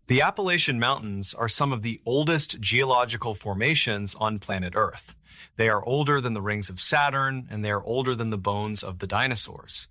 The Appalachian Mountains are some of the oldest geological formations on planet Earth. They are older than the rings of Saturn, and they are older than the bones of the dinosaurs.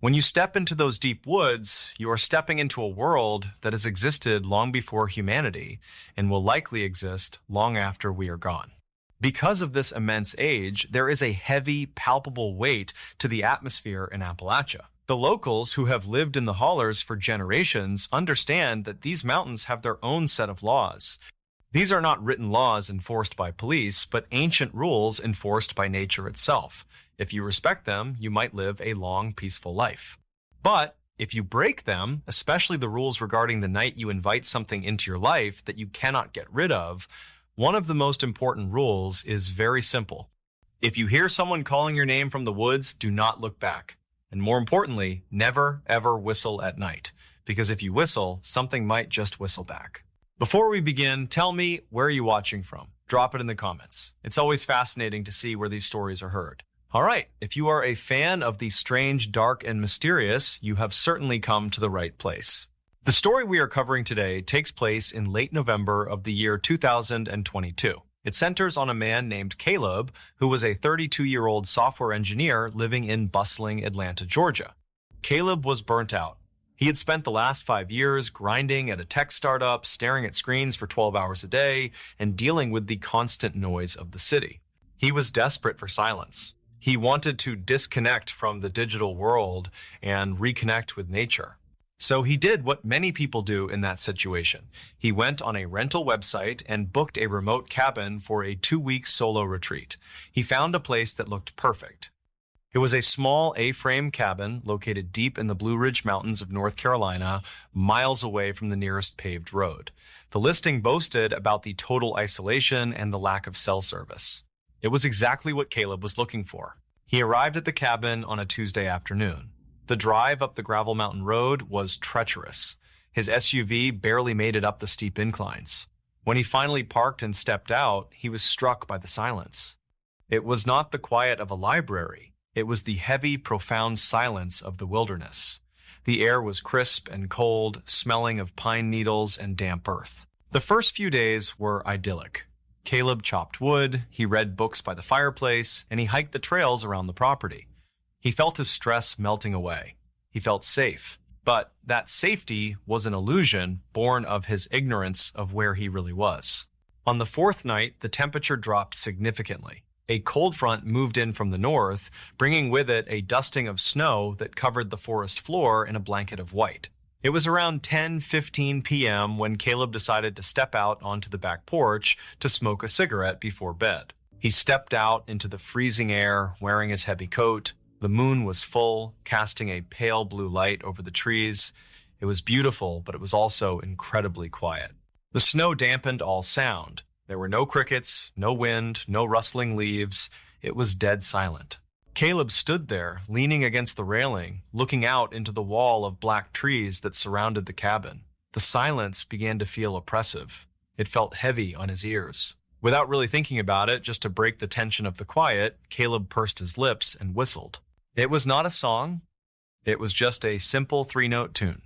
When you step into those deep woods, you are stepping into a world that has existed long before humanity and will likely exist long after we are gone. Because of this immense age, there is a heavy, palpable weight to the atmosphere in Appalachia. The locals who have lived in the hollers for generations understand that these mountains have their own set of laws. These are not written laws enforced by police, but ancient rules enforced by nature itself. If you respect them, you might live a long, peaceful life. But if you break them, especially the rules regarding the night you invite something into your life that you cannot get rid of, one of the most important rules is very simple. If you hear someone calling your name from the woods, do not look back. And more importantly, never, ever whistle at night. Because if you whistle, something might just whistle back. Before we begin, tell me, where are you watching from? Drop it in the comments. It's always fascinating to see where these stories are heard. All right, if you are a fan of the strange, dark, and mysterious, you have certainly come to the right place. The story we are covering today takes place in late November of the year 2022. It centers on a man named Caleb, who was a 32-year-old software engineer living in bustling Atlanta, Georgia. Caleb was burnt out. He had spent the last 5 years grinding at a tech startup, staring at screens for 12 hours a day, and dealing with the constant noise of the city. He was desperate for silence. He wanted to disconnect from the digital world and reconnect with nature. So he did what many people do in that situation. He went on a rental website and booked a remote cabin for a 2-week solo retreat. He found a place that looked perfect. It was a small A-frame cabin located deep in the Blue Ridge Mountains of North Carolina, miles away from the nearest paved road. The listing boasted about the total isolation and the lack of cell service. It was exactly what Caleb was looking for. He arrived at the cabin on a Tuesday afternoon. The drive up the gravel mountain road was treacherous. His SUV barely made it up the steep inclines. When he finally parked and stepped out, he was struck by the silence. It was not the quiet of a library. It was the heavy, profound silence of the wilderness. The air was crisp and cold, smelling of pine needles and damp earth. The first few days were idyllic. Caleb chopped wood, he read books by the fireplace, and he hiked the trails around the property. He felt his stress melting away. He felt safe. But that safety was an illusion born of his ignorance of where he really was. On the fourth night, the temperature dropped significantly. A cold front moved in from the north, bringing with it a dusting of snow that covered the forest floor in a blanket of white. It was around 10:15 p.m. when Caleb decided to step out onto the back porch to smoke a cigarette before bed. He stepped out into the freezing air, wearing his heavy coat. The moon was full, casting a pale blue light over the trees. It was beautiful, but it was also incredibly quiet. The snow dampened all sound. There were no crickets, no wind, no rustling leaves. It was dead silent. Caleb stood there, leaning against the railing, looking out into the wall of black trees that surrounded the cabin. The silence began to feel oppressive. It felt heavy on his ears. Without really thinking about it, just to break the tension of the quiet, Caleb pursed his lips and whistled. It was not a song. It was just a simple 3-note tune.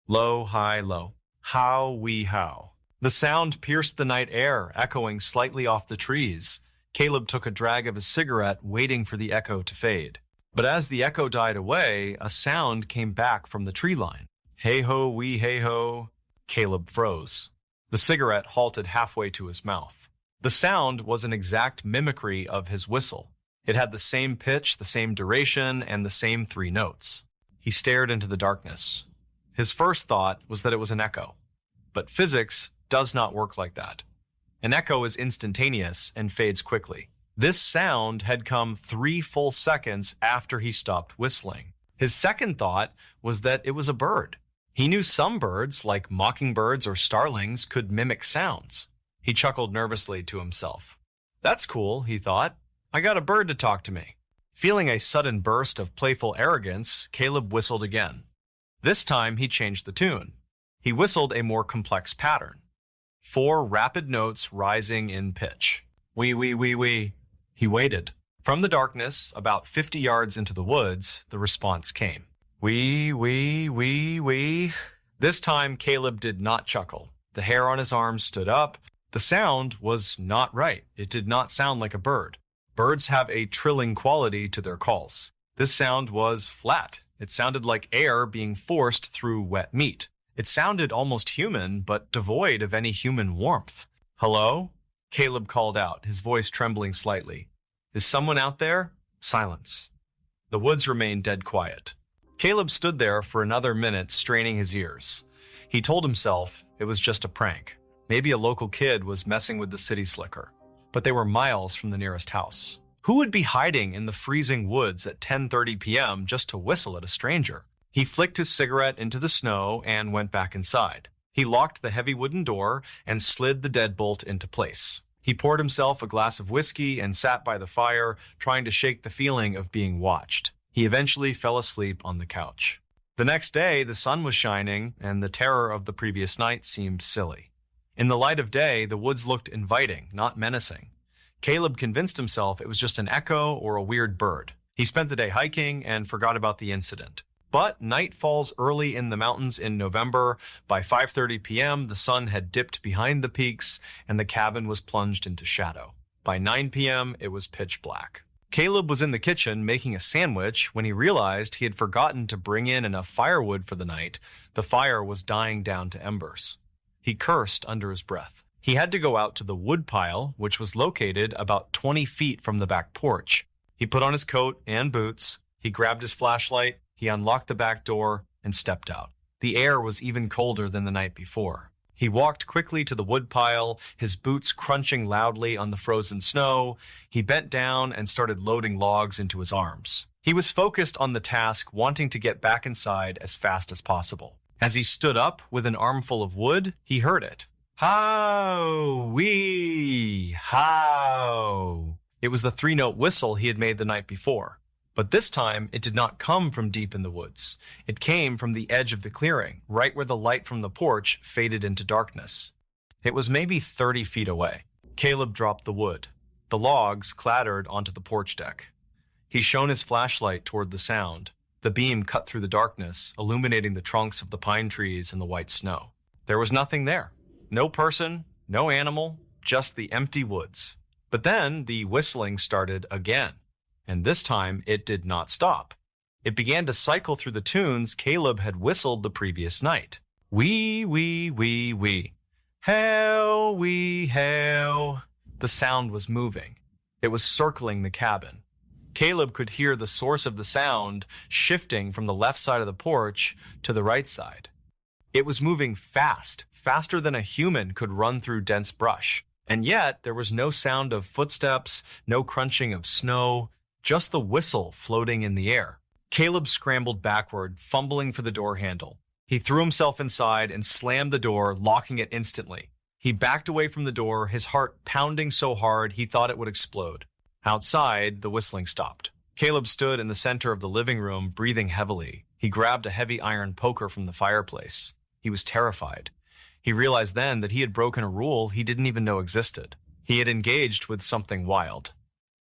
Low, high, low. How, wee, how. The sound pierced the night air, echoing slightly off the trees. Caleb took a drag of his cigarette, waiting for the echo to fade. But as the echo died away, a sound came back from the tree line. Hey-ho, wee hey-ho. Caleb froze. The cigarette halted halfway to his mouth. The sound was an exact mimicry of his whistle. It had the same pitch, the same duration, and the same 3 notes. He stared into the darkness. His first thought was that it was an echo. But physics does not work like that. An echo is instantaneous and fades quickly. This sound had come 3 full seconds after he stopped whistling. His second thought was that it was a bird. He knew some birds, like mockingbirds or starlings, could mimic sounds. He chuckled nervously to himself. That's cool, he thought. I got a bird to talk to me. Feeling a sudden burst of playful arrogance, Caleb whistled again. This time he changed the tune. He whistled a more complex pattern. 4 rapid notes rising in pitch. Wee, wee, wee, wee. He waited. From the darkness, about 50 yards into the woods, the response came. Wee, wee, wee, wee. This time Caleb did not chuckle. The hair on his arms stood up. The sound was not right. It did not sound like a bird. Birds have a trilling quality to their calls. This sound was flat. It sounded like air being forced through wet meat. It sounded almost human, but devoid of any human warmth. "Hello?" Caleb called out, his voice trembling slightly. "Is someone out there?" Silence. The woods remained dead quiet. Caleb stood there for another minute, straining his ears. He told himself it was just a prank. Maybe a local kid was messing with the city slicker. But they were miles from the nearest house. Who would be hiding in the freezing woods at 10:30 p.m. just to whistle at a stranger? He flicked his cigarette into the snow and went back inside. He locked the heavy wooden door and slid the deadbolt into place. He poured himself a glass of whiskey and sat by the fire, trying to shake the feeling of being watched. He eventually fell asleep on the couch. The next day, the sun was shining, and the terror of the previous night seemed silly. In the light of day, the woods looked inviting, not menacing. Caleb convinced himself it was just an echo or a weird bird. He spent the day hiking and forgot about the incident. But night falls early in the mountains in November. By 5:30 p.m., the sun had dipped behind the peaks, and the cabin was plunged into shadow. By 9 p.m., it was pitch black. Caleb was in the kitchen making a sandwich when he realized he had forgotten to bring in enough firewood for the night. The fire was dying down to embers. He cursed under his breath. He had to go out to the wood pile, which was located about 20 feet from the back porch. He put on his coat and boots. He grabbed his flashlight. He unlocked the back door and stepped out. The air was even colder than the night before. He walked quickly to the woodpile, his boots crunching loudly on the frozen snow. He bent down and started loading logs into his arms. He was focused on the task, wanting to get back inside as fast as possible. As he stood up with an armful of wood, he heard it. How-wee, how. It was the 3-note whistle he had made the night before. But this time, it did not come from deep in the woods. It came from the edge of the clearing, right where the light from the porch faded into darkness. It was maybe 30 feet away. Caleb dropped the wood. The logs clattered onto the porch deck. He shone his flashlight toward the sound. The beam cut through the darkness, illuminating the trunks of the pine trees and the white snow. There was nothing there. No person, no animal, just the empty woods. But then the whistling started again. And this time, it did not stop. It began to cycle through the tunes Caleb had whistled the previous night. Wee, wee, wee, wee. Hail, wee, hail. The sound was moving. It was circling the cabin. Caleb could hear the source of the sound shifting from the left side of the porch to the right side. It was moving fast, faster than a human could run through dense brush. And yet, there was no sound of footsteps, no crunching of snow, just the whistle floating in the air. Caleb scrambled backward, fumbling for the door handle. He threw himself inside and slammed the door, locking it instantly. He backed away from the door, his heart pounding so hard he thought it would explode. Outside, the whistling stopped. Caleb stood in the center of the living room, breathing heavily. He grabbed a heavy iron poker from the fireplace. He was terrified. He realized then that he had broken a rule he didn't even know existed. He had engaged with something wild.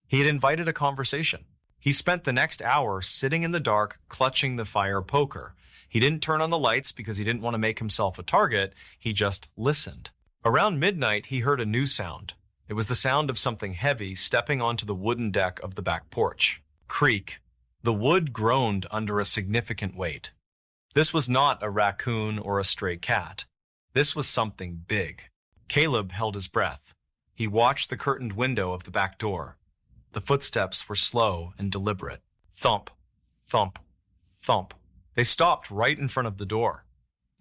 He had invited a conversation. He spent the next hour sitting in the dark, clutching the fire poker. He didn't turn on the lights because he didn't want to make himself a target. He just listened. Around midnight, he heard a new sound. It was the sound of something heavy stepping onto the wooden deck of the back porch. Creak. The wood groaned under a significant weight. This was not a raccoon or a stray cat. This was something big. Caleb held his breath. He watched the curtained window of the back door. The footsteps were slow and deliberate. Thump, thump, thump. They stopped right in front of the door.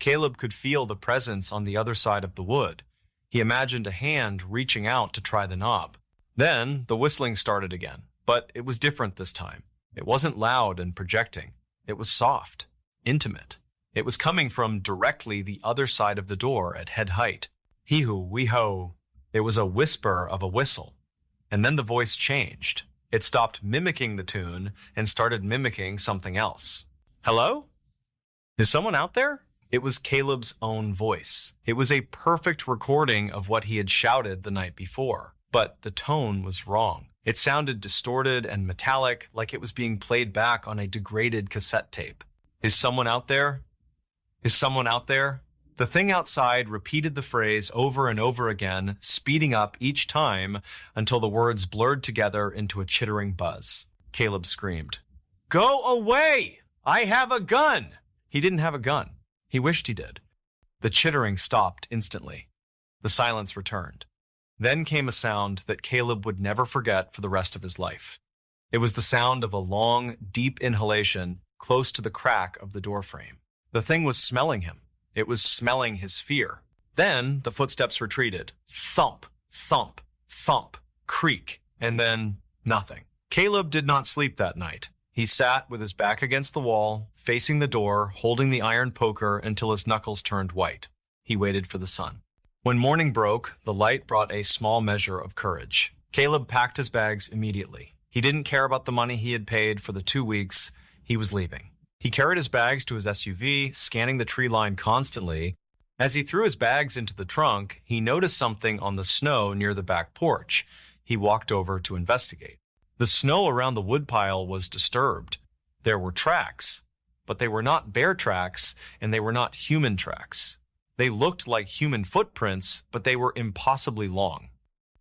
Caleb could feel the presence on the other side of the wood. He imagined a hand reaching out to try the knob. Then the whistling started again, but it was different this time. It wasn't loud and projecting. It was soft, intimate. It was coming from directly the other side of the door at head height. Hee-hoo, wee-ho. It was a whisper of a whistle. And then the voice changed. It stopped mimicking the tune and started mimicking something else. Hello? Is someone out there? It was Caleb's own voice. It was a perfect recording of what he had shouted the night before. But the tone was wrong. It sounded distorted and metallic, like it was being played back on a degraded cassette tape. Is someone out there? Is someone out there? The thing outside repeated the phrase over and over again, speeding up each time until the words blurred together into a chittering buzz. Caleb screamed, "Go away! I have a gun!" He didn't have a gun. He wished he did. The chittering stopped instantly. The silence returned. Then came a sound that Caleb would never forget for the rest of his life. It was the sound of a long, deep inhalation close to the crack of the doorframe. The thing was smelling him. It was smelling his fear. Then the footsteps retreated. Thump, thump, thump, creak, and then nothing. Caleb did not sleep that night. He sat with his back against the wall, facing the door, holding the iron poker until his knuckles turned white. He waited for the sun. When morning broke, the light brought a small measure of courage. Caleb packed his bags immediately. He didn't care about the money he had paid for the 2 weeks. He was leaving. He carried his bags to his SUV, scanning the tree line constantly. As he threw his bags into the trunk, he noticed something on the snow near the back porch. He walked over to investigate. The snow around the woodpile was disturbed. There were tracks, but they were not bear tracks, and they were not human tracks. They looked like human footprints, but they were impossibly long.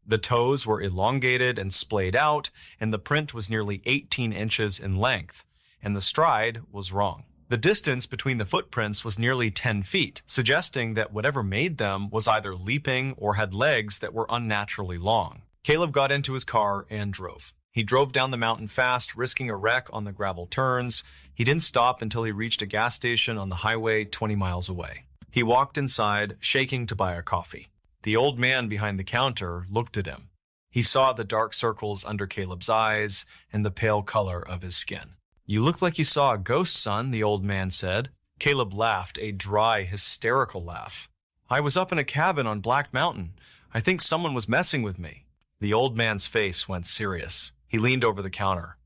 The toes were elongated and splayed out, and the print was nearly 18 inches in length, and the stride was wrong. The distance between the footprints was nearly 10 feet, suggesting that whatever made them was either leaping or had legs that were unnaturally long. Caleb got into his car and drove. He drove down the mountain fast, risking a wreck on the gravel turns. He didn't stop until he reached a gas station on the highway 20 miles away. He walked inside, shaking to buy a coffee. The old man behind the counter looked at him. He saw the dark circles under Caleb's eyes and the pale color of his skin. "You look like you saw a ghost, son," the old man said. Caleb laughed, a dry, hysterical laugh. "I was up in a cabin on Black Mountain. I think someone was messing with me." The old man's face went serious. He leaned over the counter.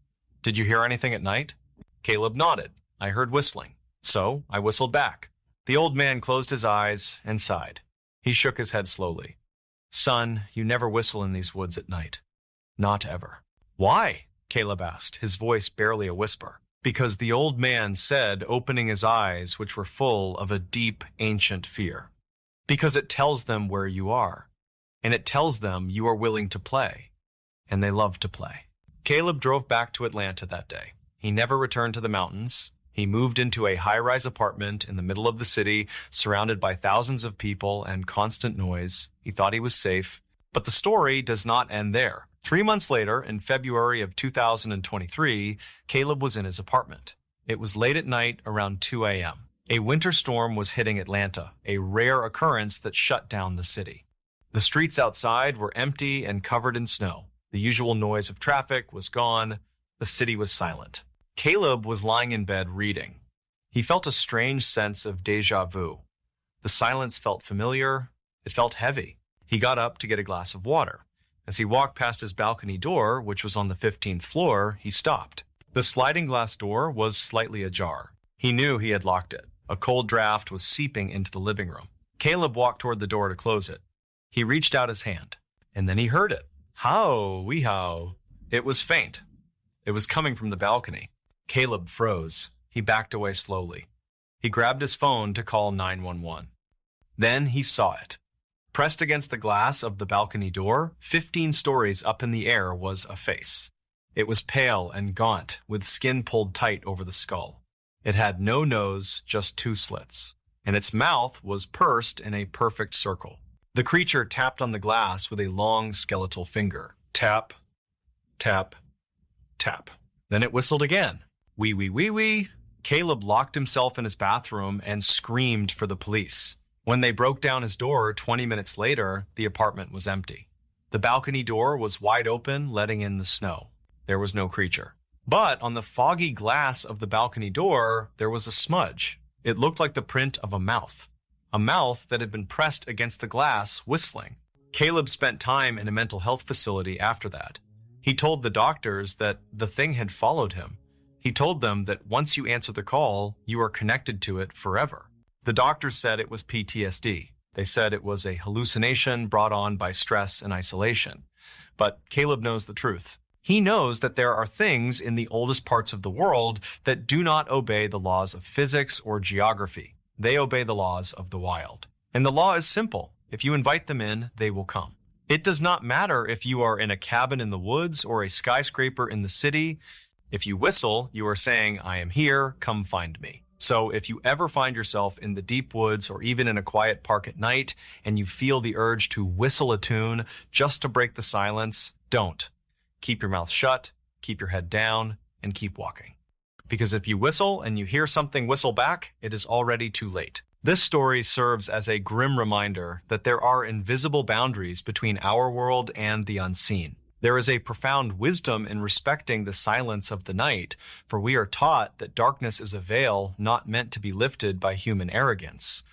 "Did you hear anything at night?" Caleb nodded. "I heard whistling. So I whistled back." The old man closed his eyes and sighed. He shook his head slowly. "Son, you never whistle in these woods at night. Not ever." "Why?" Caleb asked, his voice barely a whisper. "Because the old man said, opening his eyes, which were full of a deep, ancient fear. Because it tells them where you are. And it tells them you are willing to play. And they love to play." Caleb drove back to Atlanta that day. He never returned to the mountains. He moved into a high-rise apartment in the middle of the city, surrounded by thousands of people and constant noise. He thought he was safe. But the story does not end there. 3 months later, in February of 2023, Caleb was in his apartment. It was late at night, around 2 a.m. A winter storm was hitting Atlanta, a rare occurrence that shut down the city. The streets outside were empty and covered in snow. The usual noise of traffic was gone. The city was silent. Caleb was lying in bed reading. He felt a strange sense of déjà vu. The silence felt familiar. It felt heavy. He got up to get a glass of water. As he walked past his balcony door, which was on the 15th floor, he stopped. The sliding glass door was slightly ajar. He knew he had locked it. A cold draft was seeping into the living room. Caleb walked toward the door to close it. He reached out his hand, and then he heard it. How, wee how. It was faint. It was coming from the balcony. Caleb froze. He backed away slowly. He grabbed his phone to call 911. Then he saw it. Pressed against the glass of the balcony door, 15 stories up in the air, was a face. It was pale and gaunt, with skin pulled tight over the skull. It had no nose, just 2 slits, and its mouth was pursed in a perfect circle. The creature tapped on the glass with a long skeletal finger. Tap, tap, tap. Then it whistled again. Wee, wee, wee, wee. Caleb locked himself in his bathroom and screamed for the police. When they broke down his door 20 minutes later, the apartment was empty. The balcony door was wide open, letting in the snow. There was no creature. But on the foggy glass of the balcony door, there was a smudge. It looked like the print of a mouth that had been pressed against the glass, whistling. Caleb spent time in a mental health facility after that. He told the doctors that the thing had followed him. He told them that once you answer the call, you are connected to it forever. The doctors said it was PTSD. They said it was a hallucination brought on by stress and isolation. But Caleb knows the truth. He knows that there are things in the oldest parts of the world that do not obey the laws of physics or geography. they obey the laws of the wild. And the law is simple. If you invite them in, they will come. It does not matter if you are in a cabin in the woods or a skyscraper in the city. If you whistle, you are saying, I am here, come find me. So if you ever find yourself in the deep woods or even in a quiet park at night and you feel the urge to whistle a tune just to break the silence, don't. Keep your mouth shut, keep your head down, and keep walking. Because if you whistle and you hear something whistle back, it is already too late. This story serves as a grim reminder that there are invisible boundaries between our world and the unseen. There is a profound wisdom in respecting the silence of the night, for we are taught that darkness is a veil not meant to be lifted by human arrogance.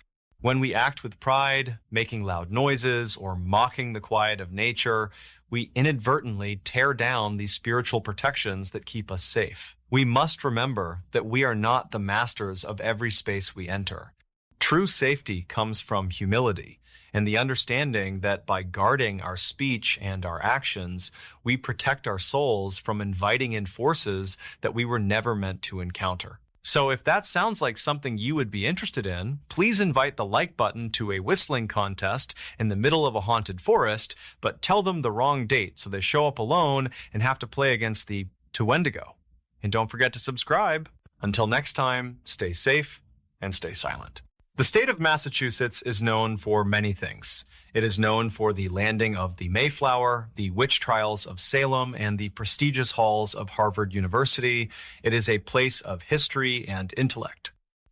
When we act with pride, making loud noises, or mocking the quiet of nature, we inadvertently tear down these spiritual protections that keep us safe. We must remember that we are not the masters of every space we enter. True safety comes from humility and the understanding that by guarding our speech and our actions, we protect our souls from inviting in forces that we were never meant to encounter. So if that sounds like something you would be interested in, please invite the like button to a whistling contest in the middle of a haunted forest, but tell them the wrong date so they show up alone and have to play against the to Wendigo. And don't forget to subscribe. Until next time, stay safe and stay silent. The state of Massachusetts is known for many things. It is known for the landing of the Mayflower, the witch trials of Salem, and the prestigious halls of Harvard University. It is a place of history and intellect.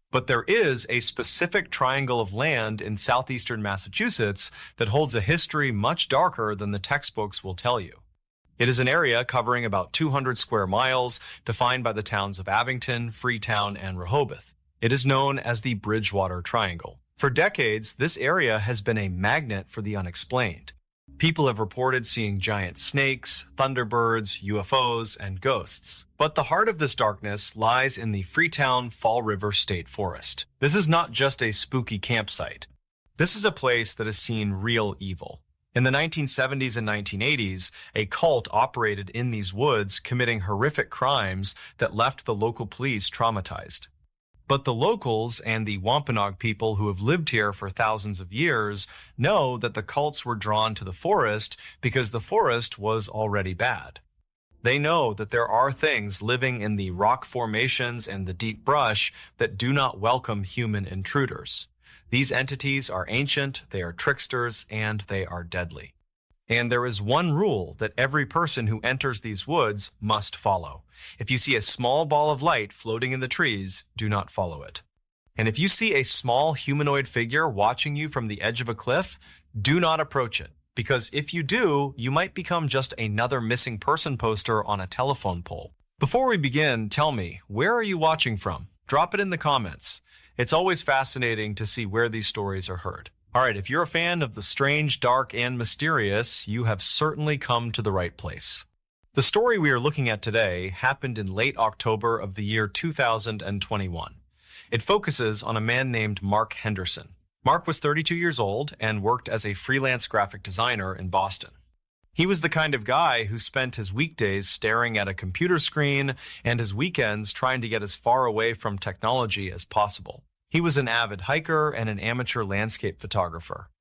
But there is a specific triangle of land in southeastern Massachusetts that holds a history much darker than the textbooks will tell you. It is an area covering about 200 square miles, defined by the towns of Abington, Freetown, and Rehoboth. It is known as the Bridgewater Triangle. For decades, this area has been a magnet for the unexplained. People have reported seeing giant snakes, thunderbirds, UFOs, and ghosts. But the heart of this darkness lies in the Freetown Fall River State Forest. This is not just a spooky campsite. This is a place that has seen real evil. In the 1970s and 1980s, a cult operated in these woods, committing horrific crimes that left the local police traumatized. But the locals and the Wampanoag people who have lived here for thousands of years know that the cults were drawn to the forest because the forest was already bad. They know that there are things living in the rock formations and the deep brush that do not welcome human intruders. These entities are ancient, they are tricksters, and they are deadly. And there is one rule that every person who enters these woods must follow. If you see a small ball of light floating in the trees, do not follow it. And if you see a small humanoid figure watching you from the edge of a cliff, do not approach it. Because if you do, you might become just another missing person poster on a telephone pole. Before we begin, tell me, where are you watching from? Drop it in the comments. It's always fascinating to see where these stories are heard. All right, if you're a fan of the strange, dark, and mysterious, you have certainly come to the right place. The story we are looking at today happened in late October of the year 2021. It focuses on a man named Mark Henderson. Mark was 32 years old and worked as a freelance graphic designer in Boston. He was the kind of guy who spent his weekdays staring at a computer screen and his weekends trying to get as far away from technology as possible. He was an avid hiker and an amateur landscape photographer.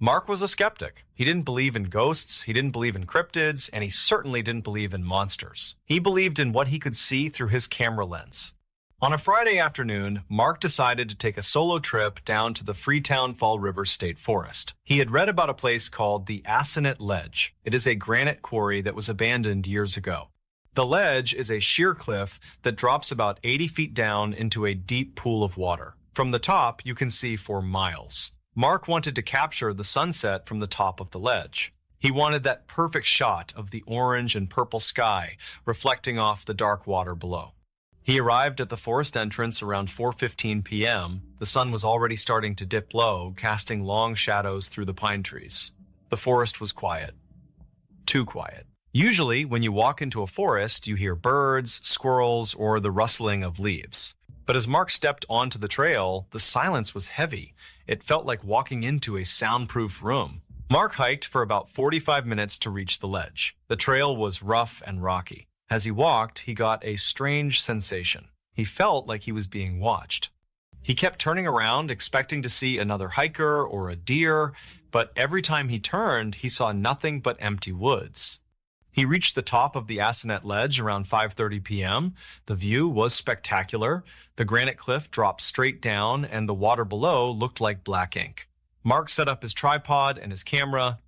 Mark was a skeptic. He didn't believe in ghosts, he didn't believe in cryptids, and he certainly didn't believe in monsters. He believed in what he could see through his camera lens. On a Friday afternoon, Mark decided to take a solo trip down to the Freetown Fall River State Forest. He had read about a place called the Assonet Ledge. It is a granite quarry that was abandoned years ago. The ledge is a sheer cliff that drops about 80 feet down into a deep pool of water. From the top, you can see for miles. Mark wanted to capture the sunset from the top of the ledge. He wanted that perfect shot of the orange and purple sky reflecting off the dark water below. He arrived at the forest entrance around 4:15 p.m. The sun was already starting to dip low, casting long shadows through the pine trees. The forest was quiet. Too quiet. Usually, when you walk into a forest, you hear birds, squirrels, or the rustling of leaves. But as Mark stepped onto the trail, the silence was heavy. It felt like walking into a soundproof room. Mark hiked for about 45 minutes to reach the ledge. The trail was rough and rocky. As he walked, he got a strange sensation. He felt like he was being watched. He kept turning around, expecting to see another hiker or a deer, but every time he turned, he saw nothing but empty woods. He reached the top of the Assinet Ledge around 5:30 p.m. The view was spectacular. The granite cliff dropped straight down, and the water below looked like black ink. Mark set up his tripod and his camera.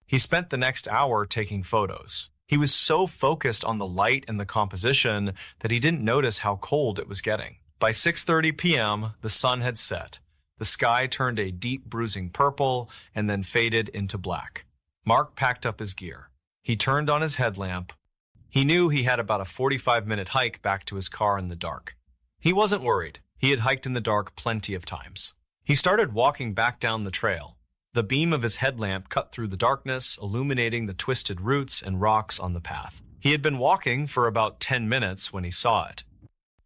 He spent the next hour taking photos. He was so focused on the light and the composition that he didn't notice how cold it was getting. By 6:30 p.m., the sun had set. The sky turned a deep bruising purple and then faded into black. Mark packed up his gear. He turned on his headlamp. He knew he had about a 45-minute hike back to his car in the dark. He wasn't worried. He had hiked in the dark plenty of times. He started walking back down the trail. The beam of his headlamp cut through the darkness, illuminating the twisted roots and rocks on the path. He had been walking for about 10 minutes when he saw it.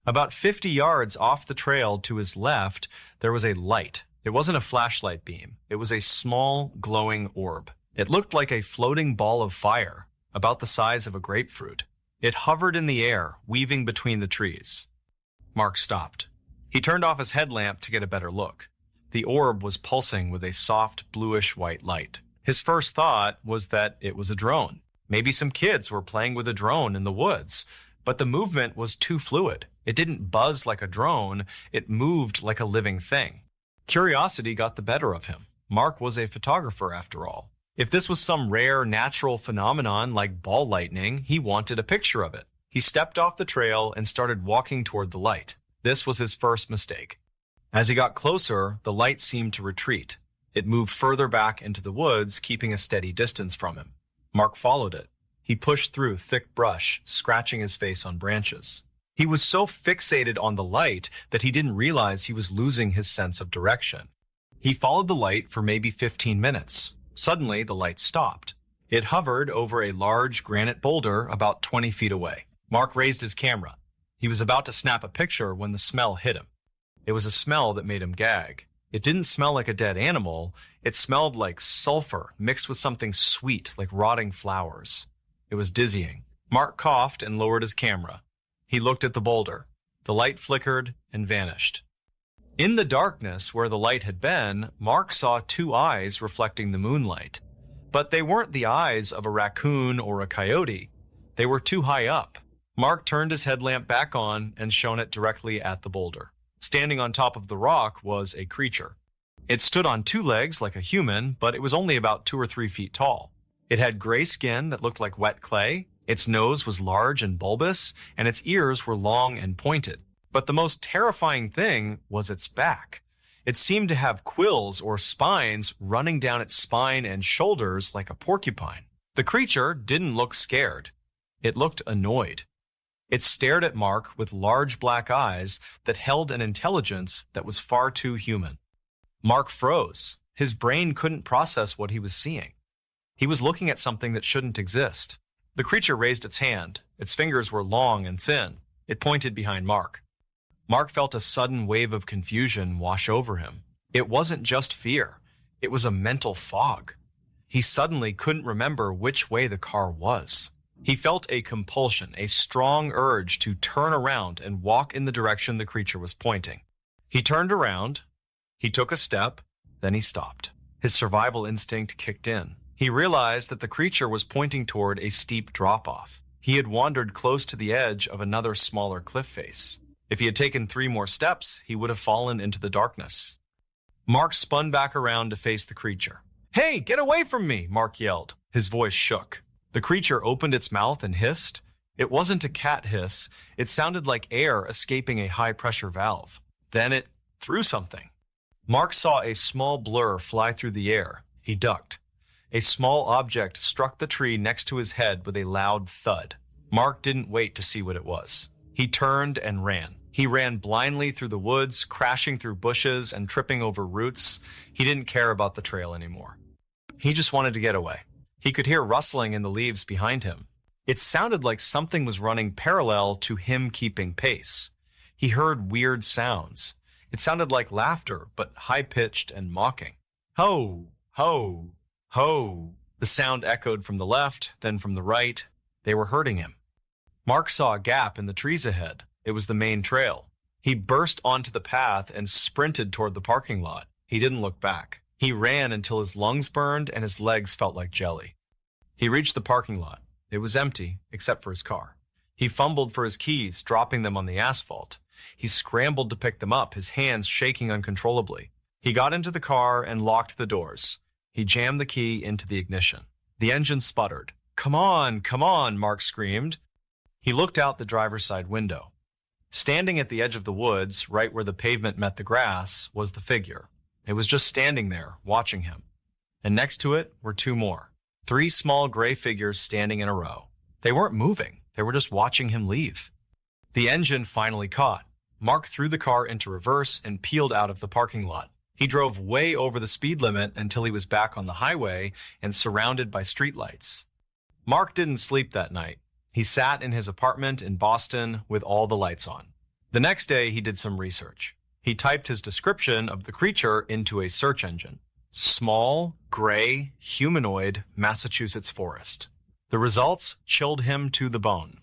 About 50 yards off the trail to his left, there was a light. It wasn't a flashlight beam. It was a small, glowing orb. It looked like a floating ball of fire, about the size of a grapefruit. It hovered in the air, weaving between the trees. Mark stopped. He turned off his headlamp to get a better look. The orb was pulsing with a soft, bluish-white light. His first thought was that it was a drone. Maybe some kids were playing with a drone in the woods, but the movement was too fluid. It didn't buzz like a drone. It moved like a living thing. Curiosity got the better of him. Mark was a photographer, after all. If this was some rare natural phenomenon like ball lightning, he wanted a picture of it. He stepped off the trail and started walking toward the light. This was his first mistake. As he got closer, the light seemed to retreat. It moved further back into the woods, keeping a steady distance from him. Mark followed it. He pushed through thick brush, scratching his face on branches. He was so fixated on the light that he didn't realize he was losing his sense of direction. He followed the light for maybe 15 minutes. Suddenly, the light stopped. It hovered over a large granite boulder about 20 feet away. Mark raised his camera. He was about to snap a picture when the smell hit him. It was a smell that made him gag. It didn't smell like a dead animal. It smelled like sulfur mixed with something sweet like rotting flowers. It was dizzying. Mark coughed and lowered his camera. He looked at the boulder. The light flickered and vanished. In the darkness where the light had been, Mark saw two eyes reflecting the moonlight. But they weren't the eyes of a raccoon or a coyote. They were too high up. Mark turned his headlamp back on and shone it directly at the boulder. Standing on top of the rock was a creature. It stood on two legs like a human, but it was only about 2 or 3 feet tall. It had gray skin that looked like wet clay. Its nose was large and bulbous, and its ears were long and pointed. But the most terrifying thing was its back. It seemed to have quills or spines running down its spine and shoulders like a porcupine. The creature didn't look scared. It looked annoyed. It stared at Mark with large black eyes that held an intelligence that was far too human. Mark froze. His brain couldn't process what he was seeing. He was looking at something that shouldn't exist. The creature raised its hand. Its fingers were long and thin. It pointed behind Mark. Mark felt a sudden wave of confusion wash over him. It wasn't just fear. It was a mental fog. He suddenly couldn't remember which way the car was. He felt a compulsion, a strong urge to turn around and walk in the direction the creature was pointing. He turned around. He took a step. Then he stopped. His survival instinct kicked in. He realized that the creature was pointing toward a steep drop-off. He had wandered close to the edge of another smaller cliff face. If he had taken 3 more steps, he would have fallen into the darkness. Mark spun back around to face the creature. "Hey, get away from me!" Mark yelled. His voice shook. The creature opened its mouth and hissed. It wasn't a cat hiss. It sounded like air escaping a high-pressure valve. Then it threw something. Mark saw a small blur fly through the air. He ducked. A small object struck the tree next to his head with a loud thud. Mark didn't wait to see what it was. He turned and ran. He ran blindly through the woods, crashing through bushes and tripping over roots. He didn't care about the trail anymore. He just wanted to get away. He could hear rustling in the leaves behind him. It sounded like something was running parallel to him keeping pace. He heard weird sounds. It sounded like laughter, but high-pitched and mocking. Ho, ho, ho. The sound echoed from the left, then from the right. They were hurting him. Mark saw a gap in the trees ahead. It was the main trail. He burst onto the path and sprinted toward the parking lot. He didn't look back. He ran until his lungs burned and his legs felt like jelly. He reached the parking lot. It was empty, except for his car. He fumbled for his keys, dropping them on the asphalt. He scrambled to pick them up, his hands shaking uncontrollably. He got into the car and locked the doors. He jammed the key into the ignition. The engine sputtered. Come on, Mark screamed. He looked out the driver's side window. Standing at the edge of the woods, right where the pavement met the grass, was the figure. It was just standing there, watching him. And next to it were two more. 3 small gray figures standing in a row. They weren't moving. They were just watching him leave. The engine finally caught. Mark threw the car into reverse and peeled out of the parking lot. He drove way over the speed limit until he was back on the highway and surrounded by streetlights. Mark didn't sleep that night. He sat in his apartment in Boston with all the lights on. The next day, he did some research. He typed his description of the creature into a search engine. Small, gray, humanoid, Massachusetts forest. The results chilled him to the bone.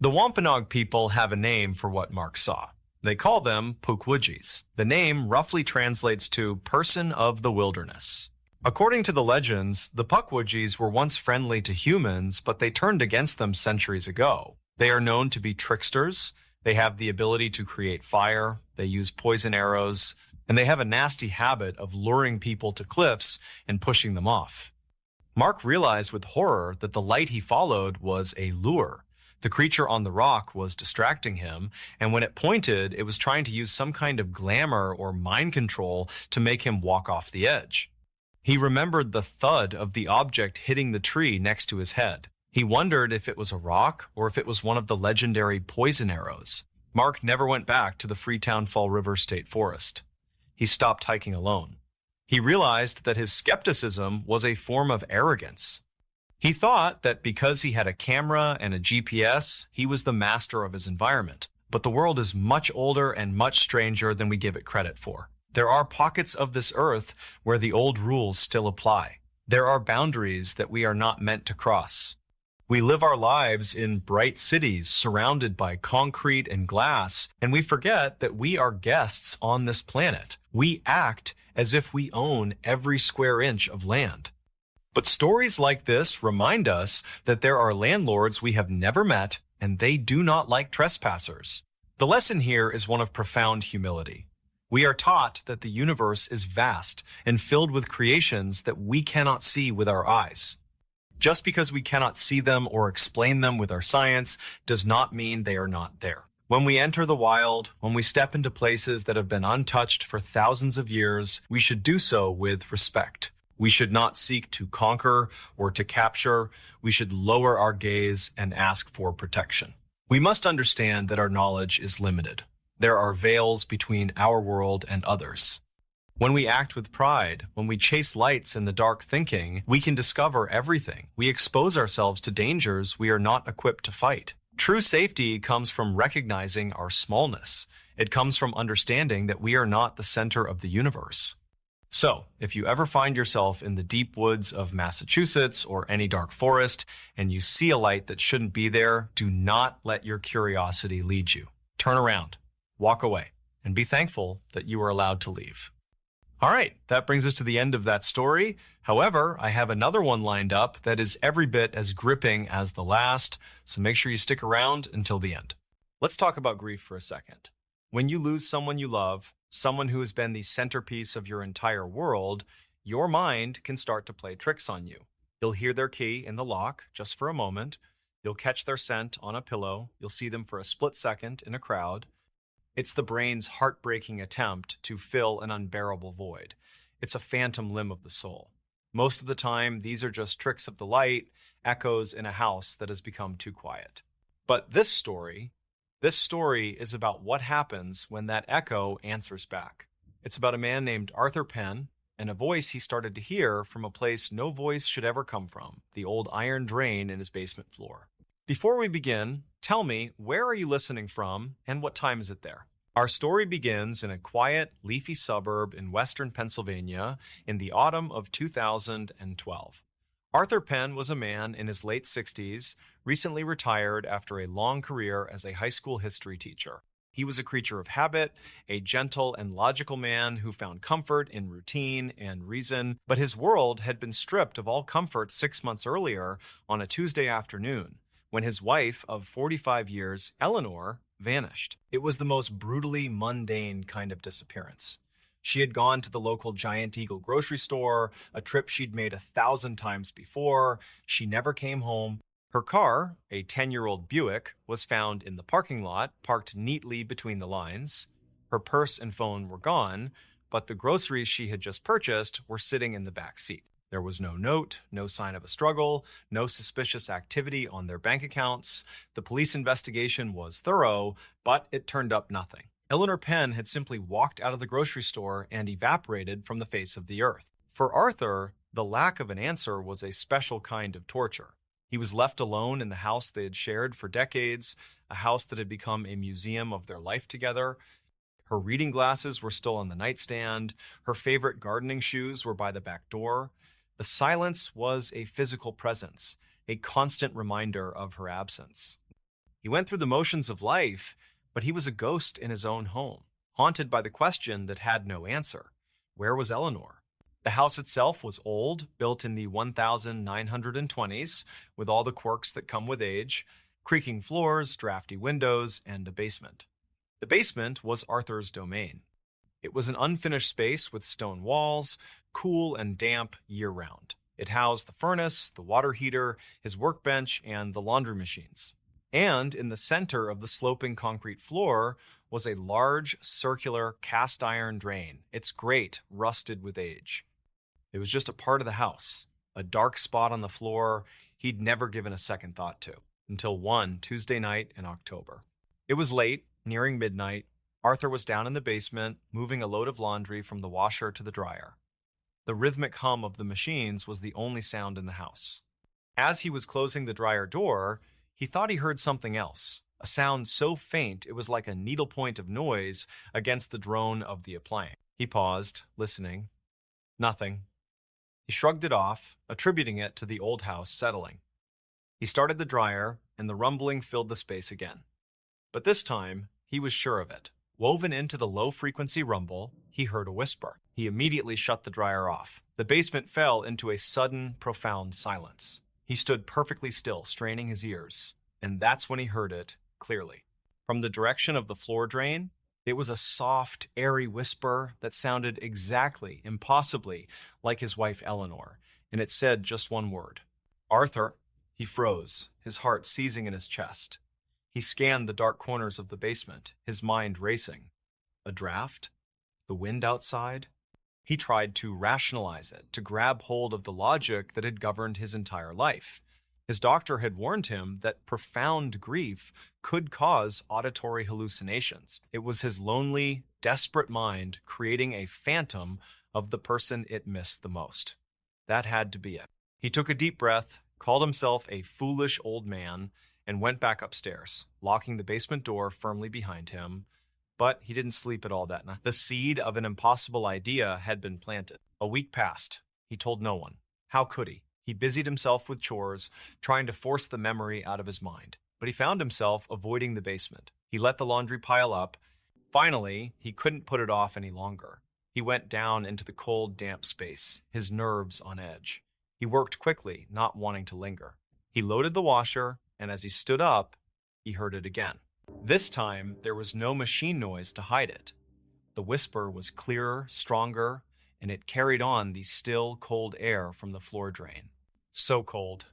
The Wampanoag people have a name for what Mark saw. They call them Pukwudgies. The name roughly translates to person of the wilderness. According to the legends, the Pukwudgies were once friendly to humans, but they turned against them centuries ago. They are known to be tricksters. They have the ability to create fire. They use poison arrows. And they have a nasty habit of luring people to cliffs and pushing them off. Mark realized with horror that the light he followed was a lure. The creature on the rock was distracting him, and when it pointed, it was trying to use some kind of glamour or mind control to make him walk off the edge. He remembered the thud of the object hitting the tree next to his head. He wondered if it was a rock or if it was one of the legendary poison arrows. Mark never went back to the Freetown Fall River State Forest. He stopped hiking alone. He realized that his skepticism was a form of arrogance. He thought that because he had a camera and a GPS, he was the master of his environment. But the world is much older and much stranger than we give it credit for. There are pockets of this earth where the old rules still apply. There are boundaries that we are not meant to cross. We live our lives in bright cities surrounded by concrete and glass, and we forget that we are guests on this planet. We act as if we own every square inch of land. But stories like this remind us that there are landlords we have never met, and they do not like trespassers. The lesson here is one of profound humility. We are taught that the universe is vast and filled with creations that we cannot see with our eyes. Just because we cannot see them or explain them with our science does not mean they are not there. When we enter the wild, when we step into places that have been untouched for thousands of years, we should do so with respect. We should not seek to conquer or to capture. We should lower our gaze and ask for protection. We must understand that our knowledge is limited. There are veils between our world and others. When we act with pride, when we chase lights in the dark thinking, we can discover everything. We expose ourselves to dangers we are not equipped to fight. True safety comes from recognizing our smallness. It comes from understanding that we are not the center of the universe. So, if you ever find yourself in the deep woods of Massachusetts or any dark forest and you see a light that shouldn't be there, do not let your curiosity lead you. Turn around, walk away, and be thankful that you were allowed to leave. All right, that brings us to the end of that story. However, I have another one lined up that is every bit as gripping as the last, so make sure you stick around until the end. Let's talk about grief for a second. When you lose someone you love, someone who has been the centerpiece of your entire world, your mind can start to play tricks on you. You'll hear their key in the lock just for a moment. You'll catch their scent on a pillow. You'll see them for a split second in a crowd. It's the brain's heartbreaking attempt to fill an unbearable void. It's a phantom limb of the soul. Most of the time, these are just tricks of the light, echoes in a house that has become too quiet. But this story is about what happens when that echo answers back. It's about a man named Arthur Penn and a voice he started to hear from a place no voice should ever come from, the old iron drain in his basement floor. Before we begin, tell me, where are you listening from and what time is it there? Our story begins in a quiet, leafy suburb in western Pennsylvania in the autumn of 2012. Arthur Penn was a man in his late 60s, recently retired after a long career as a high school history teacher. He was a creature of habit, a gentle and logical man who found comfort in routine and reason, but his world had been stripped of all comfort 6 months earlier on a Tuesday afternoon, when his wife of 45 years, Eleanor, vanished. It was the most brutally mundane kind of disappearance. She had gone to the local Giant Eagle grocery store, a trip she'd made 1,000 times before. She never came home. Her car, a 10-year-old Buick, was found in the parking lot, parked neatly between the lines. Her purse and phone were gone, but the groceries she had just purchased were sitting in the back seat. There was no note, no sign of a struggle, no suspicious activity on their bank accounts. The police investigation was thorough, but it turned up nothing. Eleanor Penn had simply walked out of the grocery store and evaporated from the face of the earth. For Arthur, the lack of an answer was a special kind of torture. He was left alone in the house they had shared for decades, a house that had become a museum of their life together. Her reading glasses were still on the nightstand. Her favorite gardening shoes were by the back door. The silence was a physical presence, a constant reminder of her absence. He went through the motions of life, but he was a ghost in his own home, haunted by the question that had no answer. Where was Eleanor? The house itself was old, built in the 1920s, with all the quirks that come with age, creaking floors, drafty windows, and a basement. The basement was Arthur's domain. It was an unfinished space with stone walls, cool and damp year-round. It housed the furnace, the water heater, his workbench, and the laundry machines. And in the center of the sloping concrete floor was a large, circular, cast-iron drain, its grate rusted with age. It was just a part of the house, a dark spot on the floor he'd never given a second thought to, until one Tuesday night in October. It was late, nearing midnight. Arthur was down in the basement, moving a load of laundry from the washer to the dryer. The rhythmic hum of the machines was the only sound in the house. As he was closing the dryer door, he thought he heard something else, a sound so faint it was like a needlepoint of noise against the drone of the appliance. He paused, listening. Nothing. He shrugged it off, attributing it to the old house settling. He started the dryer, and the rumbling filled the space again. But this time, he was sure of it. Woven into the low-frequency rumble, he heard a whisper. He immediately shut the dryer off. The basement fell into a sudden, profound silence. He stood perfectly still, straining his ears, and that's when he heard it clearly. From the direction of the floor drain, it was a soft, airy whisper that sounded exactly, impossibly, like his wife Eleanor, and it said just one word. Arthur. He froze, his heart seizing in his chest. He scanned the dark corners of the basement, his mind racing. A draft? The wind outside? He tried to rationalize it, to grab hold of the logic that had governed his entire life. His doctor had warned him that profound grief could cause auditory hallucinations. It was his lonely, desperate mind creating a phantom of the person it missed the most. That had to be it. He took a deep breath, called himself a foolish old man, and went back upstairs, locking the basement door firmly behind him. But he didn't sleep at all that night. The seed of an impossible idea had been planted. A week passed. He told no one. How could he? He busied himself with chores, trying to force the memory out of his mind. But he found himself avoiding the basement. He let the laundry pile up. Finally, he couldn't put it off any longer. He went down into the cold, damp space, his nerves on edge. He worked quickly, not wanting to linger. He loaded the washer, and as he stood up, he heard it again. This time, there was no machine noise to hide it. The whisper was clearer, stronger, and it carried on the still, cold air from the floor drain. So cold.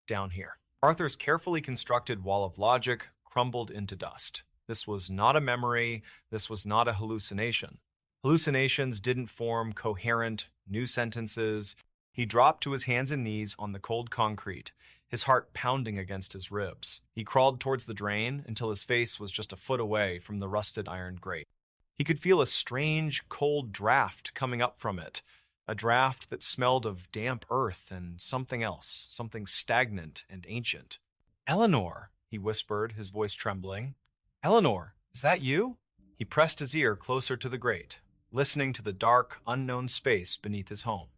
Down here. Arthur's carefully constructed wall of logic crumbled into dust. This was not a memory. This was not a hallucination. Hallucinations didn't form coherent, new sentences. He dropped to his hands and knees on the cold concrete, his heart pounding against his ribs. He crawled towards the drain until his face was just a foot away from the rusted iron grate. He could feel a strange, cold draft coming up from it, a draft that smelled of damp earth and something else, something stagnant and ancient. "Eleanor," he whispered, his voice trembling. "Eleanor, is that you?" He pressed his ear closer to the grate, listening to the dark, unknown space beneath his home.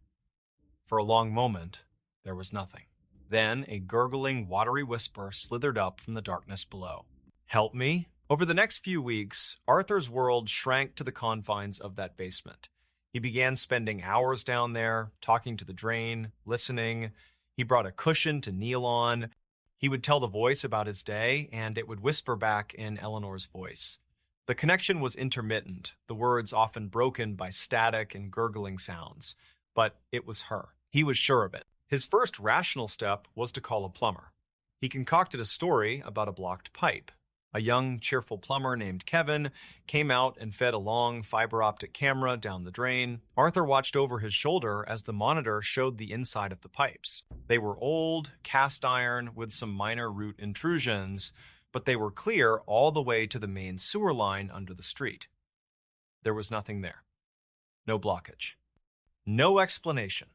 For a long moment, there was nothing. Then a gurgling, watery whisper slithered up from the darkness below. "Help me?" Over the next few weeks, Arthur's world shrank to the confines of that basement. He began spending hours down there, talking to the drain, listening. He brought a cushion to kneel on. He would tell the voice about his day, and it would whisper back in Eleanor's voice. The connection was intermittent, the words often broken by static and gurgling sounds, but it was her. He was sure of it. His first rational step was to call a plumber. He concocted a story about a blocked pipe. A young, cheerful plumber named Kevin came out and fed a long fiber optic camera down the drain. Arthur watched over his shoulder as the monitor showed the inside of the pipes. They were old, cast iron with some minor root intrusions, but they were clear all the way to the main sewer line under the street. There was nothing there. No blockage. No explanation.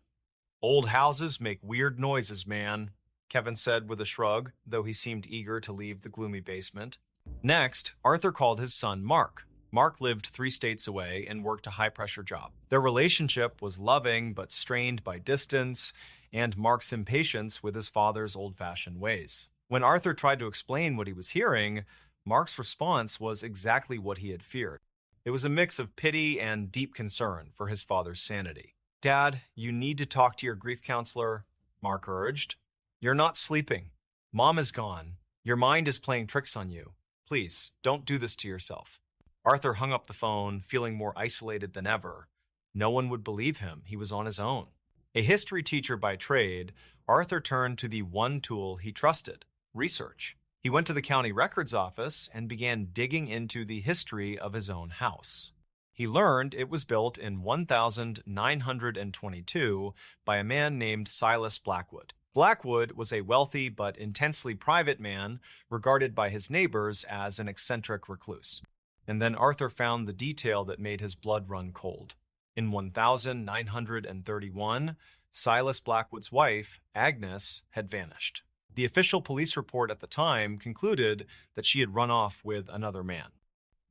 "Old houses make weird noises, man," Kevin said with a shrug, though he seemed eager to leave the gloomy basement. Next, Arthur called his son Mark. Mark lived 3 states away and worked a high-pressure job. Their relationship was loving but strained by distance and Mark's impatience with his father's old-fashioned ways. When Arthur tried to explain what he was hearing, Mark's response was exactly what he had feared. It was a mix of pity and deep concern for his father's sanity. "Dad, you need to talk to your grief counselor," Mark urged. "You're not sleeping. Mom is gone. Your mind is playing tricks on you. Please, don't do this to yourself." Arthur hung up the phone, feeling more isolated than ever. No one would believe him. He was on his own. A history teacher by trade, Arthur turned to the one tool he trusted: research. He went to the county records office and began digging into the history of his own house. He learned it was built in 1922 by a man named Silas Blackwood. Blackwood was a wealthy but intensely private man, regarded by his neighbors as an eccentric recluse. And then Arthur found the detail that made his blood run cold. In 1931, Silas Blackwood's wife, Agnes, had vanished. The official police report at the time concluded that she had run off with another man.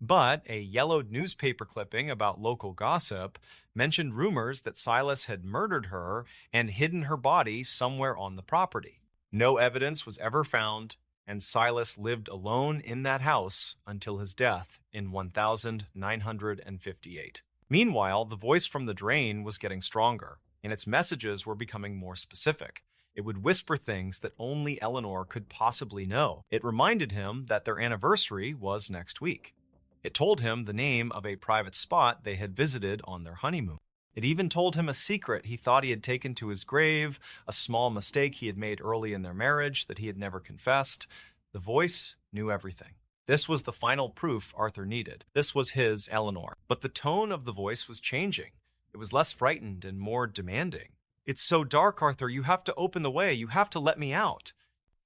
But a yellowed newspaper clipping about local gossip mentioned rumors that Silas had murdered her and hidden her body somewhere on the property. No evidence was ever found, and Silas lived alone in that house until his death in 1958. Meanwhile, the voice from the drain was getting stronger, and its messages were becoming more specific. It would whisper things that only Eleanor could possibly know. It reminded him that their anniversary was next week. It told him the name of a private spot they had visited on their honeymoon. It even told him a secret he thought he had taken to his grave, a small mistake he had made early in their marriage that he had never confessed. The voice knew everything. This was the final proof Arthur needed. This was his Eleanor. But the tone of the voice was changing. It was less frightened and more demanding. "It's so dark, Arthur. You have to open the way. You have to let me out."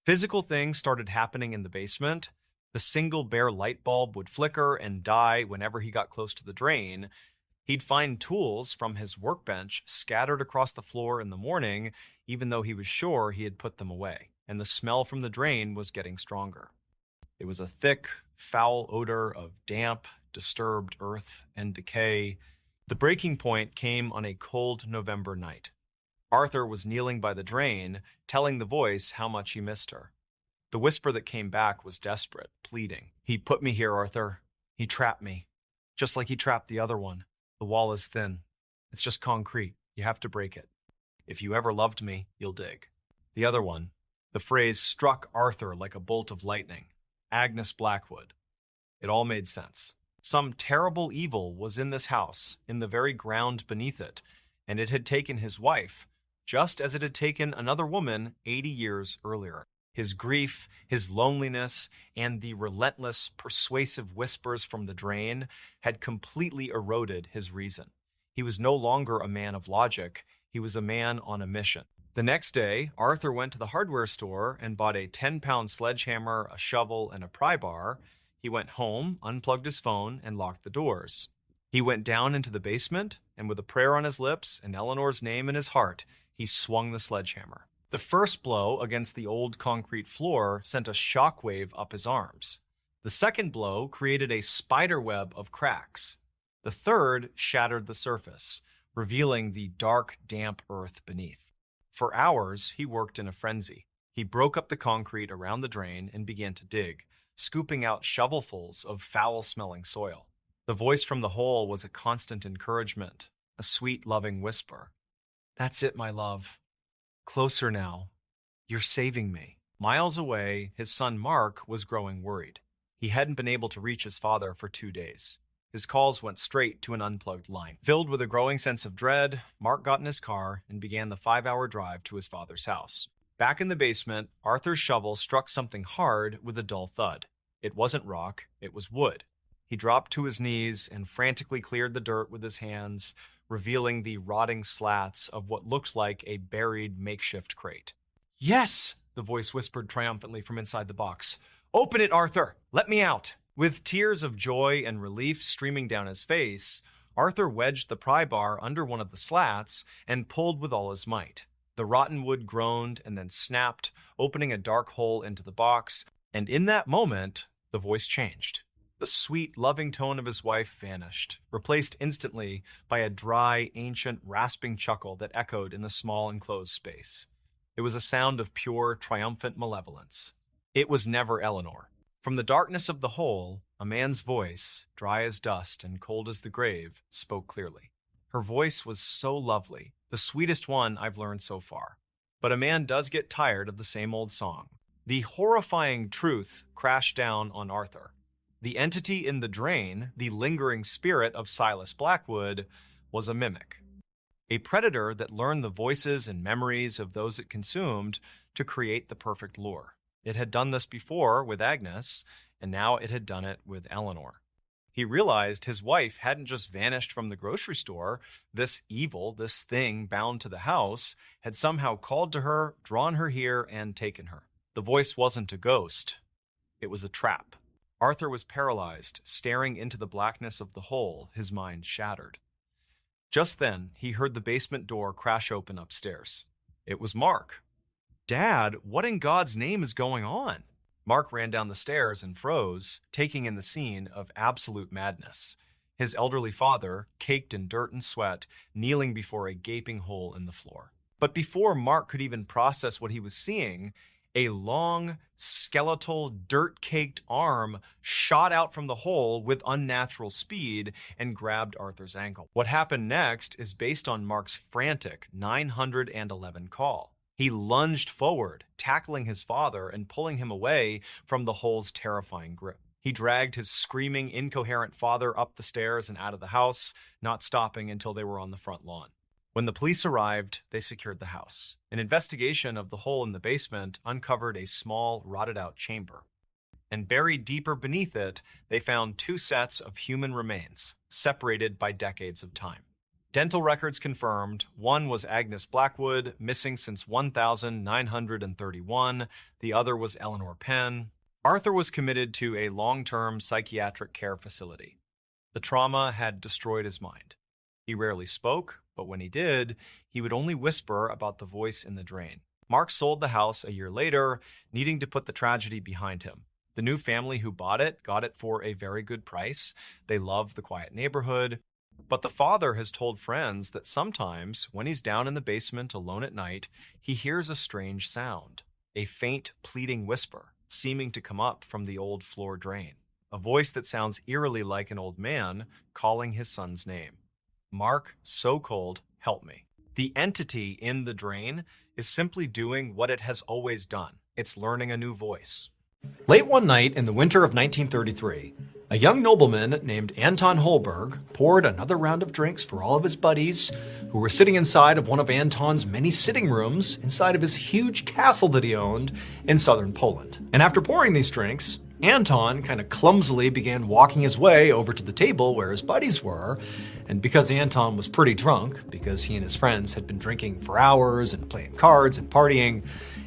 Physical things started happening in the basement. The single bare light bulb would flicker and die whenever he got close to the drain. He'd find tools from his workbench scattered across the floor in the morning, even though he was sure he had put them away. And the smell from the drain was getting stronger. It was a thick, foul odor of damp, disturbed earth and decay. The breaking point came on a cold November night. Arthur was kneeling by the drain, telling the voice how much he missed her. The whisper that came back was desperate, pleading. "He put me here, Arthur. He trapped me. Just like he trapped the other one. The wall is thin. It's just concrete. You have to break it. If you ever loved me, you'll dig." The other one. The phrase struck Arthur like a bolt of lightning. Agnes Blackwood. It all made sense. Some terrible evil was in this house, in the very ground beneath it, and it had taken his wife, just as it had taken another woman 80 years earlier. His grief, his loneliness, and the relentless, persuasive whispers from the drain had completely eroded his reason. He was no longer a man of logic. He was a man on a mission. The next day, Arthur went to the hardware store and bought a 10-pound sledgehammer, a shovel, and a pry bar. He went home, unplugged his phone, and locked the doors. He went down into the basement, and with a prayer on his lips and Eleanor's name in his heart, he swung the sledgehammer. The first blow against the old concrete floor sent a shockwave up his arms. The second blow created a spider web of cracks. The third shattered the surface, revealing the dark, damp earth beneath. For hours, he worked in a frenzy. He broke up the concrete around the drain and began to dig. scooping out shovelfuls of foul-smelling soil. The voice from the hole was a constant encouragement, a sweet, loving whisper. "That's it, my love. Closer now. You're saving me." Miles away, his son Mark was growing worried. He hadn't been able to reach his father for 2 days. His calls went straight to an unplugged line. Filled with a growing sense of dread, Mark got in his car and began the 5-hour drive to his father's house. Back in the basement, Arthur's shovel struck something hard with a dull thud. It wasn't rock, it was wood. He dropped to his knees and frantically cleared the dirt with his hands, revealing the rotting slats of what looked like a buried makeshift crate. "Yes!" the voice whispered triumphantly from inside the box. "Open it, Arthur! Let me out!" With tears of joy and relief streaming down his face, Arthur wedged the pry bar under one of the slats and pulled with all his might. The rotten wood groaned and then snapped, opening a dark hole into the box, and in that moment, the voice changed. The sweet, loving tone of his wife vanished, replaced instantly by a dry, ancient, rasping chuckle that echoed in the small enclosed space. It was a sound of pure, triumphant malevolence. It was never Eleanor. From the darkness of the hole, a man's voice, dry as dust and cold as the grave, spoke clearly. Her voice was so lovely, the sweetest one I've learned so far. But a man does get tired of the same old song. The horrifying truth crashed down on Arthur. The entity in the drain, the lingering spirit of Silas Blackwood, was a mimic. A predator that learned the voices and memories of those it consumed to create the perfect lure. It had done this before with Agnes, and now it had done it with Eleanor. He realized his wife hadn't just vanished from the grocery store. This evil, this thing bound to the house, had somehow called to her, drawn her here, and taken her. The voice wasn't a ghost. It was a trap. Arthur was paralyzed, staring into the blackness of the hole, his mind shattered. Just then, he heard the basement door crash open upstairs. It was Mark. "Dad, what in God's name is going on?" Mark ran down the stairs and froze, taking in the scene of absolute madness. His elderly father, caked in dirt and sweat, kneeling before a gaping hole in the floor. But before Mark could even process what he was seeing, a long, skeletal, dirt-caked arm shot out from the hole with unnatural speed and grabbed Arthur's ankle. What happened next is based on Mark's frantic 911 call. He lunged forward, tackling his father and pulling him away from the hole's terrifying grip. He dragged his screaming, incoherent father up the stairs and out of the house, not stopping until they were on the front lawn. When the police arrived, they secured the house. An investigation of the hole in the basement uncovered a small, rotted-out chamber. And buried deeper beneath it, they found 2 sets of human remains, separated by decades of time. Dental records confirmed one was Agnes Blackwood, missing since 1931. The other was Eleanor Penn. Arthur was committed to a long-term psychiatric care facility. The trauma had destroyed his mind. He rarely spoke, but when he did, he would only whisper about the voice in the drain. Mark sold the house a year later, needing to put the tragedy behind him. The new family who bought it got it for a very good price. They loved the quiet neighborhood. But the father has told friends that sometimes, when he's down in the basement alone at night, he hears a strange sound, a faint, pleading whisper, seeming to come up from the old floor drain. A voice that sounds eerily like an old man calling his son's name. "Mark, so cold, help me." The entity in the drain is simply doing what it has always done. It's learning a new voice. Late one night in the winter of 1933, a young nobleman named Anton Holberg poured another round of drinks for all of his buddies who were sitting inside of one of Anton's many sitting rooms inside of his huge castle that he owned in southern Poland. And after pouring these drinks, Anton kind of clumsily began walking his way over to the table where his buddies were. And because Anton was pretty drunk, because he and his friends had been drinking for hours and playing cards and partying,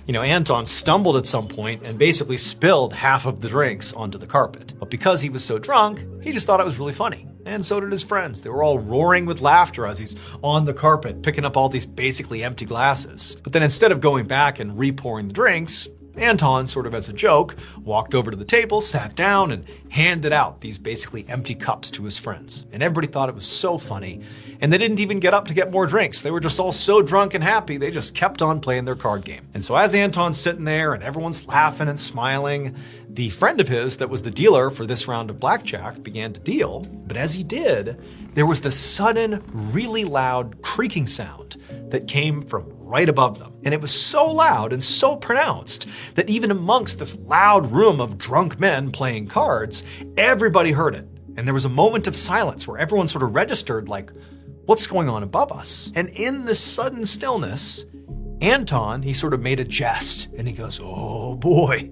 Anton stumbled at some point and basically spilled half of the drinks onto the carpet. But because he was so drunk, he just thought it was really funny. And so did his friends. They were all roaring with laughter as he's on the carpet, picking up all these basically empty glasses. But then instead of going back and re-pouring the drinks, Anton, sort of as a joke, walked over to the table, sat down, and handed out these basically empty cups to his friends. And everybody thought it was so funny. And they didn't even get up to get more drinks. They were just all so drunk and happy, they just kept on playing their card game. And so as Anton's sitting there and everyone's laughing and smiling, The friend of his that was the dealer for this round of blackjack began to deal, but as he did, there was this sudden, really loud creaking sound that came from right above them. And it was so loud and so pronounced that even amongst this loud room of drunk men playing cards, everybody heard it. And there was a moment of silence where everyone sort of registered like, what's going on above us? And in this sudden stillness, Anton, he sort of made a jest and he goes, oh boy,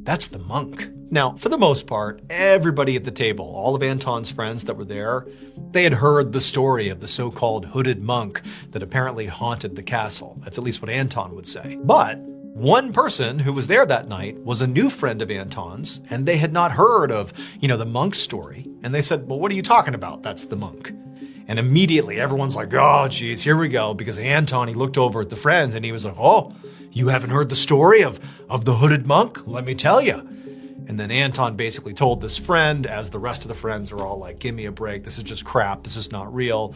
that's the monk. Now, for the most part, everybody at the table, all of Anton's friends that were there, they had heard the story of the so-called hooded monk that apparently haunted the castle. That's at least what Anton would say. But one person who was there that night was a new friend of Anton's, and they had not heard of, the monk's story. And they said, well, what are you talking about? That's the monk. And immediately everyone's like, oh, geez, here we go. Because Anton, he looked over at the friends and he was like, oh, you haven't heard the story of the hooded monk? Let me tell you. And then Anton basically told this friend, as the rest of the friends are all like, give me a break. This is just crap. This is not real.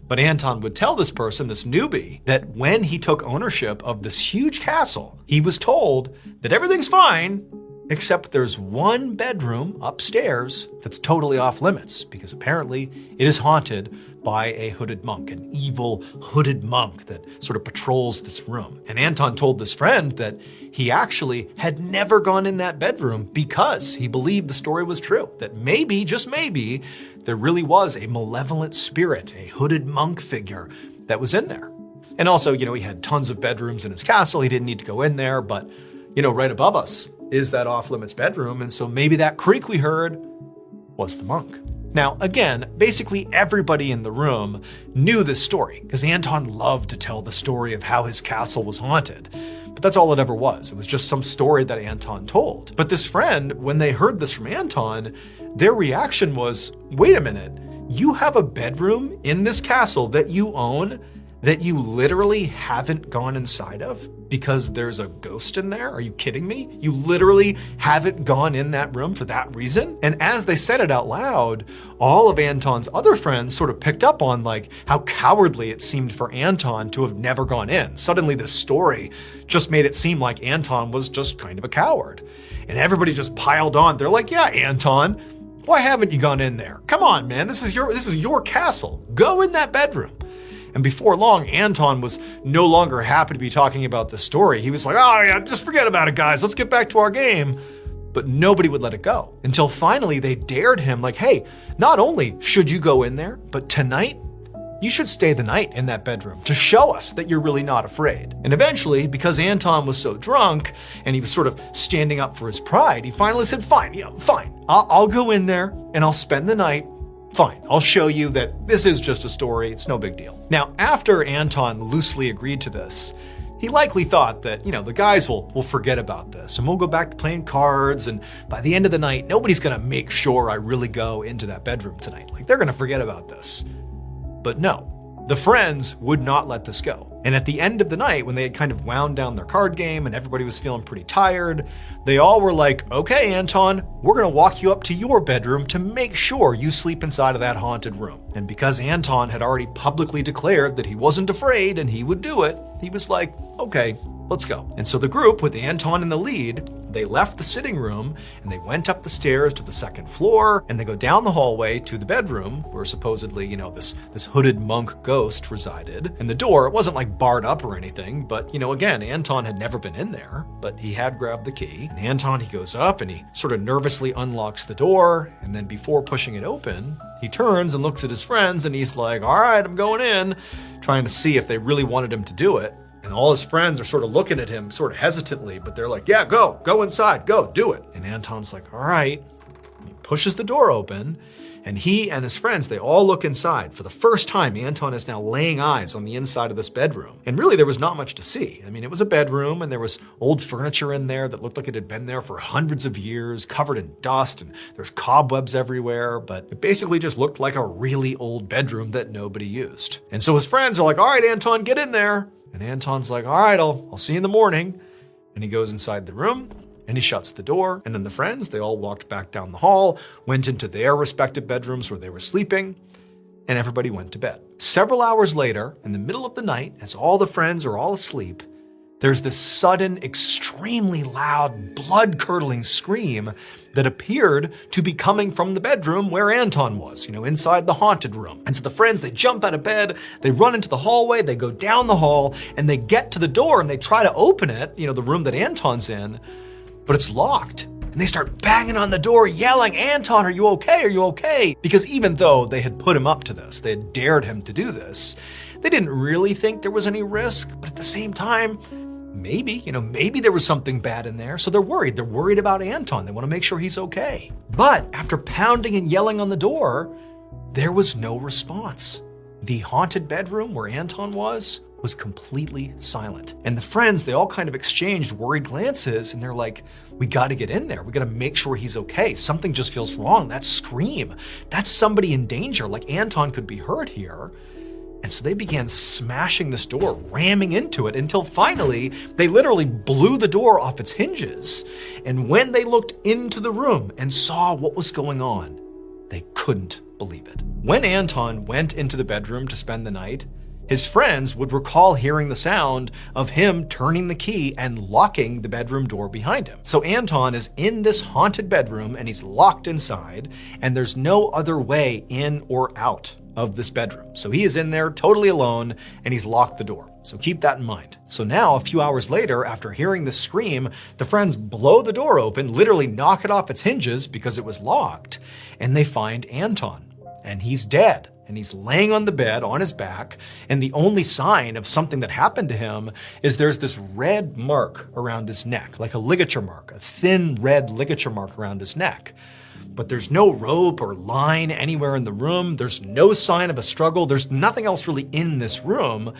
But Anton would tell this person, this newbie, that when he took ownership of this huge castle, he was told that everything's fine, except there's one bedroom upstairs that's totally off limits because apparently it is haunted by a hooded monk, an evil hooded monk that sort of patrols this room. And Anton told this friend that he actually had never gone in that bedroom because he believed the story was true, that maybe, just maybe, there really was a malevolent spirit, a hooded monk figure that was in there. And also, he had tons of bedrooms in his castle. He didn't need to go in there, but, right above us is that off-limits bedroom, and so maybe that creak we heard was the monk. Now, again, basically everybody in the room knew this story because Anton loved to tell the story of how his castle was haunted. But that's all it ever was. It was just some story that Anton told. But this friend, when they heard this from Anton, their reaction was, wait a minute, you have a bedroom in this castle that you own that you literally haven't gone inside of because there's a ghost in there? Are you kidding me? You literally haven't gone in that room for that reason? And as they said it out loud, all of Anton's other friends sort of picked up on like how cowardly it seemed for Anton to have never gone in. Suddenly this story just made it seem like Anton was just kind of a coward. And everybody just piled on. They're like, yeah, Anton, why haven't you gone in there? Come on, man, this is your castle. Go in that bedroom. And before long, Anton was no longer happy to be talking about the story. He was like, oh yeah, just forget about it, guys. Let's get back to our game. But nobody would let it go until finally they dared him like, hey, not only should you go in there, but tonight, you should stay the night in that bedroom to show us that you're really not afraid. And eventually, because Anton was so drunk and he was sort of standing up for his pride, he finally said, fine, fine. I'll go in there and I'll spend the night. Fine, I'll show you that this is just a story, it's no big deal. Now, after Anton loosely agreed to this, he likely thought that, the guys will forget about this and we'll go back to playing cards, and by the end of the night, nobody's gonna make sure I really go into that bedroom tonight. Like, they're gonna forget about this. But no, the friends would not let this go. And at the end of the night, when they had kind of wound down their card game and everybody was feeling pretty tired, they all were like, okay, Anton, we're gonna walk you up to your bedroom to make sure you sleep inside of that haunted room. And because Anton had already publicly declared that he wasn't afraid and he would do it, he was like, okay, let's go. And so the group, with Anton in the lead, they left the sitting room and they went up the stairs to the second floor, and they go down the hallway to the bedroom where supposedly, this hooded monk ghost resided. And the door, it wasn't like barred up or anything, but, again, Anton had never been in there, but he had grabbed the key. And Anton, he goes up and he sort of nervously unlocks the door, and then before pushing it open, he turns and looks at his friends and he's like, all right, I'm going in, trying to see if they really wanted him to do it. And all his friends are sort of looking at him sort of hesitantly, but they're like, yeah, go inside, go, do it. And Anton's like, all right. He pushes the door open, and he and his friends, they all look inside. For the first time, Anton is now laying eyes on the inside of this bedroom. And really, there was not much to see. I mean, it was a bedroom, and there was old furniture in there that looked like it had been there for hundreds of years, covered in dust, and there's cobwebs everywhere, but it basically just looked like a really old bedroom that nobody used. And so his friends are like, all right, Anton, get in there. And Anton's like, all right, I'll see you in the morning. And he goes inside the room and he shuts the door. And then the friends, they all walked back down the hall, went into their respective bedrooms where they were sleeping, and everybody went to bed. Several hours later, in the middle of the night, as all the friends are all asleep, there's this sudden, extremely loud, blood-curdling scream that appeared to be coming from the bedroom where Anton was, inside the haunted room. And so the friends, they jump out of bed, they run into the hallway, they go down the hall, and they get to the door and they try to open it, the room that Anton's in, but it's locked. And they start banging on the door, yelling, "Anton, are you okay? Are you okay?" Because even though they had put him up to this, they had dared him to do this, they didn't really think there was any risk, but at the same time, maybe there was something bad in there, so they're worried. They're worried about Anton. They want to make sure he's okay. But after pounding and yelling on the door, there was no response. The haunted bedroom where Anton was completely silent. And the friends, they all kind of exchanged worried glances, and they're like, "We got to get in there. We got to make sure he's okay. Something just feels wrong. That scream, that's somebody in danger. Like Anton could be hurt here." And so they began smashing this door, ramming into it, until finally they literally blew the door off its hinges. And when they looked into the room and saw what was going on, they couldn't believe it. When Anton went into the bedroom to spend the night, his friends would recall hearing the sound of him turning the key and locking the bedroom door behind him. So Anton is in this haunted bedroom and he's locked inside, and there's no other way in or out of this bedroom. So he is in there totally alone and he's locked the door. So keep that in mind. So now, a few hours later, after hearing the scream, the friends blow the door open, literally knock it off its hinges because it was locked, and they find Anton. And he's dead. And he's laying on the bed on his back, and the only sign of something that happened to him is there's this red mark around his neck, like a ligature mark, a thin red ligature mark around his neck. But there's no rope or line anywhere in the room. There's no sign of a struggle. There's nothing else really in this room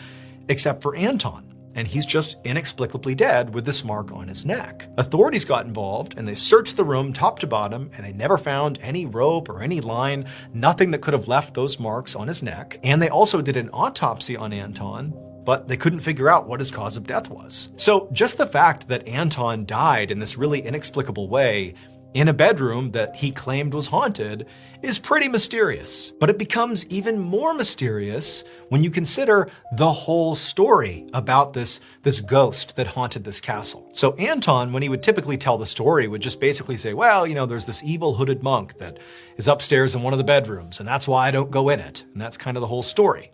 except for Anton. And he's just inexplicably dead with this mark on his neck. Authorities got involved and they searched the room top to bottom, and they never found any rope or any line, nothing that could have left those marks on his neck. And they also did an autopsy on Anton, but they couldn't figure out what his cause of death was. So just the fact that Anton died in this really inexplicable way in a bedroom that he claimed was haunted is pretty mysterious. But it becomes even more mysterious when you consider the whole story about this ghost that haunted this castle. So Anton, when he would typically tell the story, would just basically say, "Well, there's this evil hooded monk that is upstairs in one of the bedrooms, and that's why I don't go in it." And that's kind of the whole story.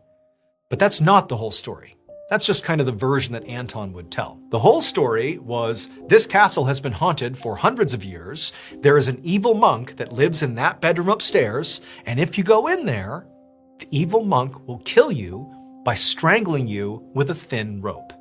But that's not the whole story. That's just kind of the version that Anton would tell. The whole story was, this castle has been haunted for hundreds of years. There is an evil monk that lives in that bedroom upstairs, and if you go in there, the evil monk will kill you by strangling you with a thin rope.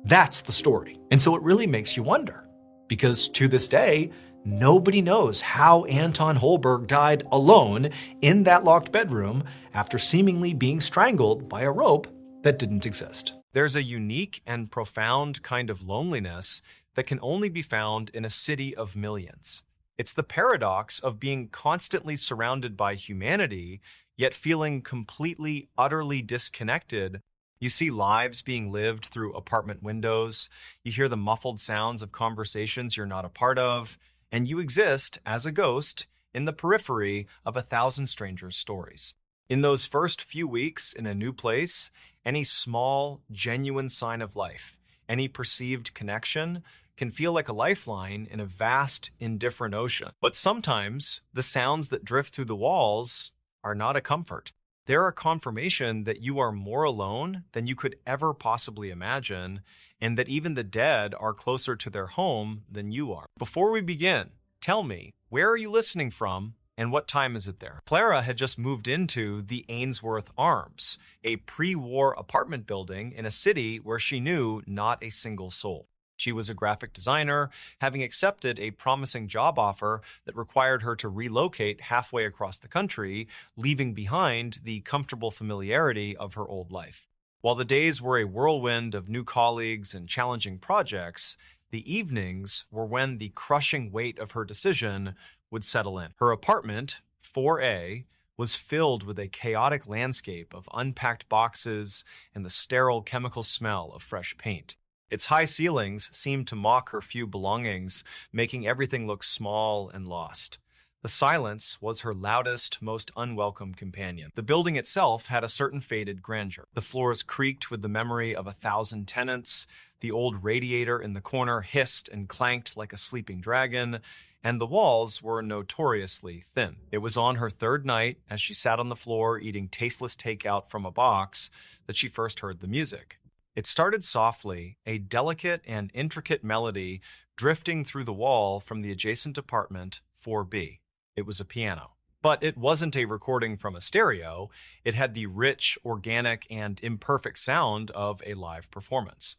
That's the story. And so it really makes you wonder, because to this day, nobody knows how Anton Holberg died alone in that locked bedroom after seemingly being strangled by a rope that didn't exist. There's a unique and profound kind of loneliness that can only be found in a city of millions. It's the paradox of being constantly surrounded by humanity, yet feeling completely, utterly disconnected. You see lives being lived through apartment windows, you hear the muffled sounds of conversations you're not a part of, and you exist as a ghost in the periphery of 1,000 strangers' stories. In those first few weeks in a new place, any small, genuine sign of life, any perceived connection, can feel like a lifeline in a vast, indifferent ocean. But sometimes, the sounds that drift through the walls are not a comfort. They're a confirmation that you are more alone than you could ever possibly imagine, and that even the dead are closer to their home than you are. Before we begin, tell me, where are you listening from? And what time is it there? Clara had just moved into the Ainsworth Arms, a pre-war apartment building in a city where she knew not a single soul. She was a graphic designer, having accepted a promising job offer that required her to relocate halfway across the country, leaving behind the comfortable familiarity of her old life. While the days were a whirlwind of new colleagues and challenging projects, the evenings were when the crushing weight of her decision would settle in. Her apartment, 4A, was filled with a chaotic landscape of unpacked boxes and the sterile chemical smell of fresh paint. Its high ceilings seemed to mock her few belongings, making everything look small and lost. The silence was her loudest, most unwelcome companion. The building itself had a certain faded grandeur. The floors creaked with the memory of 1,000 tenants. The old radiator in the corner hissed and clanked like a sleeping dragon, and the walls were notoriously thin. It was on her third night, as she sat on the floor eating tasteless takeout from a box, that she first heard the music. It started softly, a delicate and intricate melody drifting through the wall from the adjacent apartment 4B. It was a piano. But it wasn't a recording from a stereo. It had the rich, organic, and imperfect sound of a live performance.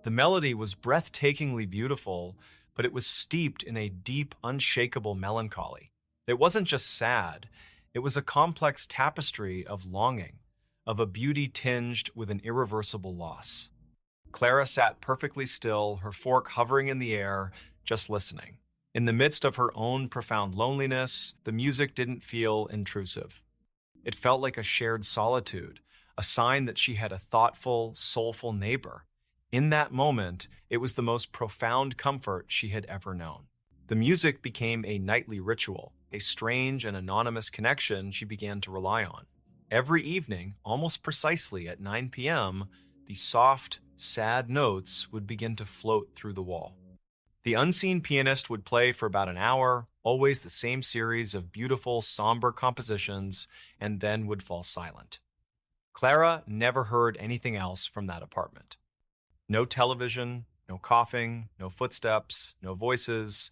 The melody was breathtakingly beautiful, but it was steeped in a deep, unshakable melancholy. It wasn't just sad. It was a complex tapestry of longing, of a beauty tinged with an irreversible loss. Clara sat perfectly still, her fork hovering in the air, just listening. In the midst of her own profound loneliness, the music didn't feel intrusive. It felt like a shared solitude, a sign that she had a thoughtful, soulful neighbor. In that moment, it was the most profound comfort she had ever known. The music became a nightly ritual, a strange and anonymous connection she began to rely on. Every evening, almost precisely at 9 p.m., the soft, sad notes would begin to float through the wall. The unseen pianist would play for about an hour, always the same series of beautiful, somber compositions, and then would fall silent. Clara never heard anything else from that apartment. No television, no coughing, no footsteps, no voices,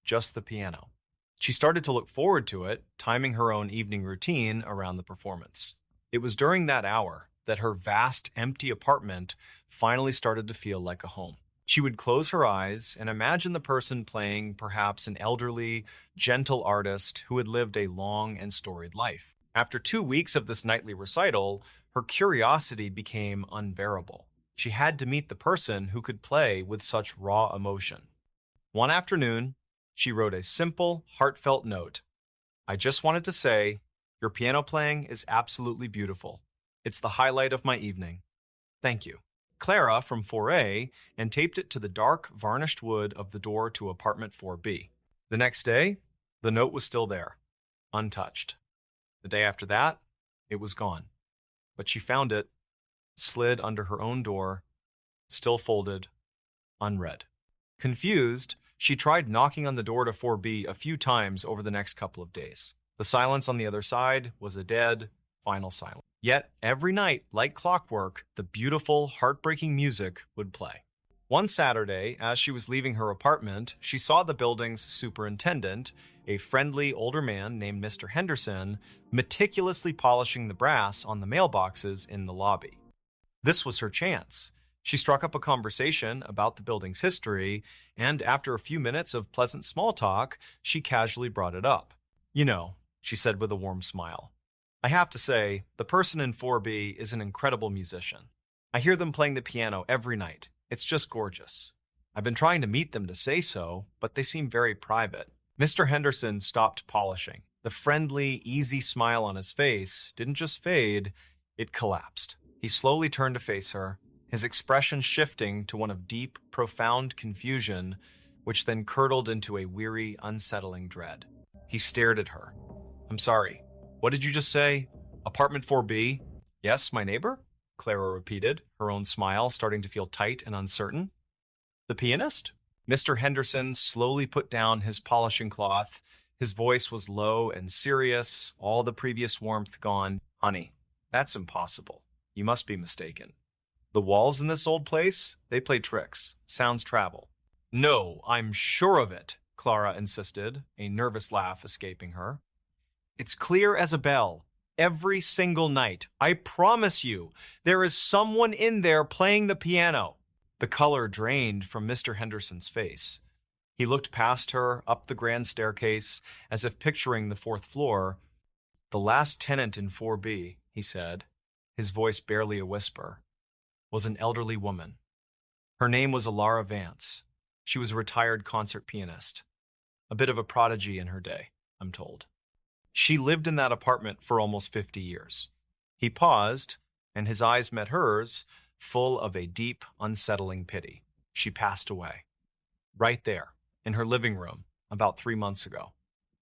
just the piano. She started to look forward to it, timing her own evening routine around the performance. It was during that hour that her vast, empty apartment finally started to feel like a home. She would close her eyes and imagine the person playing perhaps an elderly, gentle artist who had lived a long and storied life. After 2 weeks of this nightly recital, her curiosity became unbearable. She had to meet the person who could play with such raw emotion. One afternoon, she wrote a simple, heartfelt note. "I just wanted to say, your piano playing is absolutely beautiful. It's the highlight of my evening. Thank you." Clara from 4A and taped it to the dark, varnished wood of the door to apartment 4B. The next day, the note was still there, untouched. The day after that, it was gone. But she found it, slid under her own door, still folded, unread. Confused, she tried knocking on the door to 4B a few times over the next couple of days. The silence on the other side was a dead, final silence. Yet, every night, like clockwork, the beautiful, heartbreaking music would play. One Saturday, as she was leaving her apartment, she saw the building's superintendent, a friendly older man named Mr. Henderson, meticulously polishing the brass on the mailboxes in the lobby. This was her chance. She struck up a conversation about the building's history, and after a few minutes of pleasant small talk, she casually brought it up. "You know," she said with a warm smile, "I have to say, the person in 4B is an incredible musician. I hear them playing the piano every night. It's just gorgeous. I've been trying to meet them to say so, but they seem very private." Mr. Henderson stopped polishing. The friendly, easy smile on his face didn't just fade, it collapsed. He slowly turned to face her, his expression shifting to one of deep, profound confusion, which then curdled into a weary, unsettling dread. He stared at her. "I'm sorry. What did you just say? Apartment 4B? Yes, my neighbor?" Clara repeated, her own smile starting to feel tight and uncertain. "The pianist?" Mr. Henderson slowly put down his polishing cloth. His voice was low and serious, all the previous warmth gone. "Honey, that's impossible. You must be mistaken. The walls in this old place, they play tricks. Sounds travel." "No, I'm sure of it," Clara insisted, a nervous laugh escaping her. "It's clear as a bell. Every single night. I promise you, there is someone in there playing the piano." The color drained from Mr. Henderson's face. He looked past her, up the grand staircase, as if picturing the 4th floor. "The last tenant in 4B," he said, his voice barely a whisper, "was an elderly woman. Her name was Alara Vance. She was a retired concert pianist. A bit of a prodigy in her day, I'm told. She lived in that apartment for almost 50 years. He paused, and his eyes met hers, full of a deep, unsettling pity. She passed away. Right there, in her living room, about 3 months ago.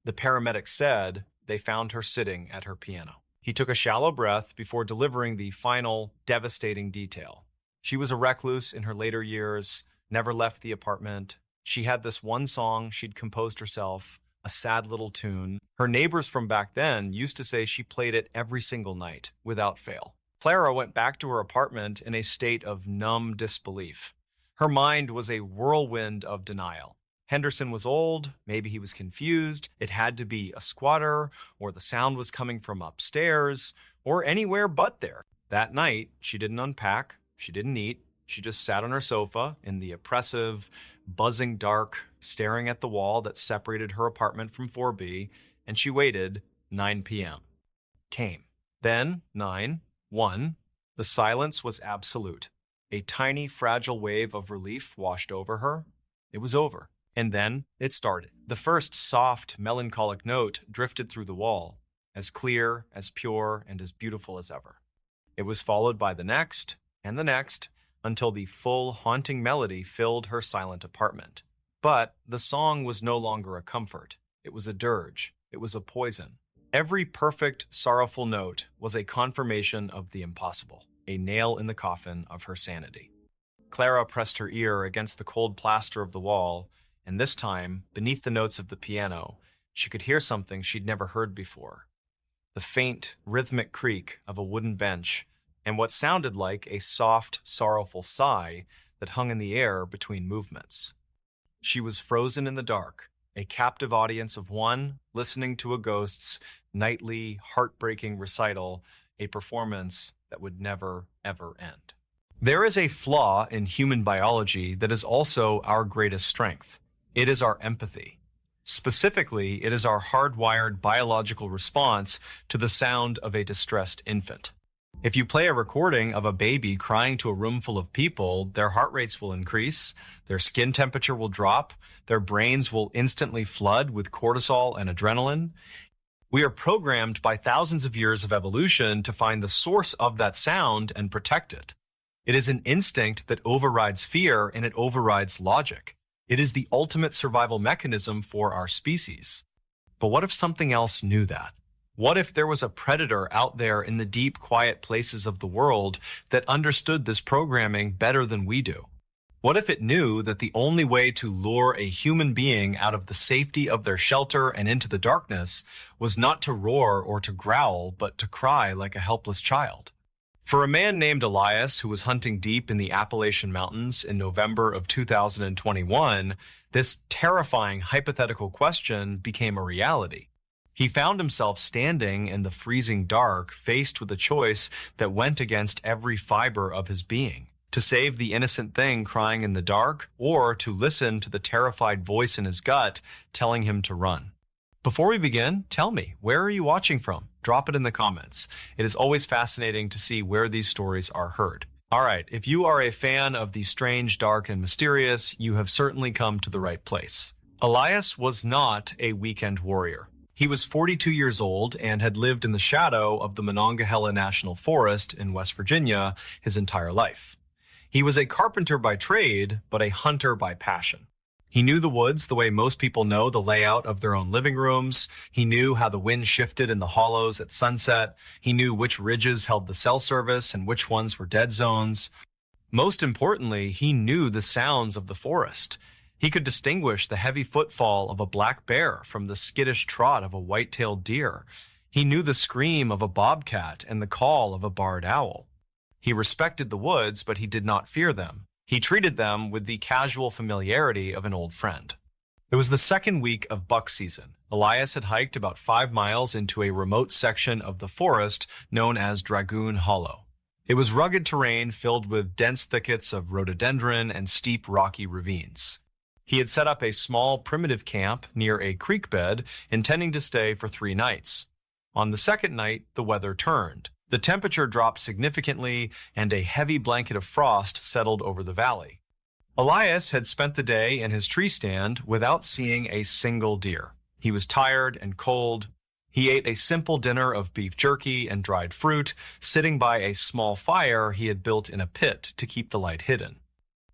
The paramedics said they found her sitting at her piano. He took a shallow breath before delivering the final, devastating detail. She was a recluse in her later years, never left the apartment. She had this one song she'd composed herself, a sad little tune. Her neighbors from back then used to say she played it every single night, without fail. Clara went back to her apartment in a state of numb disbelief. Her mind was a whirlwind of denial. Henderson was old, maybe he was confused, it had to be a squatter, or the sound was coming from upstairs, or anywhere but there. That night, she didn't unpack, she didn't eat, she just sat on her sofa in the oppressive, buzzing dark, staring at the wall that separated her apartment from 4B, and she waited. 9 p.m. came. Then 9, 1. The silence was absolute. A tiny, fragile wave of relief washed over her. It was over. And then it started. The first soft, melancholic note drifted through the wall, as clear, as pure, and as beautiful as ever. It was followed by the next, and the next, until the full, haunting melody filled her silent apartment. But the song was no longer a comfort. It was a dirge. It was a poison. Every perfect, sorrowful note was a confirmation of the impossible, a nail in the coffin of her sanity. Clara pressed her ear against the cold plaster of the wall, and this time, beneath the notes of the piano, she could hear something she'd never heard before. The faint, rhythmic creak of a wooden bench, and what sounded like a soft, sorrowful sigh that hung in the air between movements. She was frozen in the dark, a captive audience of one listening to a ghost's nightly, heartbreaking recital, a performance that would never, ever end. There is a flaw in human biology that is also our greatest strength. It is our empathy. Specifically, it is our hardwired biological response to the sound of a distressed infant. If you play a recording of a baby crying to a room full of people, their heart rates will increase, their skin temperature will drop, their brains will instantly flood with cortisol and adrenaline. We are programmed by thousands of years of evolution to find the source of that sound and protect it. It is an instinct that overrides fear and it overrides logic. It is the ultimate survival mechanism for our species. But what if something else knew that? What if there was a predator out there in the deep, quiet places of the world that understood this programming better than we do? What if it knew that the only way to lure a human being out of the safety of their shelter and into the darkness was not to roar or to growl, but to cry like a helpless child? For a man named Elias who was hunting deep in the Appalachian Mountains in November of 2021, this terrifying hypothetical question became a reality. He found himself standing in the freezing dark, faced with a choice that went against every fiber of his being: to save the innocent thing crying in the dark, or to listen to the terrified voice in his gut telling him to run. Before we begin, tell me, where are you watching from? Drop it in the comments. It is always fascinating to see where these stories are heard. All right, if you are a fan of the strange, dark, and mysterious, you have certainly come to the right place. Elias was not a weekend warrior. He was 42 years old and had lived in the shadow of the Monongahela National Forest in West Virginia his entire life. He was a carpenter by trade, but a hunter by passion. He knew the woods the way most people know the layout of their own living rooms. He knew how the wind shifted in the hollows at sunset. He knew which ridges held the cell service and which ones were dead zones. Most importantly, he knew the sounds of the forest. He could distinguish the heavy footfall of a black bear from the skittish trot of a white-tailed deer. He knew the scream of a bobcat and the call of a barred owl. He respected the woods, but he did not fear them. He treated them with the casual familiarity of an old friend. It was the second week of buck season. Elias had hiked about 5 miles into a remote section of the forest known as Dragoon Hollow. It was rugged terrain filled with dense thickets of rhododendron and steep rocky ravines. He had set up a small primitive camp near a creek bed, intending to stay for 3 nights. On the second night, the weather turned. The temperature dropped significantly, and a heavy blanket of frost settled over the valley. Elias had spent the day in his tree stand without seeing a single deer. He was tired and cold. He ate a simple dinner of beef jerky and dried fruit, sitting by a small fire he had built in a pit to keep the light hidden.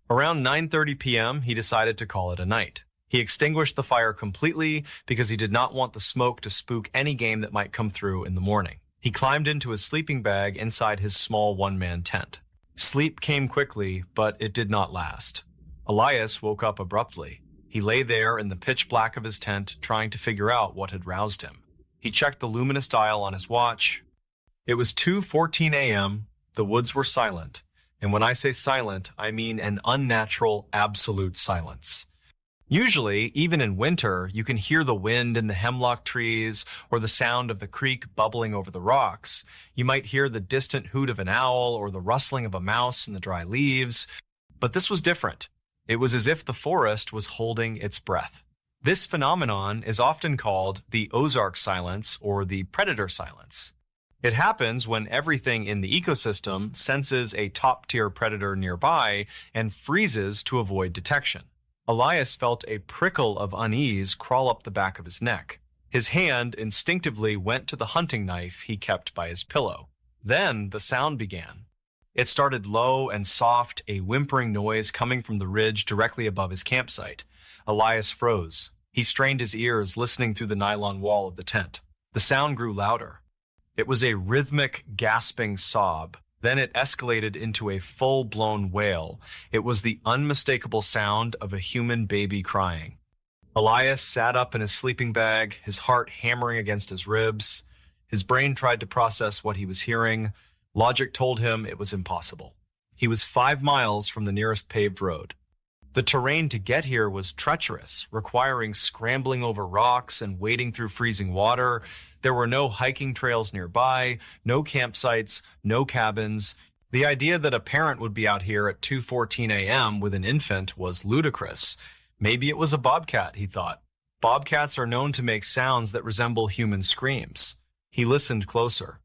Around 9:30 p.m., he decided to call it a night. He extinguished the fire completely because he did not want the smoke to spook any game that might come through in the morning. He climbed into his sleeping bag inside his small one-man tent. Sleep came quickly, but it did not last. Elias woke up abruptly. He lay there in the pitch black of his tent, trying to figure out what had roused him. He checked the luminous dial on his watch. It was 2:14 a.m. The woods were silent. And when I say silent, I mean an unnatural, absolute silence. Usually, even in winter, you can hear the wind in the hemlock trees or the sound of the creek bubbling over the rocks. You might hear the distant hoot of an owl or the rustling of a mouse in the dry leaves. But this was different. It was as if the forest was holding its breath. This phenomenon is often called the Ozark silence or the predator silence. It happens when everything in the ecosystem senses a top-tier predator nearby and freezes to avoid detection. Elias felt a prickle of unease crawl up the back of his neck. His hand instinctively went to the hunting knife he kept by his pillow. Then the sound began. It started low and soft, a whimpering noise coming from the ridge directly above his campsite. Elias froze. He strained his ears, listening through the nylon wall of the tent. The sound grew louder. It was a rhythmic, gasping sob. Then it escalated into a full-blown wail. It was the unmistakable sound of a human baby crying. Elias sat up in his sleeping bag, his heart hammering against his ribs. His brain tried to process what he was hearing. Logic told him it was impossible. He was 5 miles from the nearest paved road. The terrain to get here was treacherous, requiring scrambling over rocks and wading through freezing water. There were no hiking trails nearby, no campsites, no cabins. The idea that a parent would be out here at 2:14 a.m. with an infant was ludicrous. Maybe it was a bobcat, he thought. Bobcats are known to make sounds that resemble human screams. He listened closer.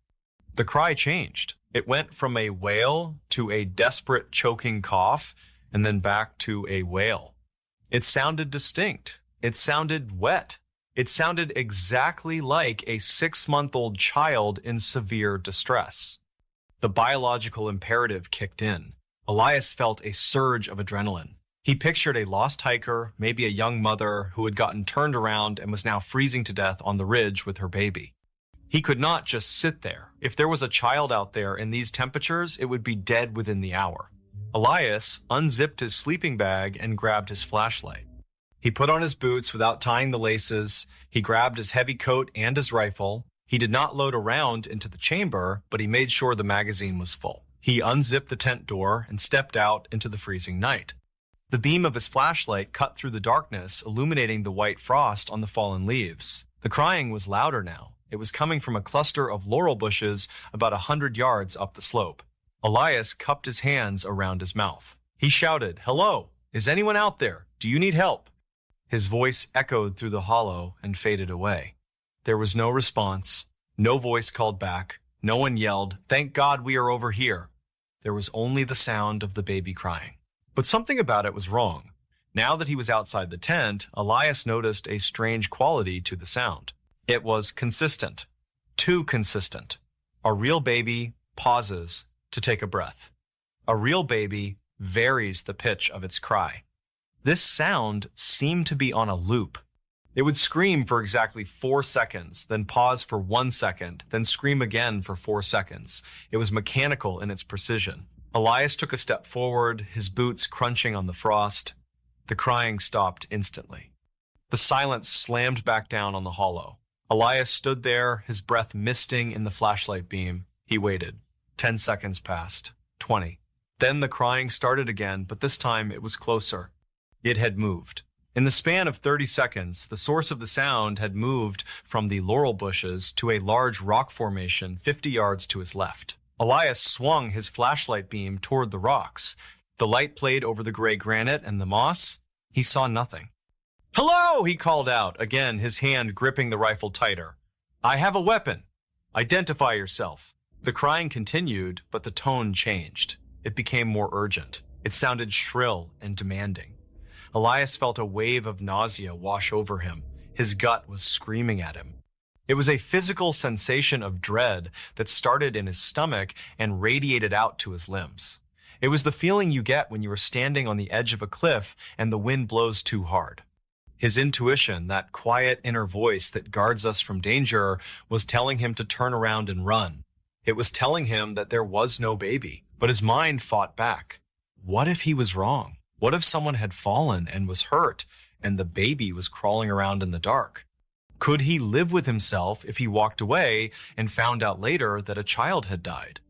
The cry changed. It went from a wail to a desperate, choking cough, and then back to a wail. It sounded distinct. It sounded wet. It sounded exactly like a 6-month-old child in severe distress. The biological imperative kicked in. Elias felt a surge of adrenaline. He pictured a lost hiker, maybe a young mother, who had gotten turned around and was now freezing to death on the ridge with her baby. He could not just sit there. If there was a child out there in these temperatures, it would be dead within the hour. Elias unzipped his sleeping bag and grabbed his flashlight. He put on his boots without tying the laces. He grabbed his heavy coat and his rifle. He did not load a round into the chamber, but he made sure the magazine was full. He unzipped the tent door and stepped out into the freezing night. The beam of his flashlight cut through the darkness, illuminating the white frost on the fallen leaves. The crying was louder now. It was coming from a cluster of laurel bushes about 100 yards up the slope. Elias cupped his hands around his mouth. He shouted, "Hello! Is anyone out there? Do you need help?" His voice echoed through the hollow and faded away. There was no response. No voice called back. No one yelled, "Thank God we are over here." There was only the sound of the baby crying. But something about it was wrong. Now that he was outside the tent, Elias noticed a strange quality to the sound. It was consistent. Too consistent. A real baby pauses to take a breath. A real baby varies the pitch of its cry. This sound seemed to be on a loop. It would scream for exactly 4 seconds, then pause for 1 second, then scream again for 4 seconds. It was mechanical in its precision. Elias took a step forward, his boots crunching on the frost. The crying stopped instantly. The silence slammed back down on the hollow. Elias stood there, his breath misting in the flashlight beam. He waited. 10 seconds passed. 20. Then the crying started again, but this time it was closer. It had moved. In the span of 30 seconds, the source of the sound had moved from the laurel bushes to a large rock formation 50 yards to his left. Elias swung his flashlight beam toward the rocks. The light played over the gray granite and the moss. He saw nothing. "Hello!" he called out, again his hand gripping the rifle tighter. "I have a weapon. Identify yourself." The crying continued, but the tone changed. It became more urgent. It sounded shrill and demanding. Elias felt a wave of nausea wash over him. His gut was screaming at him. It was a physical sensation of dread that started in his stomach and radiated out to his limbs. It was the feeling you get when you are standing on the edge of a cliff and the wind blows too hard. His intuition, that quiet inner voice that guards us from danger, was telling him to turn around and run. It was telling him that there was no baby. But his mind fought back. What if he was wrong? What if someone had fallen and was hurt, and the baby was crawling around in the dark? Could he live with himself if he walked away and found out later that a child had died?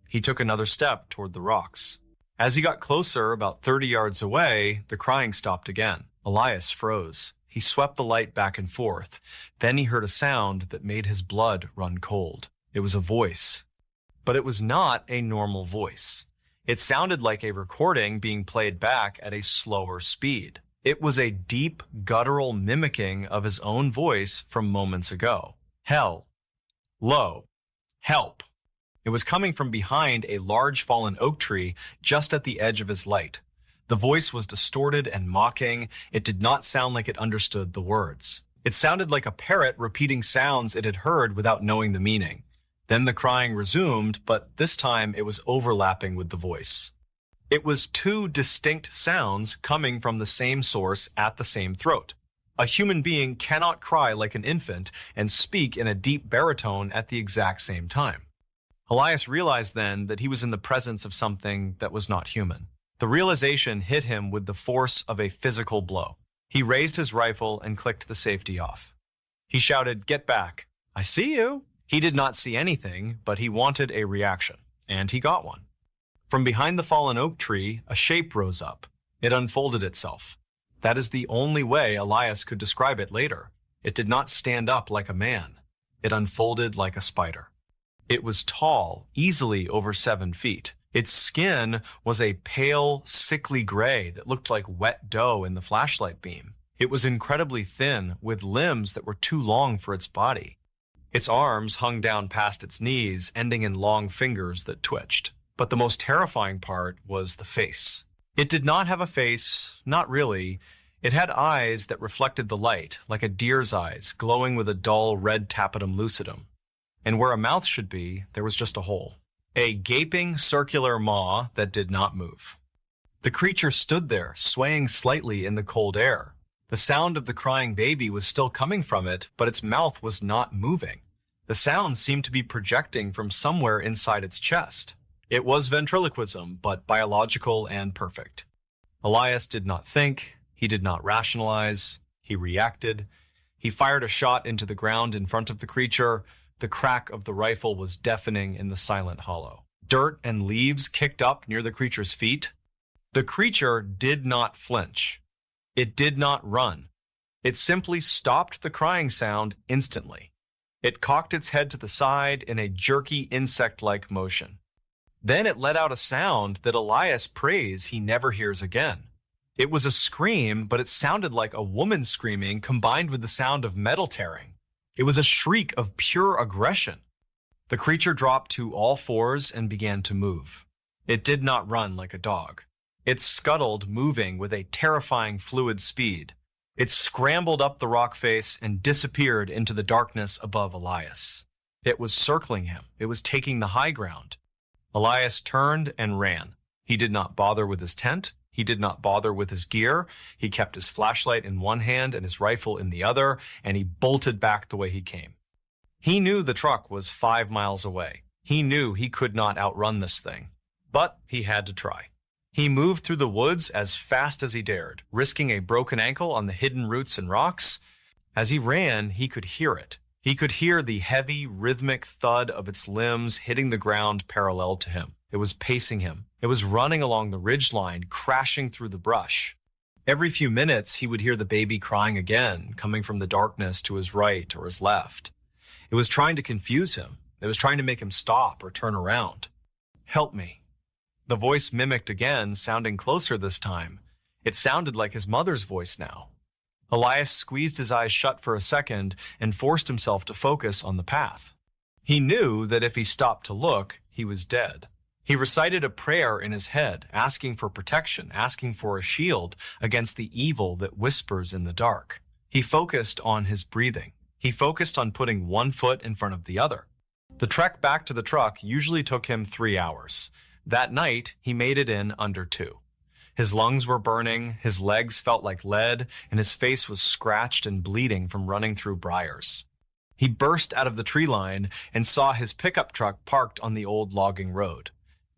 He took another step toward the rocks. As he got closer, about 30 yards away, the crying stopped again. Elias froze. He swept the light back and forth. Then he heard a sound that made his blood run cold. It was a voice. But it was not a normal voice. It sounded like a recording being played back at a slower speed. It was a deep, guttural mimicking of his own voice from moments ago. Hell. Low. Help. It was coming from behind a large fallen oak tree just at the edge of his light. The voice was distorted and mocking. It did not sound like it understood the words. It sounded like a parrot repeating sounds it had heard without knowing the meaning. Then the crying resumed, but this time it was overlapping with the voice. It was two distinct sounds coming from the same source at the same throat. A human being cannot cry like an infant and speak in a deep baritone at the exact same time. Elias realized then that he was in the presence of something that was not human. The realization hit him with the force of a physical blow. He raised his rifle and clicked the safety off. He shouted, "Get back. I see you." He did not see anything, but he wanted a reaction, and he got one. From behind the fallen oak tree, a shape rose up. It unfolded itself. That is the only way Elias could describe it later. It did not stand up like a man. It unfolded like a spider. It was tall, easily over 7 feet. Its skin was a pale, sickly gray that looked like wet dough in the flashlight beam. It was incredibly thin, with limbs that were too long for its body. Its arms hung down past its knees, ending in long fingers that twitched. But the most terrifying part was the face. It did not have a face, not really. It had eyes that reflected the light, like a deer's eyes, glowing with a dull red tapetum lucidum. And where a mouth should be, there was just a hole. A gaping circular maw that did not move. The creature stood there, swaying slightly in the cold air. The sound of the crying baby was still coming from it, but its mouth was not moving. The sound seemed to be projecting from somewhere inside its chest. It was ventriloquism, but biological and perfect. Elias did not think. He did not rationalize. He reacted. He fired a shot into the ground in front of the creature. The crack of the rifle was deafening in the silent hollow. Dirt and leaves kicked up near the creature's feet. The creature did not flinch. It did not run. It simply stopped the crying sound instantly. It cocked its head to the side in a jerky insect-like motion. Then it let out a sound that Elias prays he never hears again. It was a scream, but it sounded like a woman screaming combined with the sound of metal tearing. It was a shriek of pure aggression. The creature dropped to all fours and began to move. It did not run like a dog. It scuttled, moving with a terrifying fluid speed. It scrambled up the rock face and disappeared into the darkness above Elias. It was circling him. It was taking the high ground. Elias turned and ran. He did not bother with his tent. He did not bother with his gear. He kept his flashlight in one hand and his rifle in the other, and he bolted back the way he came. He knew the truck was 5 miles away. He knew he could not outrun this thing, but he had to try. He moved through the woods as fast as he dared, risking a broken ankle on the hidden roots and rocks. As he ran, he could hear it. He could hear the heavy, rhythmic thud of its limbs hitting the ground parallel to him. It was pacing him. It was running along the ridgeline, crashing through the brush. Every few minutes, he would hear the baby crying again, coming from the darkness to his right or his left. It was trying to confuse him. It was trying to make him stop or turn around. "Help me." The voice mimicked again, sounding closer this time. It sounded like his mother's voice now. Elias squeezed his eyes shut for a second and forced himself to focus on the path. He knew that if he stopped to look, he was dead. He recited a prayer in his head, asking for protection, asking for a shield against the evil that whispers in the dark. He focused on his breathing. He focused on putting one foot in front of the other. The trek back to the truck usually took him 3 hours. That night, he made it in under 2. His lungs were burning, his legs felt like lead, and his face was scratched and bleeding from running through briars. He burst out of the tree line and saw his pickup truck parked on the old logging road.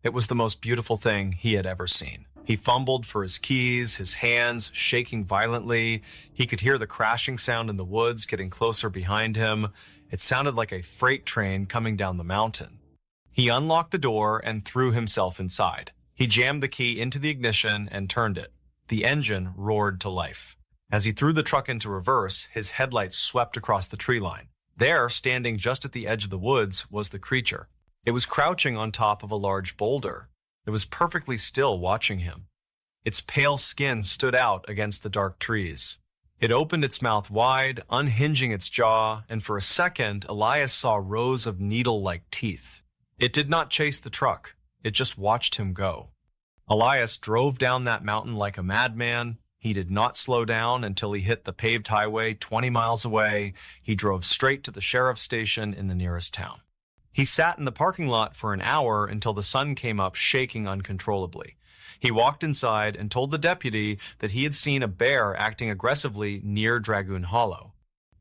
It was the most beautiful thing he had ever seen. He fumbled for his keys, his hands shaking violently. He could hear the crashing sound in the woods getting closer behind him. It sounded like a freight train coming down the mountain. He unlocked the door and threw himself inside. He jammed the key into the ignition and turned it. The engine roared to life. As he threw the truck into reverse, his headlights swept across the tree line. There, standing just at the edge of the woods, was the creature. It was crouching on top of a large boulder. It was perfectly still, watching him. Its pale skin stood out against the dark trees. It opened its mouth wide, unhinging its jaw, and for a second, Elias saw rows of needle-like teeth. It did not chase the truck. It just watched him go. Elias drove down that mountain like a madman. He did not slow down until he hit the paved highway 20 miles away. He drove straight to the sheriff's station in the nearest town. He sat in the parking lot for an hour until the sun came up, shaking uncontrollably. He walked inside and told the deputy that he had seen a bear acting aggressively near Dragoon Hollow.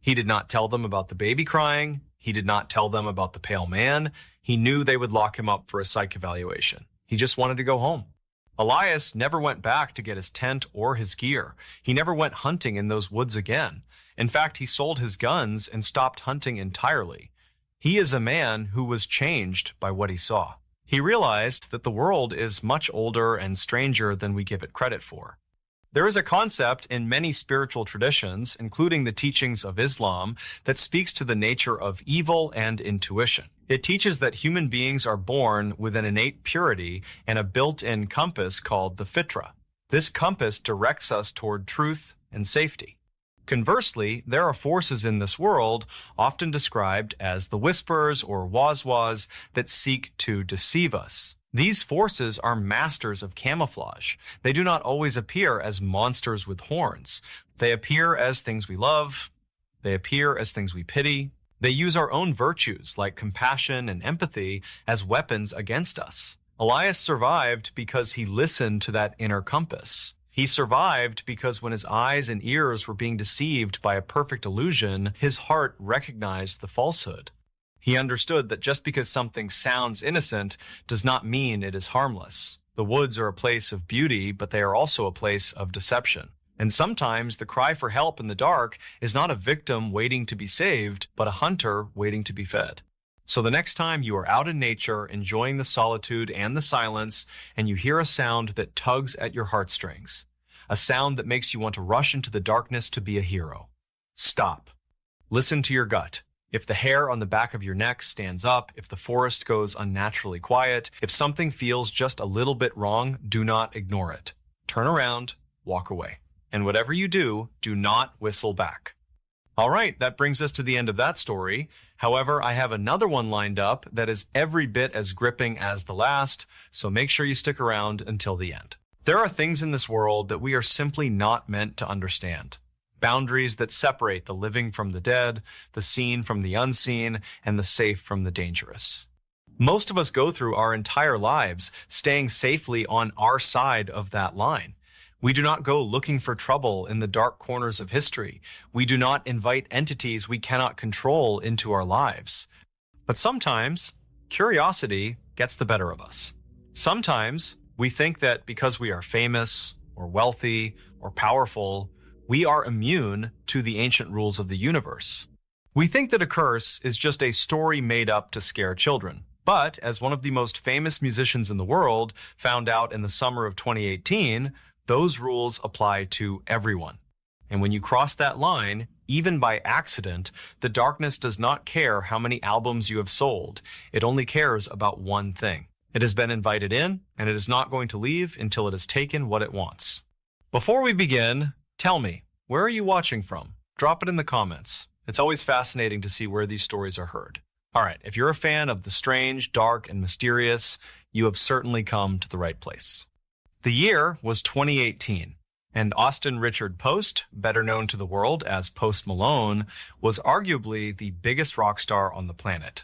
He did not tell them about the baby crying. He did not tell them about the pale man. He knew they would lock him up for a psych evaluation. He just wanted to go home. Elias never went back to get his tent or his gear. He never went hunting in those woods again. In fact, he sold his guns and stopped hunting entirely. He is a man who was changed by what he saw. He realized that the world is much older and stranger than we give it credit for. There is a concept in many spiritual traditions, including the teachings of Islam, that speaks to the nature of evil and intuition. It teaches that human beings are born with an innate purity and a built-in compass called the fitra. This compass directs us toward truth and safety. Conversely, there are forces in this world, often described as the whispers or wazwaz, that seek to deceive us. These forces are masters of camouflage. They do not always appear as monsters with horns. They appear as things we love. They appear as things we pity. They use our own virtues, like compassion and empathy, as weapons against us. Elias survived because he listened to that inner compass. He survived because when his eyes and ears were being deceived by a perfect illusion, his heart recognized the falsehood. He understood that just because something sounds innocent does not mean it is harmless. The woods are a place of beauty, but they are also a place of deception. And sometimes the cry for help in the dark is not a victim waiting to be saved, but a hunter waiting to be fed. So the next time you are out in nature, enjoying the solitude and the silence, and you hear a sound that tugs at your heartstrings, a sound that makes you want to rush into the darkness to be a hero, stop. Listen to your gut. If the hair on the back of your neck stands up, if the forest goes unnaturally quiet, if something feels just a little bit wrong, do not ignore it. Turn around, walk away. And whatever you do, do not whistle back. All right, that brings us to the end of that story. However, I have another one lined up that is every bit as gripping as the last, so make sure you stick around until the end. There are things in this world that we are simply not meant to understand. Boundaries that separate the living from the dead, the seen from the unseen, and the safe from the dangerous. Most of us go through our entire lives staying safely on our side of that line. We do not go looking for trouble in the dark corners of history. We do not invite entities we cannot control into our lives. But sometimes, curiosity gets the better of us. Sometimes, we think that because we are famous, or wealthy, or powerful, we are immune to the ancient rules of the universe. We think that a curse is just a story made up to scare children. But, as one of the most famous musicians in the world found out in the summer of 2018, those rules apply to everyone. And when you cross that line, even by accident, the darkness does not care how many albums you have sold. It only cares about one thing. It has been invited in, and it is not going to leave until it has taken what it wants. Before we begin, tell me, where are you watching from? Drop it in the comments. It's always fascinating to see where these stories are heard. All right, if you're a fan of the strange, dark, and mysterious, you have certainly come to the right place. The year was 2018, and Austin Richard Post, better known to the world as Post Malone, was arguably the biggest rock star on the planet.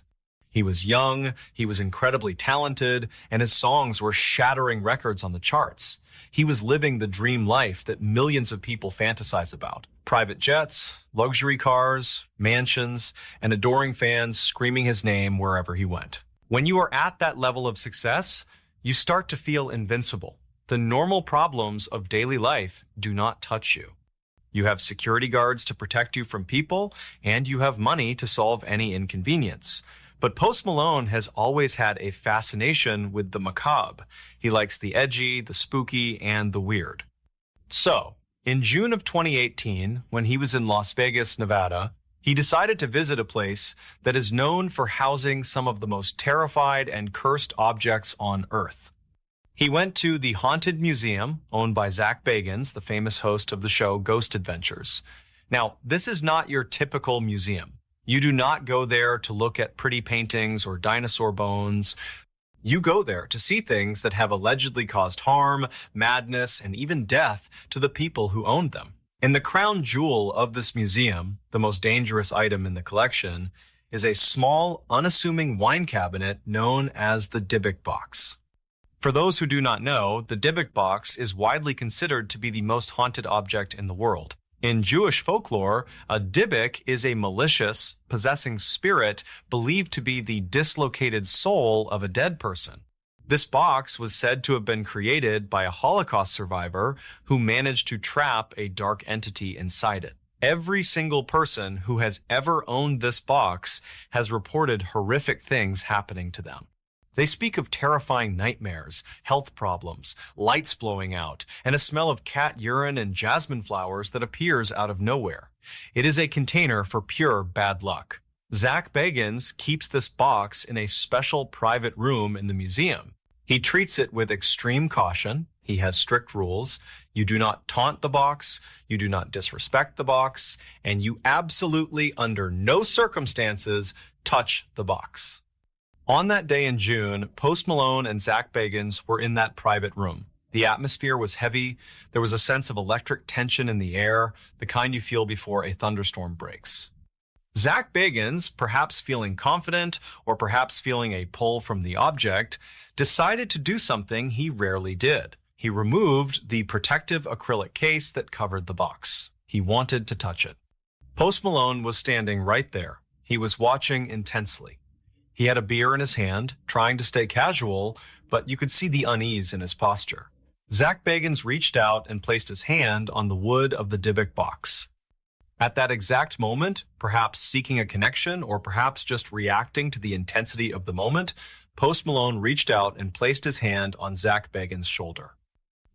He was young, he was incredibly talented, and his songs were shattering records on the charts. He was living the dream life that millions of people fantasize about. Private jets, luxury cars, mansions, and adoring fans screaming his name wherever he went. When you are at that level of success, you start to feel invincible. The normal problems of daily life do not touch you. You have security guards to protect you from people, and you have money to solve any inconvenience. But Post Malone has always had a fascination with the macabre. He likes the edgy, the spooky, and the weird. So, in June of 2018, when he was in Las Vegas, Nevada, he decided to visit a place that is known for housing some of the most terrified and cursed objects on Earth. He went to the Haunted Museum, owned by Zach Bagans, the famous host of the show Ghost Adventures. Now, this is not your typical museum. You do not go there to look at pretty paintings or dinosaur bones. You go there to see things that have allegedly caused harm, madness, and even death to the people who owned them. And the crown jewel of this museum, the most dangerous item in the collection, is a small, unassuming wine cabinet known as the Dybbuk box. For those who do not know, the Dybbuk box is widely considered to be the most haunted object in the world. In Jewish folklore, a Dybbuk is a malicious, possessing spirit believed to be the dislocated soul of a dead person. This box was said to have been created by a Holocaust survivor who managed to trap a dark entity inside it. Every single person who has ever owned this box has reported horrific things happening to them. They speak of terrifying nightmares, health problems, lights blowing out, and a smell of cat urine and jasmine flowers that appears out of nowhere. It is a container for pure bad luck. Zach Bagans keeps this box in a special private room in the museum. He treats it with extreme caution. He has strict rules. You do not taunt the box, you do not disrespect the box, and you absolutely, under no circumstances, touch the box. On that day in June, Post Malone and Zach Bagans were in that private room. The atmosphere was heavy. There was a sense of electric tension in the air, the kind you feel before a thunderstorm breaks. Zach Bagans, perhaps feeling confident or perhaps feeling a pull from the object, decided to do something he rarely did. He removed the protective acrylic case that covered the box. He wanted to touch it. Post Malone was standing right there. He was watching intensely. He had a beer in his hand, trying to stay casual, but you could see the unease in his posture. Zach Bagans reached out and placed his hand on the wood of the Dybbuk box. At that exact moment, perhaps seeking a connection or perhaps just reacting to the intensity of the moment, Post Malone reached out and placed his hand on Zach Bagans' shoulder.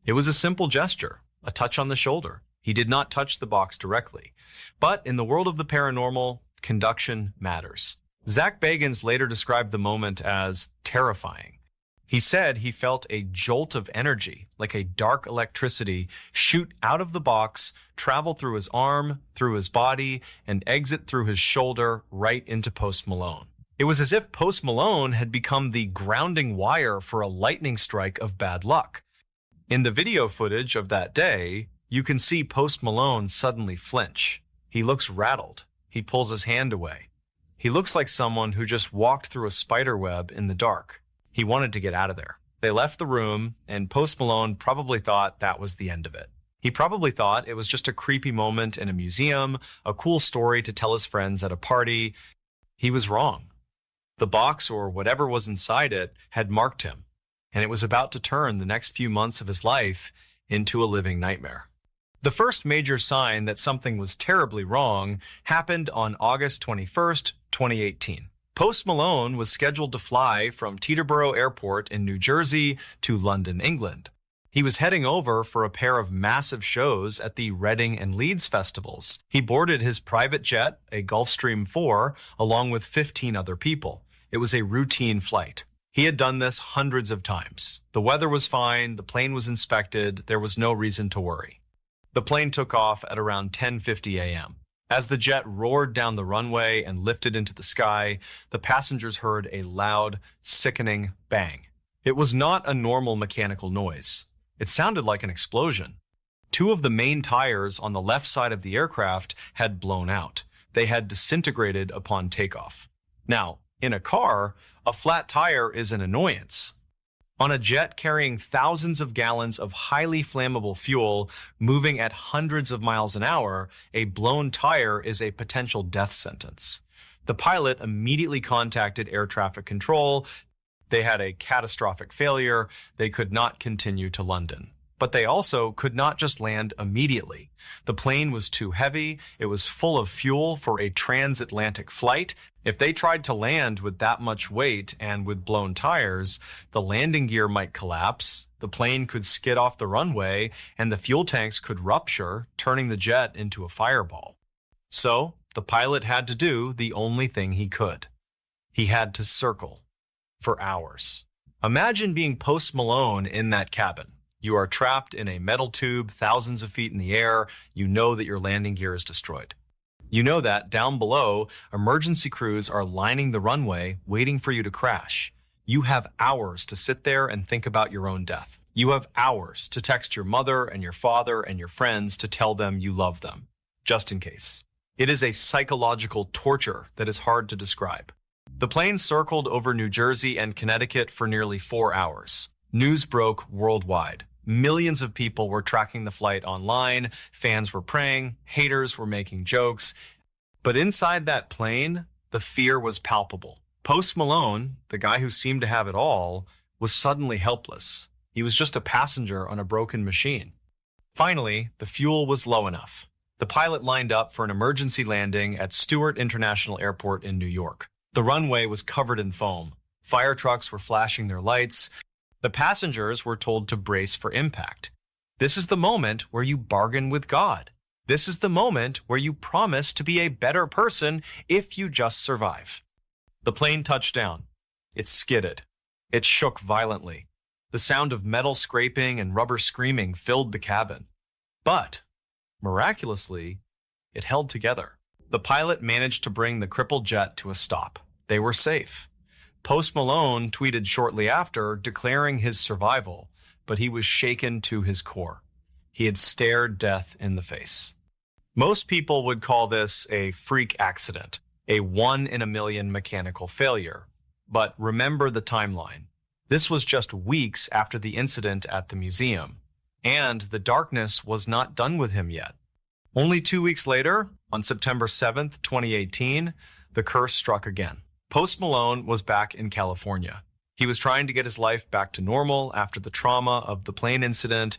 It was a simple gesture, a touch on the shoulder. He did not touch the box directly. But in the world of the paranormal, conduction matters. Zach Bagans later described the moment as terrifying. He said he felt a jolt of energy, like a dark electricity, shoot out of the box, travel through his arm, through his body, and exit through his shoulder right into Post Malone. It was as if Post Malone had become the grounding wire for a lightning strike of bad luck. In the video footage of that day, you can see Post Malone suddenly flinch. He looks rattled. He pulls his hand away. He looks like someone who just walked through a spider web in the dark. He wanted to get out of there. They left the room, and Post Malone probably thought that was the end of it. He probably thought it was just a creepy moment in a museum, a cool story to tell his friends at a party. He was wrong. The box, or whatever was inside it, had marked him, and it was about to turn the next few months of his life into a living nightmare. The first major sign that something was terribly wrong happened on August 21st, 2018. Post Malone was scheduled to fly from Teterboro Airport in New Jersey to London, England. He was heading over for a pair of massive shows at the Reading and Leeds festivals. He boarded his private jet, a Gulfstream 4, along with 15 other people. It was a routine flight. He had done this hundreds of times. The weather was fine, the plane was inspected, there was no reason to worry. The plane took off at around 10:50 a.m. As the jet roared down the runway and lifted into the sky, the passengers heard a loud, sickening bang. It was not a normal mechanical noise. It sounded like an explosion. Two of the main tires on the left side of the aircraft had blown out. They had disintegrated upon takeoff. Now, in a car, a flat tire is an annoyance. On a jet carrying thousands of gallons of highly flammable fuel moving at hundreds of miles an hour, a blown tire is a potential death sentence. The pilot immediately contacted air traffic control, They had a catastrophic failure. They could not continue to London. But they also could not just land immediately. The plane was too heavy. It was full of fuel for a transatlantic flight. If they tried to land with that much weight and with blown tires, the landing gear might collapse, the plane could skid off the runway, and the fuel tanks could rupture, turning the jet into a fireball. So, the pilot had to do the only thing he could. He had to circle for hours. Imagine being Post Malone in that cabin. You are trapped in a metal tube thousands of feet in the air. You know that your landing gear is destroyed. You know that down below, emergency crews are lining the runway, waiting for you to crash. You have hours to sit there and think about your own death. You have hours to text your mother and your father and your friends to tell them you love them, just in case. It is a psychological torture that is hard to describe. The plane circled over New Jersey and Connecticut for nearly 4 hours. News broke worldwide. Millions of people were tracking the flight online, fans were praying, haters were making jokes. But inside that plane, the fear was palpable. Post Malone, the guy who seemed to have it all, was suddenly helpless. He was just a passenger on a broken machine. Finally, the fuel was low enough. The pilot lined up for an emergency landing at Stewart International Airport in New York. The runway was covered in foam. Fire trucks were flashing their lights. The passengers were told to brace for impact. This is the moment where you bargain with God. This is the moment where you promise to be a better person if you just survive. The plane touched down. It skidded. It shook violently. The sound of metal scraping and rubber screaming filled the cabin. But, miraculously, it held together. The pilot managed to bring the crippled jet to a stop. They were safe. Post Malone tweeted shortly after, declaring his survival, but he was shaken to his core. He had stared death in the face. Most people would call this a freak accident, a 1 in a million mechanical failure. But remember the timeline. This was just weeks after the incident at the museum, and the darkness was not done with him yet. Only 2 weeks later, on September 7th, 2018, the curse struck again. Post Malone was back in California. He was trying to get his life back to normal after the trauma of the plane incident.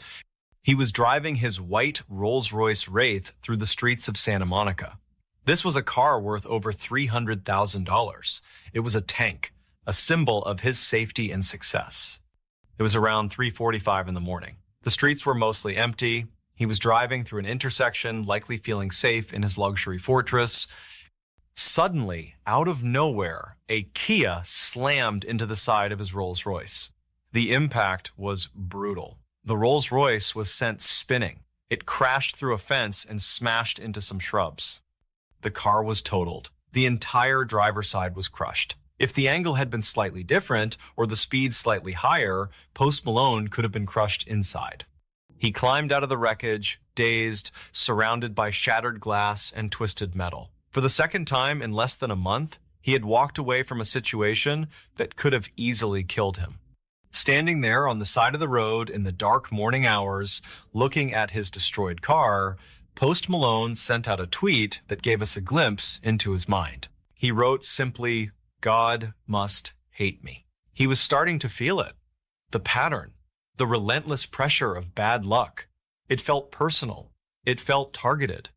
He was driving his white Rolls-Royce Wraith through the streets of Santa Monica. This was a car worth over $300,000. It was a tank, a symbol of his safety and success. It was around 3:45 in the morning. The streets were mostly empty. He was driving through an intersection, likely feeling safe in his luxury fortress. Suddenly, out of nowhere, a Kia slammed into the side of his Rolls-Royce. The impact was brutal. The Rolls-Royce was sent spinning. It crashed through a fence and smashed into some shrubs. The car was totaled. The entire driver's side was crushed. If the angle had been slightly different or the speed slightly higher, Post Malone could have been crushed inside. He climbed out of the wreckage, dazed, surrounded by shattered glass and twisted metal. For the second time in less than a month, he had walked away from a situation that could have easily killed him. Standing there on the side of the road in the dark morning hours, looking at his destroyed car, Post Malone sent out a tweet that gave us a glimpse into his mind. He wrote simply, "God must hate me." He was starting to feel it. The pattern, the relentless pressure of bad luck. It felt personal. It felt targeted.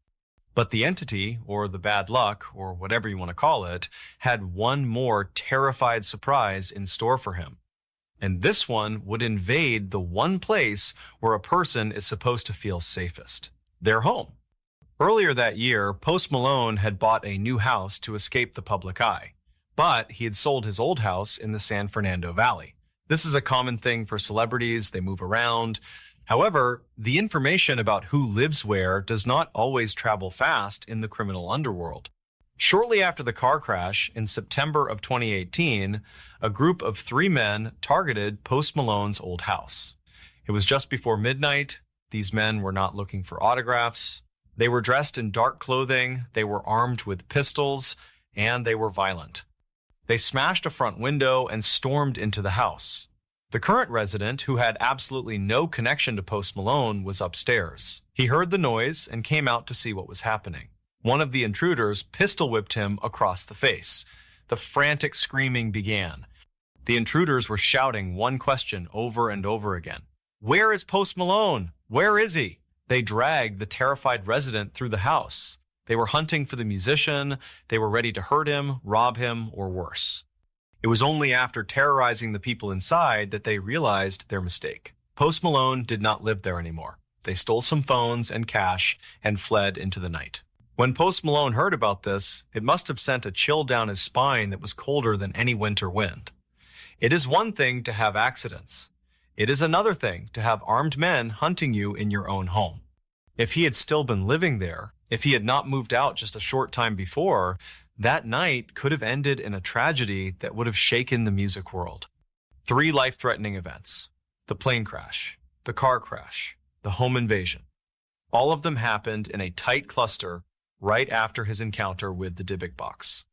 But the entity, or the bad luck, or whatever you want to call it, had one more terrified surprise in store for him. And this one would invade the one place where a person is supposed to feel safest, their home. Earlier that year, Post Malone had bought a new house to escape the public eye, but he had sold his old house in the San Fernando Valley. This is a common thing for celebrities. They move around. However, the information about who lives where does not always travel fast in the criminal underworld. Shortly after the car crash in September of 2018, a group of 3 men targeted Post Malone's old house. It was just before midnight. These men were not looking for autographs. They were dressed in dark clothing, they were armed with pistols, and they were violent. They smashed a front window and stormed into the house. The current resident, who had absolutely no connection to Post Malone, was upstairs. He heard the noise and came out to see what was happening. One of the intruders pistol-whipped him across the face. The frantic screaming began. The intruders were shouting one question over and over again. "Where is Post Malone? Where is he?" They dragged the terrified resident through the house. They were hunting for the musician. They were ready to hurt him, rob him, or worse. It was only after terrorizing the people inside that they realized their mistake. Post Malone did not live there anymore. They stole some phones and cash and fled into the night. When Post Malone heard about this, it must have sent a chill down his spine that was colder than any winter wind. It is one thing to have accidents. It is another thing to have armed men hunting you in your own home. If he had still been living there, if he had not moved out just a short time before, that night could have ended in a tragedy that would have shaken the music world. 3 life-threatening events: the plane crash, the car crash, the home invasion. All of them happened in a tight cluster right after his encounter with the Dybbuk box.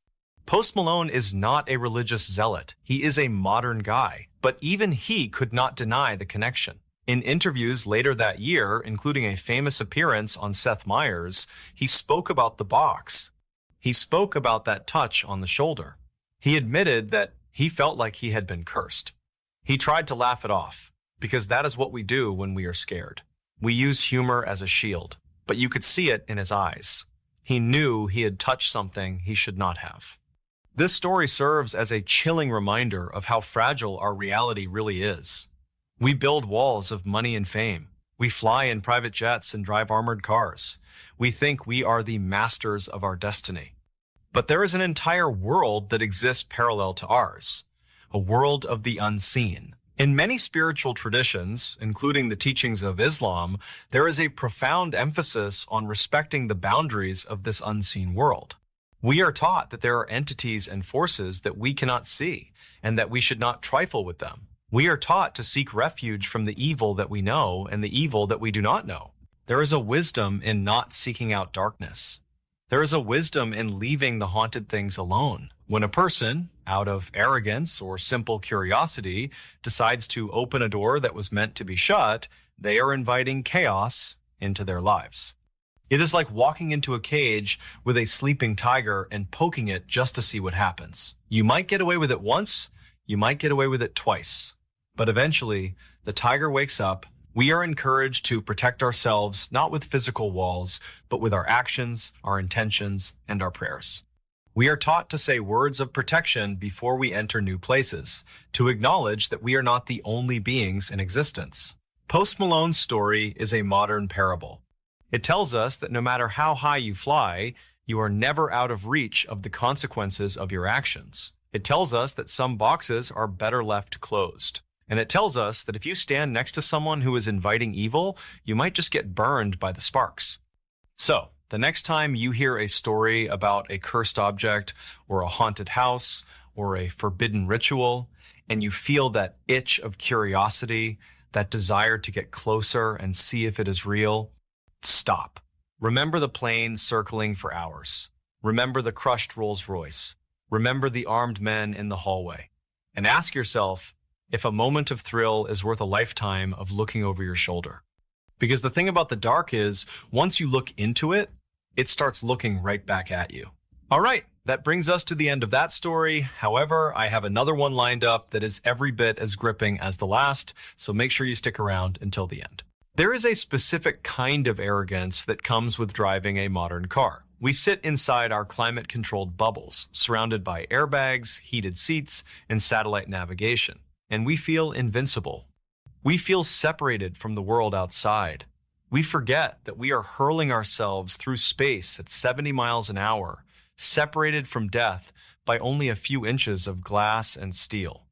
Post Malone is not a religious zealot. He is a modern guy, but even he could not deny the connection. In interviews later that year, including a famous appearance on Seth Meyers, he spoke about the box. He spoke about that touch on the shoulder. He admitted that he felt like he had been cursed. He tried to laugh it off, because that is what we do when we are scared. We use humor as a shield, but you could see it in his eyes. He knew he had touched something he should not have. This story serves as a chilling reminder of how fragile our reality really is. We build walls of money and fame. We fly in private jets and drive armored cars. We think we are the masters of our destiny. But there is an entire world that exists parallel to ours, a world of the unseen. In many spiritual traditions, including the teachings of Islam, there is a profound emphasis on respecting the boundaries of this unseen world. We are taught that there are entities and forces that we cannot see, and that we should not trifle with them. We are taught to seek refuge from the evil that we know and the evil that we do not know. There is a wisdom in not seeking out darkness. There is a wisdom in leaving the haunted things alone. When a person, out of arrogance or simple curiosity, decides to open a door that was meant to be shut, they are inviting chaos into their lives. It is like walking into a cage with a sleeping tiger and poking it just to see what happens. You might get away with it once, you might get away with it twice. But eventually, the tiger wakes up. We are encouraged to protect ourselves, not with physical walls, but with our actions, our intentions, and our prayers. We are taught to say words of protection before we enter new places, to acknowledge that we are not the only beings in existence. Post Malone's story is a modern parable. It tells us that no matter how high you fly, you are never out of reach of the consequences of your actions. It tells us that some boxes are better left closed. And it tells us that if you stand next to someone who is inviting evil, you might just get burned by the sparks. So, the next time you hear a story about a cursed object or a haunted house or a forbidden ritual, and you feel that itch of curiosity, that desire to get closer and see if it is real, stop. Remember the plane circling for hours. Remember the crushed Rolls Royce. Remember the armed men in the hallway. And ask yourself if a moment of thrill is worth a lifetime of looking over your shoulder. Because the thing about the dark is, once you look into it, it starts looking right back at you. All right, that brings us to the end of that story. However, I have another one lined up that is every bit as gripping as the last, so make sure you stick around until the end. There is a specific kind of arrogance that comes with driving a modern car. We sit inside our climate-controlled bubbles, surrounded by airbags, heated seats, and satellite navigation, and we feel invincible. We feel separated from the world outside. We forget that we are hurling ourselves through space at 70 miles an hour, separated from death by only a few inches of glass and steel.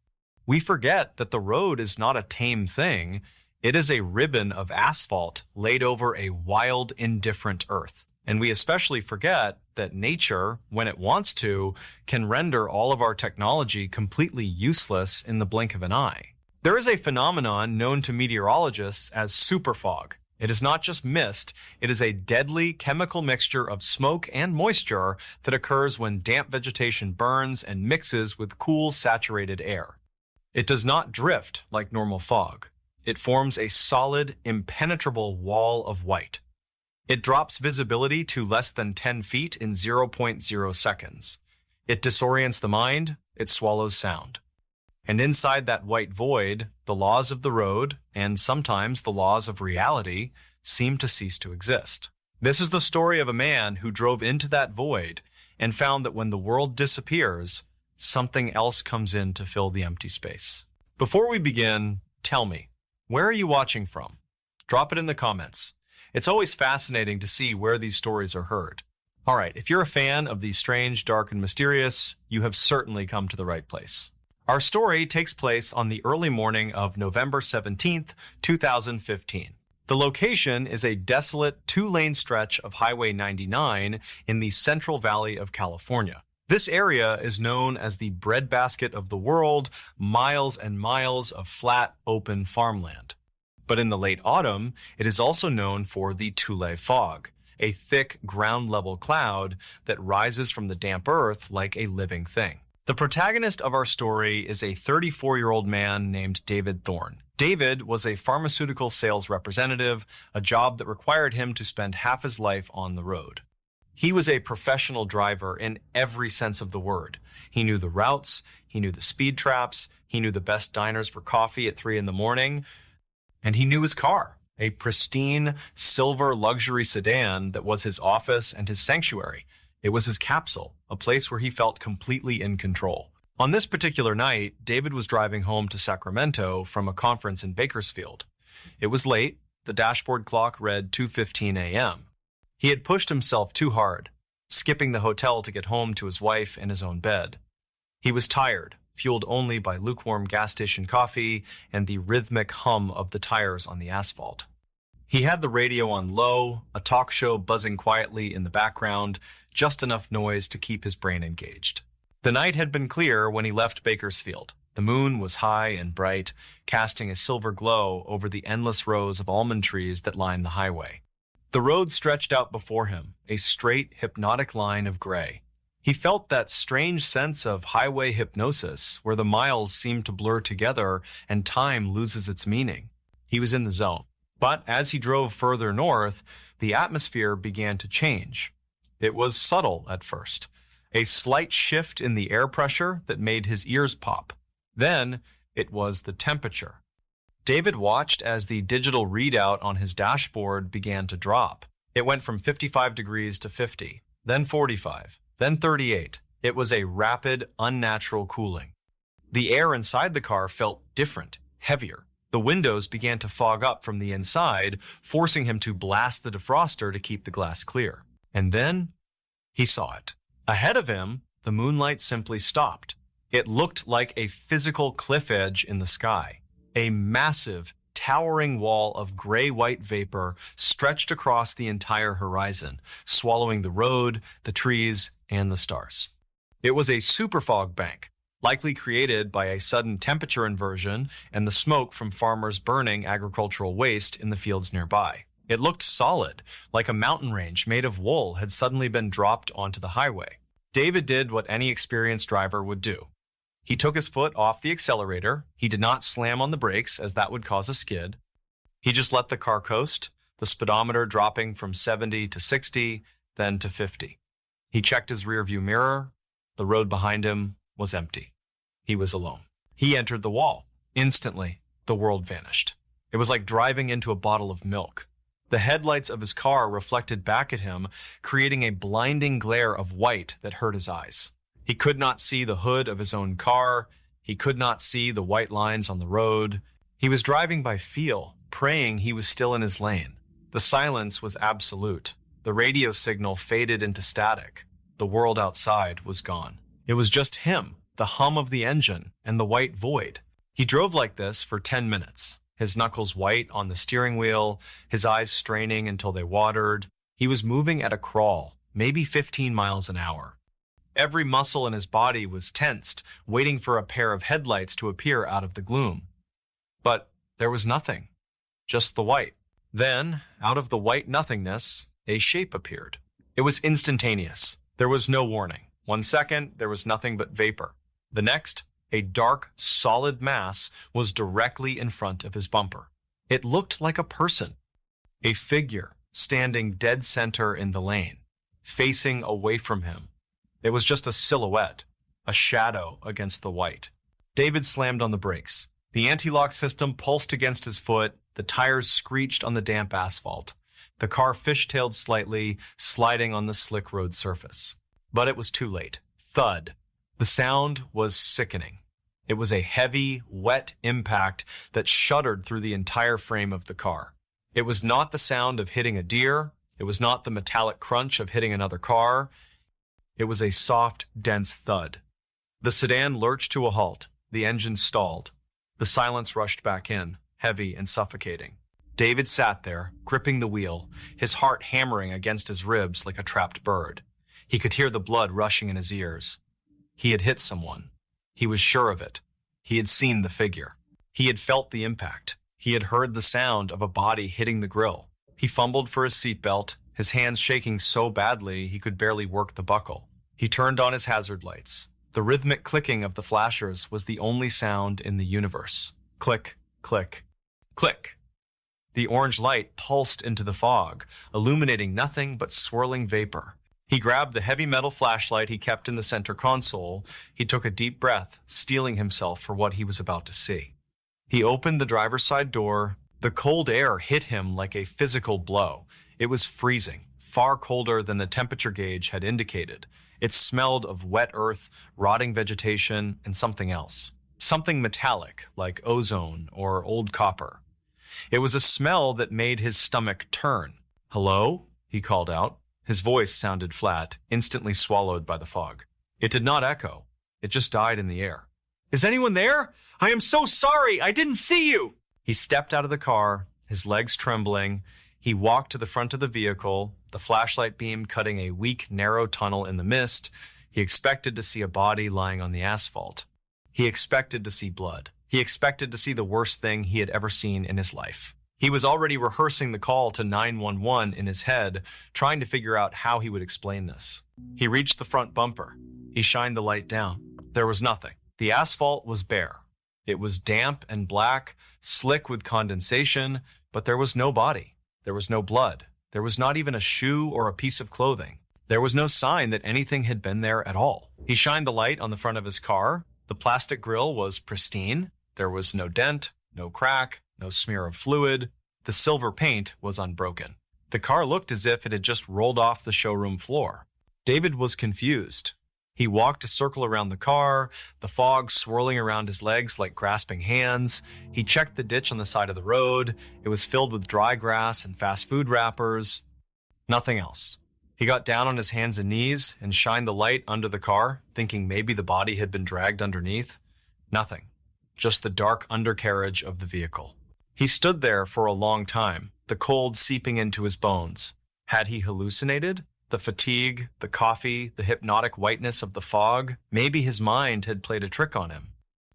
We forget that the road is not a tame thing. It is a ribbon of asphalt laid over a wild, indifferent earth. And we especially forget that nature, when it wants to, can render all of our technology completely useless in the blink of an eye. There is a phenomenon known to meteorologists as superfog. It is not just mist, it is a deadly chemical mixture of smoke and moisture that occurs when damp vegetation burns and mixes with cool, saturated air. It does not drift like normal fog. It forms a solid, impenetrable wall of white. It drops visibility to less than 10 feet in 0.0 seconds. It disorients the mind, it swallows sound. And inside that white void, the laws of the road, and sometimes the laws of reality, seem to cease to exist. This is the story of a man who drove into that void and found that when the world disappears, something else comes in to fill the empty space. Before we begin, tell me, where are you watching from? Drop it in the comments. It's always fascinating to see where these stories are heard. All right, if you're a fan of the strange, dark, and mysterious, you have certainly come to the right place. Our story takes place on the early morning of November 17th, 2015. The location is a desolate two-lane stretch of Highway 99 in the Central Valley of California. This area is known as the breadbasket of the world, miles and miles of flat, open farmland. But in the late autumn, it is also known for the Tule fog, a thick ground-level cloud that rises from the damp earth like a living thing. The protagonist of our story is a 34-year-old man named David Thorne. David was a pharmaceutical sales representative, a job that required him to spend half his life on the road. He was a professional driver in every sense of the word. He knew the routes, he knew the speed traps, he knew the best diners for coffee at 3 a.m, and he knew his car, a pristine silver luxury sedan that was his office and his sanctuary. It was his capsule, a place where he felt completely in control. On this particular night, David was driving home to Sacramento from a conference in Bakersfield. It was late. The dashboard clock read 2:15 a.m. He had pushed himself too hard, skipping the hotel to get home to his wife in his own bed. He was tired, fueled only by lukewarm gas station coffee and the rhythmic hum of the tires on the asphalt. He had the radio on low, a talk show buzzing quietly in the background, just enough noise to keep his brain engaged. The night had been clear when he left Bakersfield. The moon was high and bright, casting a silver glow over the endless rows of almond trees that lined the highway. The road stretched out before him, a straight, hypnotic line of gray. He felt that strange sense of highway hypnosis, where the miles seem to blur together and time loses its meaning. He was in the zone. But as he drove further north, the atmosphere began to change. It was subtle at first, a slight shift in the air pressure that made his ears pop. Then it was the temperature. David watched as the digital readout on his dashboard began to drop. It went from 55 degrees to 50, then 45, then 38. It was a rapid, unnatural cooling. The air inside the car felt different, heavier. The windows began to fog up from the inside, forcing him to blast the defroster to keep the glass clear. And then he saw it. Ahead of him, the moonlight simply stopped. It looked like a physical cliff edge in the sky. A massive, towering wall of gray-white vapor stretched across the entire horizon, swallowing the road, the trees, and the stars. It was a superfog bank, likely created by a sudden temperature inversion and the smoke from farmers burning agricultural waste in the fields nearby. It looked solid, like a mountain range made of wool had suddenly been dropped onto the highway. David did what any experienced driver would do. He took his foot off the accelerator. He did not slam on the brakes, as that would cause a skid. He just let the car coast, the speedometer dropping from 70 to 60, then to 50. He checked his rearview mirror. The road behind him was empty. He was alone. He entered the wall. Instantly, the world vanished. It was like driving into a bottle of milk. The headlights of his car reflected back at him, creating a blinding glare of white that hurt his eyes. He could not see the hood of his own car. He could not see the white lines on the road. He was driving by feel, praying he was still in his lane. The silence was absolute. The radio signal faded into static. The world outside was gone. It was just him, the hum of the engine, and the white void. He drove like this for 10 minutes, his knuckles white on the steering wheel, his eyes straining until they watered. He was moving at a crawl, maybe 15 miles an hour. Every muscle in his body was tensed, waiting for a pair of headlights to appear out of the gloom. But there was nothing, just the white. Then, out of the white nothingness, a shape appeared. It was instantaneous. There was no warning. 1 second, there was nothing but vapor. The next, a dark, solid mass was directly in front of his bumper. It looked like a person, a figure standing dead center in the lane, facing away from him. It was just a silhouette, a shadow against the white. David slammed on the brakes. The anti-lock system pulsed against his foot. The tires screeched on the damp asphalt. The car fishtailed slightly, sliding on the slick road surface. But it was too late. Thud. The sound was sickening. It was a heavy, wet impact that shuddered through the entire frame of the car. It was not the sound of hitting a deer. It was not the metallic crunch of hitting another car. It was a soft, dense thud. The sedan lurched to a halt. The engine stalled. The silence rushed back in, heavy and suffocating. David sat there, gripping the wheel, his heart hammering against his ribs like a trapped bird. He could hear the blood rushing in his ears. He had hit someone. He was sure of it. He had seen the figure. He had felt the impact. He had heard the sound of a body hitting the grill. He fumbled for his seatbelt, his hands shaking so badly he could barely work the buckle. He turned on his hazard lights. The rhythmic clicking of the flashers was the only sound in the universe. Click, click, click. The orange light pulsed into the fog, illuminating nothing but swirling vapor. He grabbed the heavy metal flashlight he kept in the center console. He took a deep breath, steeling himself for what he was about to see. He opened the driver's side door. The cold air hit him like a physical blow. It was freezing, far colder than the temperature gauge had indicated. It smelled of wet earth, rotting vegetation, and something else. Something metallic, like ozone or old copper. It was a smell that made his stomach turn. "Hello?" he called out. His voice sounded flat, instantly swallowed by the fog. It did not echo. It just died in the air. "Is anyone there? I am so sorry! I didn't see you!" He stepped out of the car, his legs trembling. He walked to the front of the vehicle, the flashlight beam cutting a weak, narrow tunnel in the mist. He expected to see a body lying on the asphalt. He expected to see blood. He expected to see the worst thing he had ever seen in his life. He was already rehearsing the call to 911 in his head, trying to figure out how he would explain this. He reached the front bumper. He shined the light down. There was nothing. The asphalt was bare. It was damp and black, slick with condensation, but there was no body. There was no blood. There was not even a shoe or a piece of clothing. There was no sign that anything had been there at all. He shined the light on the front of his car. The plastic grille was pristine. There was no dent, no crack, no smear of fluid. The silver paint was unbroken. The car looked as if it had just rolled off the showroom floor. David was confused. He walked a circle around the car, the fog swirling around his legs like grasping hands. He checked the ditch on the side of the road. It was filled with dry grass and fast food wrappers. Nothing else. He got down on his hands and knees and shined the light under the car, thinking maybe the body had been dragged underneath. Nothing. Just the dark undercarriage of the vehicle. He stood there for a long time, the cold seeping into his bones. Had he hallucinated? The fatigue, the coffee, the hypnotic whiteness of the fog, maybe his mind had played a trick on him.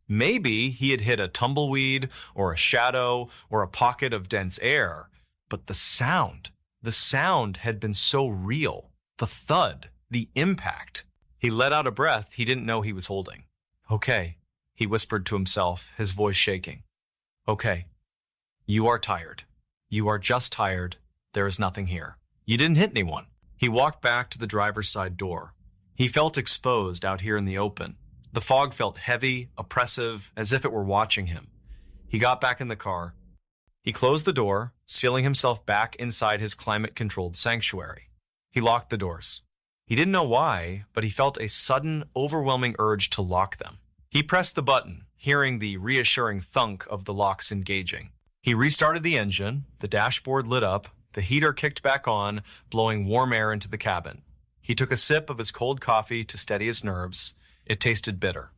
Maybe he had hit a tumbleweed or a shadow or a pocket of dense air. But the sound had been so real. The thud, the impact. He let out a breath he didn't know he was holding. "Okay," he whispered to himself, his voice shaking. "Okay. You are tired. You are just tired. There is nothing here. You didn't hit anyone." He walked back to the driver's side door. He felt exposed out here in the open. The fog felt heavy, oppressive, as if it were watching him. He got back in the car. He closed the door, sealing himself back inside his climate-controlled sanctuary. He locked the doors. He didn't know why, but he felt a sudden, overwhelming urge to lock them. He pressed the button, hearing the reassuring thunk of the locks engaging. He restarted the engine. The dashboard lit up. The heater kicked back on, blowing warm air into the cabin. He took a sip of his cold coffee to steady his nerves. It tasted bitter.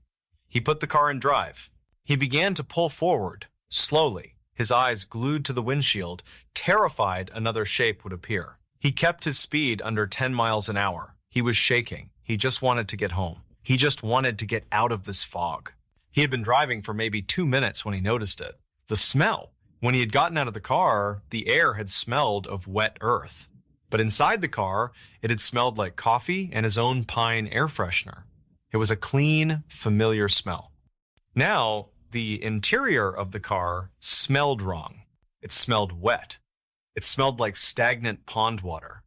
He put the car in drive. He began to pull forward, slowly, his eyes glued to the windshield, terrified another shape would appear. He kept his speed under 10 miles an hour. He was shaking. He just wanted to get home. He just wanted to get out of this fog. He had been driving for maybe 2 minutes when he noticed it. The smell. When he had gotten out of the car, the air had smelled of wet earth. But inside the car, it had smelled like coffee and his own pine air freshener. It was a clean, familiar smell. Now, the interior of the car smelled wrong. It smelled wet. It smelled like stagnant pond water,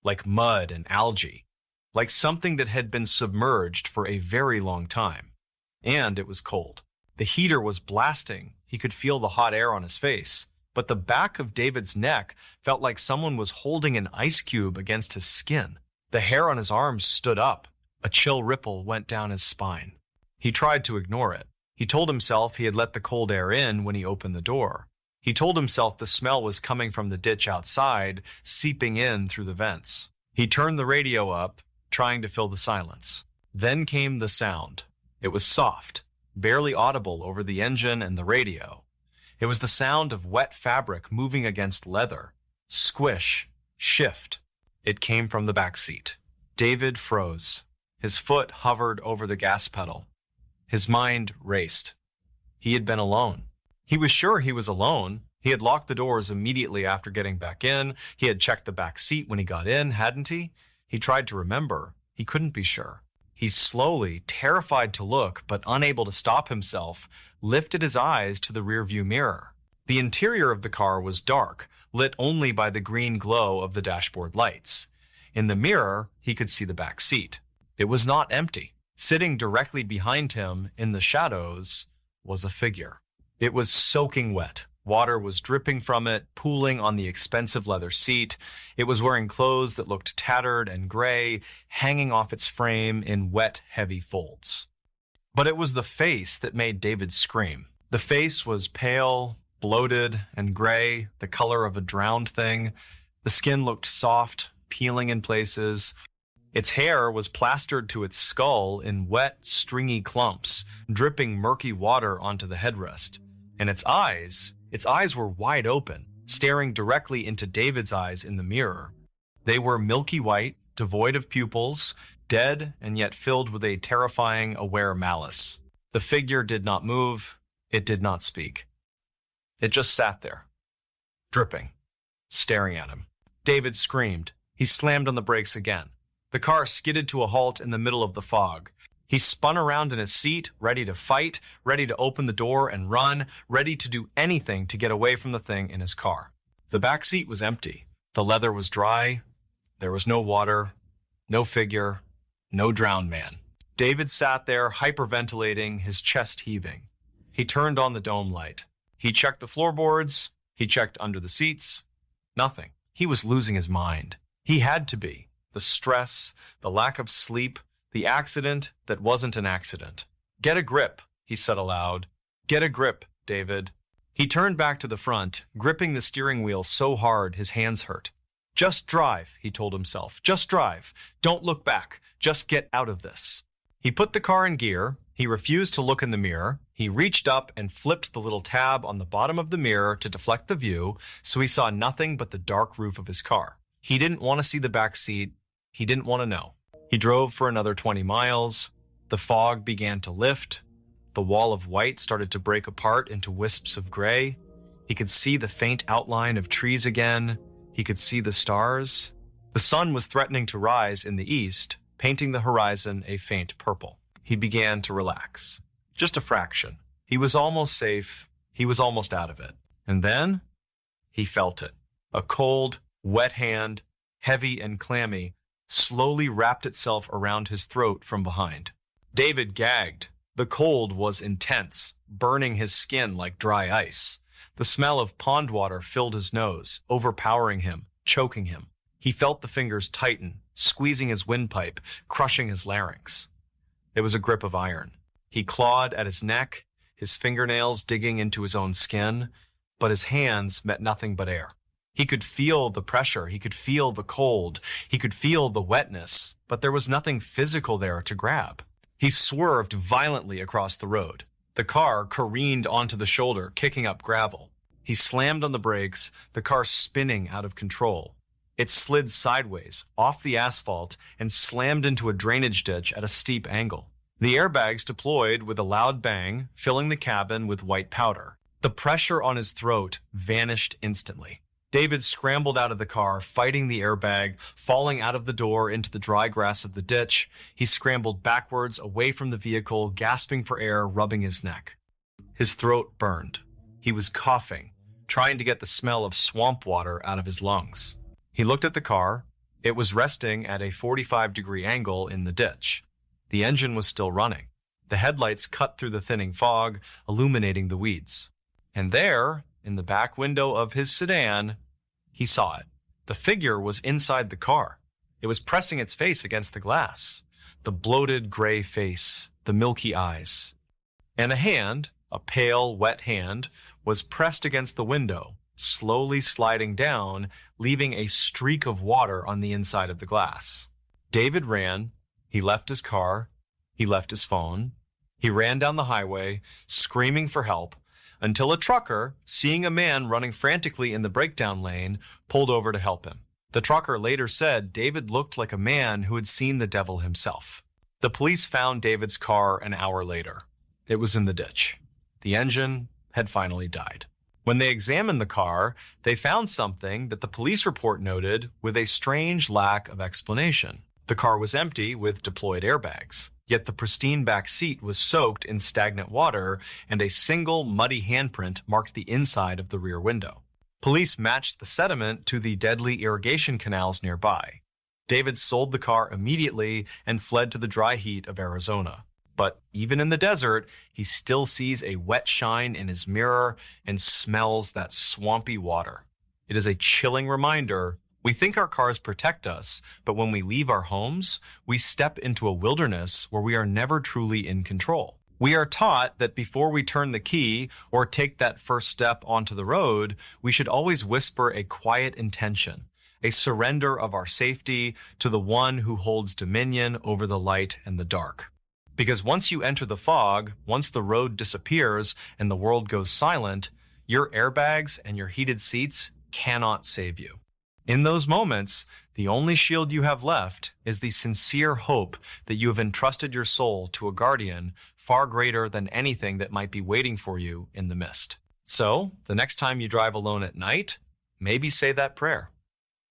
like mud and algae, like something that had been submerged for a very long time. And it was cold. The heater was blasting. He could feel the hot air on his face, but the back of David's neck felt like someone was holding an ice cube against his skin. The hair on his arms stood up. A chill ripple went down his spine. He tried to ignore it. He told himself he had let the cold air in when he opened the door. He told himself the smell was coming from the ditch outside, seeping in through the vents. He turned the radio up, trying to fill the silence. Then came the sound. It was soft, barely audible over the engine and the radio. It was the sound of wet fabric moving against leather. Squish, shift. It came from the back seat. David froze. His foot hovered over the gas pedal. His mind raced. He had been alone. He was sure he was alone. He had locked the doors immediately after getting back in. He had checked the back seat when he got in, hadn't he? He tried to remember. He couldn't be sure. He slowly, terrified to look, but unable to stop himself, lifted his eyes to the rearview mirror. The interior of the car was dark, lit only by the green glow of the dashboard lights. In the mirror, he could see the back seat. It was not empty. Sitting directly behind him in the shadows was a figure. It was soaking wet. Water was dripping from it, pooling on the expensive leather seat. It was wearing clothes that looked tattered and gray, hanging off its frame in wet, heavy folds. But it was the face that made David scream. The face was pale, bloated, and gray, the color of a drowned thing. The skin looked soft, peeling in places. Its hair was plastered to its skull in wet, stringy clumps, dripping murky water onto the headrest. And its eyes were wide open, staring directly into David's eyes in the mirror. They were milky white, devoid of pupils, dead and yet filled with a terrifying, aware malice. The figure did not move. It did not speak. It just sat there, dripping, staring at him. David screamed. He slammed on the brakes again. The car skidded to a halt in the middle of the fog. He spun around in his seat, ready to fight, ready to open the door and run, ready to do anything to get away from the thing in his car. The back seat was empty. The leather was dry. There was no water, no figure, no drowned man. David sat there, hyperventilating, his chest heaving. He turned on the dome light. He checked the floorboards. He checked under the seats. Nothing. He was losing his mind. He had to be. The stress, the lack of sleep, the accident that wasn't an accident. Get a grip, he said aloud. Get a grip, David. He turned back to the front, gripping the steering wheel so hard his hands hurt. Just drive, he told himself. Just drive. Don't look back. Just get out of this. He put the car in gear. He refused to look in the mirror. He reached up and flipped the little tab on the bottom of the mirror to deflect the view, so he saw nothing but the dark roof of his car. He didn't want to see the back seat. He didn't want to know. He drove for another 20 miles. The fog began to lift. The wall of white started to break apart into wisps of gray. He could see the faint outline of trees again. He could see the stars. The sun was threatening to rise in the east, painting the horizon a faint purple. He began to relax. Just a fraction. He was almost safe. He was almost out of it. And then he felt it. A cold, wet hand, heavy and clammy, slowly wrapped itself around his throat from behind. David gagged. The cold was intense, burning his skin like dry ice. The smell of pond water filled his nose, overpowering him, choking him. He felt the fingers tighten, squeezing his windpipe, crushing his larynx. It was a grip of iron. He clawed at his neck, his fingernails digging into his own skin, but his hands met nothing but air. He could feel the pressure, he could feel the cold, he could feel the wetness, but there was nothing physical there to grab. He swerved violently across the road. The car careened onto the shoulder, kicking up gravel. He slammed on the brakes, the car spinning out of control. It slid sideways, off the asphalt, and slammed into a drainage ditch at a steep angle. The airbags deployed with a loud bang, filling the cabin with white powder. The pressure on his throat vanished instantly. David scrambled out of the car, fighting the airbag, falling out of the door into the dry grass of the ditch. He scrambled backwards, away from the vehicle, gasping for air, rubbing his neck. His throat burned. He was coughing, trying to get the smell of swamp water out of his lungs. He looked at the car. It was resting at a 45-degree angle in the ditch. The engine was still running. The headlights cut through the thinning fog, illuminating the weeds. And there, in the back window of his sedan, he saw it. The figure was inside the car. It was pressing its face against the glass. The bloated gray face, the milky eyes. And a hand, a pale, wet hand, was pressed against the window, slowly sliding down, leaving a streak of water on the inside of the glass. David ran. He left his car. He left his phone. He ran down the highway, screaming for help, until a trucker, seeing a man running frantically in the breakdown lane, pulled over to help him. The trucker later said David looked like a man who had seen the devil himself. The police found David's car an hour later. It was in the ditch. The engine had finally died. When they examined the car, they found something that the police report noted with a strange lack of explanation. The car was empty with deployed airbags, yet the pristine back seat was soaked in stagnant water, and a single muddy handprint marked the inside of the rear window. Police matched the sediment to the deadly irrigation canals nearby. David sold the car immediately and fled to the dry heat of Arizona. But even in the desert, he still sees a wet shine in his mirror and smells that swampy water. It is a chilling reminder. We think our cars protect us, but when we leave our homes, we step into a wilderness where we are never truly in control. We are taught that before we turn the key or take that first step onto the road, we should always whisper a quiet intention, a surrender of our safety to the one who holds dominion over the light and the dark. Because once you enter the fog, once the road disappears and the world goes silent, your airbags and your heated seats cannot save you. In those moments, the only shield you have left is the sincere hope that you have entrusted your soul to a guardian far greater than anything that might be waiting for you in the mist. So, the next time you drive alone at night, maybe say that prayer,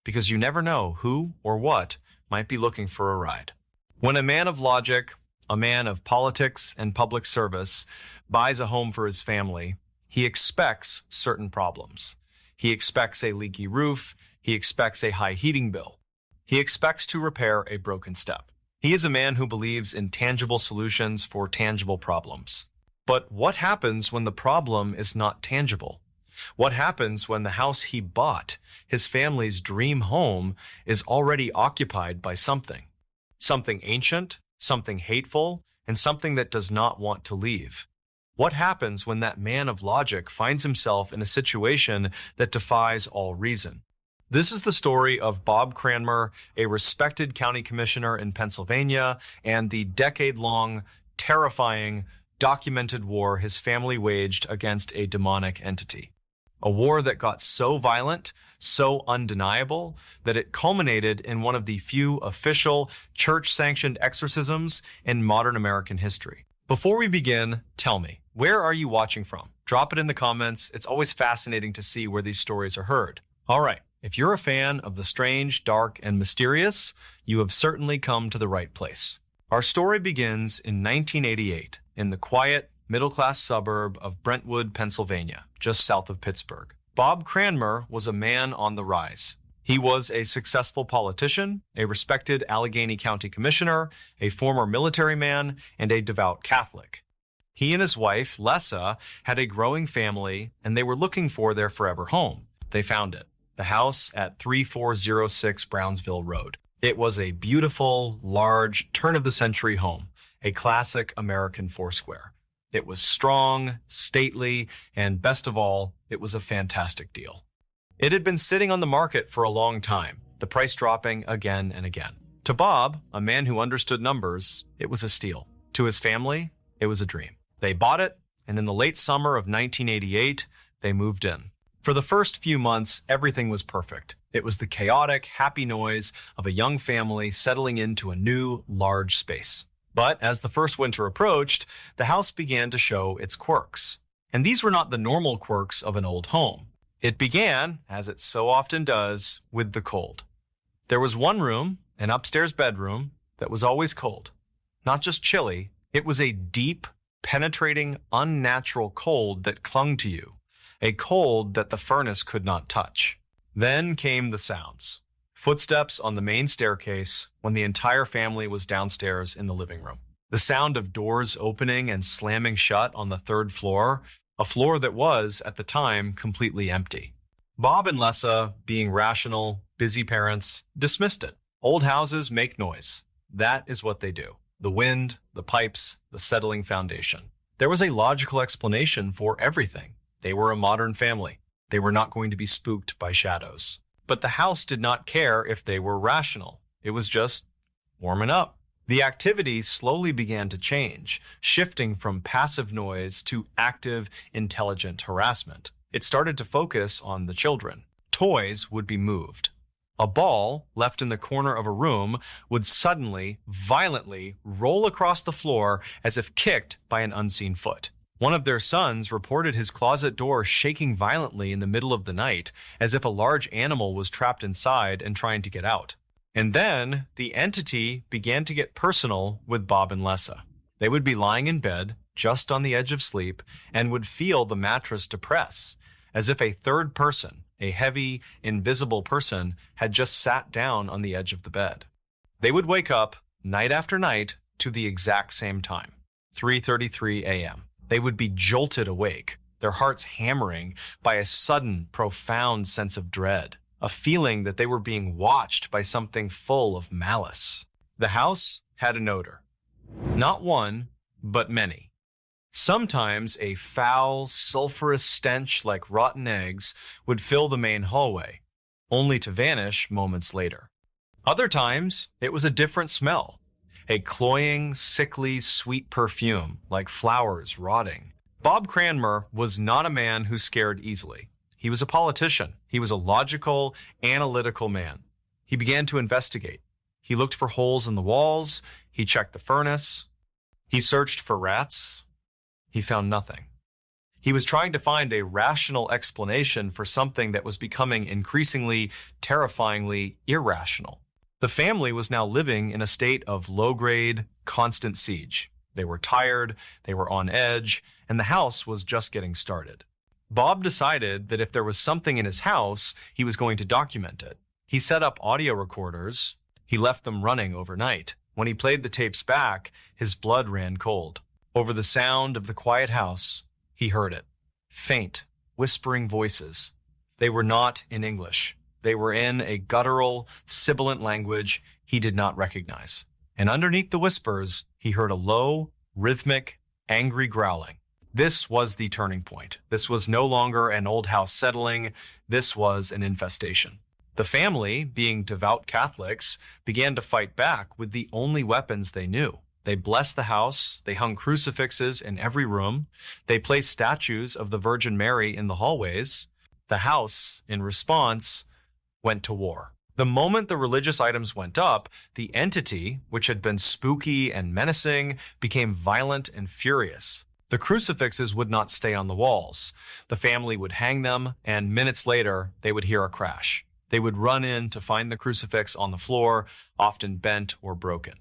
because you never know who or what might be looking for a ride. When a man of logic, a man of politics and public service, buys a home for his family, he expects certain problems. He expects a leaky roof. He expects a high heating bill. He expects to repair a broken step. He is a man who believes in tangible solutions for tangible problems. But what happens when the problem is not tangible? What happens when the house he bought, his family's dream home, is already occupied by something? Something ancient, something hateful, and something that does not want to leave. What happens when that man of logic finds himself in a situation that defies all reason? This is the story of Bob Cranmer, a respected county commissioner in Pennsylvania, and the decade-long, terrifying, documented war his family waged against a demonic entity. A war that got so violent, so undeniable, that it culminated in one of the few official, church-sanctioned exorcisms in modern American history. Before we begin, tell me, where are you watching from? Drop it in the comments. It's always fascinating to see where these stories are heard. All right, if you're a fan of the strange, dark, and mysterious, you have certainly come to the right place. Our story begins in 1988 in the quiet, middle-class suburb of Brentwood, Pennsylvania, just south of Pittsburgh. Bob Cranmer was a man on the rise. He was a successful politician, a respected Allegheny County commissioner, a former military man, and a devout Catholic. He and his wife, Lessa, had a growing family, and they were looking for their forever home. They found it, the house at 3406 Brownsville Road. It was a beautiful, large, turn-of-the-century home, a classic American foursquare. It was strong, stately, and best of all, it was a fantastic deal. It had been sitting on the market for a long time, the price dropping again and again. To Bob, a man who understood numbers, it was a steal. To his family, it was a dream. They bought it, and in the late summer of 1988, they moved in. For the first few months, everything was perfect. It was the chaotic, happy noise of a young family settling into a new, large space. But as the first winter approached, the house began to show its quirks. And these were not the normal quirks of an old home. It began, as it so often does, with the cold. There was one room, an upstairs bedroom, that was always cold. Not just chilly, it was a deep, penetrating, unnatural cold that clung to you, a cold that the furnace could not touch. Then came the sounds. Footsteps on the main staircase when the entire family was downstairs in the living room. The sound of doors opening and slamming shut on the third floor, a floor that was, at the time, completely empty. Bob and Lessa, being rational, busy parents, dismissed it. Old houses make noise. That is what they do. The wind, the pipes, the settling foundation. There was a logical explanation for everything. They were a modern family. They were not going to be spooked by shadows. But the house did not care if they were rational. It was just warming up. The activity slowly began to change, shifting from passive noise to active, intelligent harassment. It started to focus on the children. Toys would be moved. A ball left in the corner of a room would suddenly, violently roll across the floor as if kicked by an unseen foot. One of their sons reported his closet door shaking violently in the middle of the night, as if a large animal was trapped inside and trying to get out. And then the entity began to get personal with Bob and Lessa. They would be lying in bed, just on the edge of sleep, and would feel the mattress depress, as if a third person, a heavy, invisible person, had just sat down on the edge of the bed. They would wake up, night after night, to the exact same time, 3:33 a.m. They would be jolted awake, their hearts hammering by a sudden, profound sense of dread, a feeling that they were being watched by something full of malice. The house had an odor. Not one, but many. Sometimes a foul, sulfurous stench like rotten eggs would fill the main hallway, only to vanish moments later. Other times, it was a different smell, a cloying, sickly, sweet perfume like flowers rotting. Bob Cranmer was not a man who scared easily. He was a politician. He was a logical, analytical man. He began to investigate. He looked for holes in the walls. He checked the furnace. He searched for rats. He found nothing. He was trying to find a rational explanation for something that was becoming increasingly, terrifyingly irrational. The family was now living in a state of low-grade, constant siege. They were tired, they were on edge, and the house was just getting started. Bob decided that if there was something in his house, he was going to document it. He set up audio recorders. He left them running overnight. When he played the tapes back, his blood ran cold. Over the sound of the quiet house, he heard it. Faint, whispering voices. They were not in English. They were in a guttural, sibilant language he did not recognize. And underneath the whispers, he heard a low, rhythmic, angry growling. This was the turning point. This was no longer an old house settling. This was an infestation. The family, being devout Catholics, began to fight back with the only weapons they knew. They blessed the house. They hung crucifixes in every room. They placed statues of the Virgin Mary in the hallways. The house, in response, went to war. The moment the religious items went up, the entity, which had been spooky and menacing, became violent and furious. The crucifixes would not stay on the walls. The family would hang them, and minutes later, they would hear a crash. They would run in to find the crucifix on the floor, often bent or broken.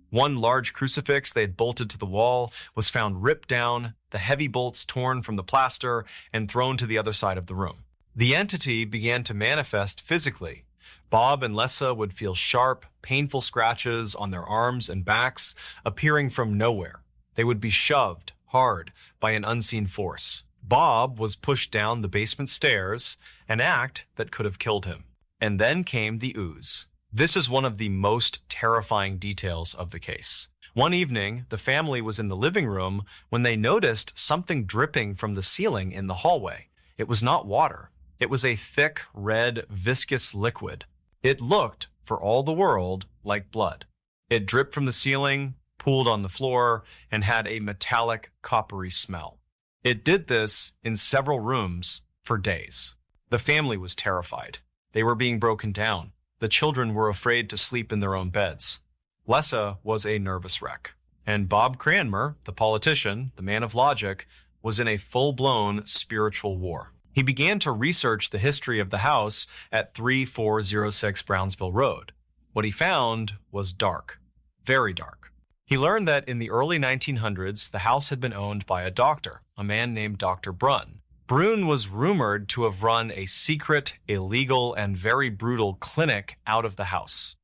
One large crucifix they had bolted to the wall was found ripped down, the heavy bolts torn from the plaster, and thrown to the other side of the room. The entity began to manifest physically. Bob and Lessa would feel sharp, painful scratches on their arms and backs, appearing from nowhere. They would be shoved hard by an unseen force. Bob was pushed down the basement stairs, an act that could have killed him. And then came the ooze. This is one of the most terrifying details of the case. One evening, the family was in the living room when they noticed something dripping from the ceiling in the hallway. It was not water. It was a thick, red, viscous liquid. It looked, for all the world, like blood. It dripped from the ceiling, pooled on the floor, and had a metallic, coppery smell. It did this in several rooms for days. The family was terrified. They were being broken down. The children were afraid to sleep in their own beds. Lessa was a nervous wreck. And Bob Cranmer, the politician, the man of logic, was in a full-blown spiritual war. He began to research the history of the house at 3406 Brownsville Road. What he found was dark, very dark. He learned that in the early 1900s, the house had been owned by a doctor, a man named Dr. Brunn. Brunn was rumored to have run a secret, illegal, and very brutal clinic out of the house.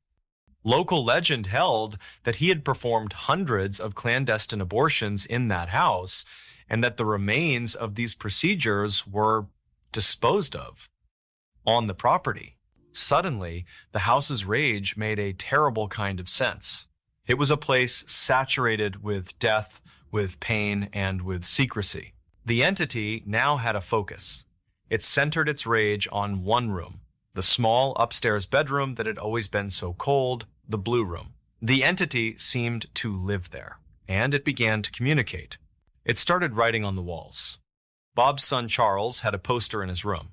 Local legend held that he had performed hundreds of clandestine abortions in that house, and that the remains of these procedures were disposed of on the property. Suddenly, the house's rage made a terrible kind of sense. It was a place saturated with death, with pain, and with secrecy. The entity now had a focus. It centered its rage on one room, the small upstairs bedroom that had always been so cold, the blue room. The entity seemed to live there, and it began to communicate. It started writing on the walls. Bob's son Charles had a poster in his room.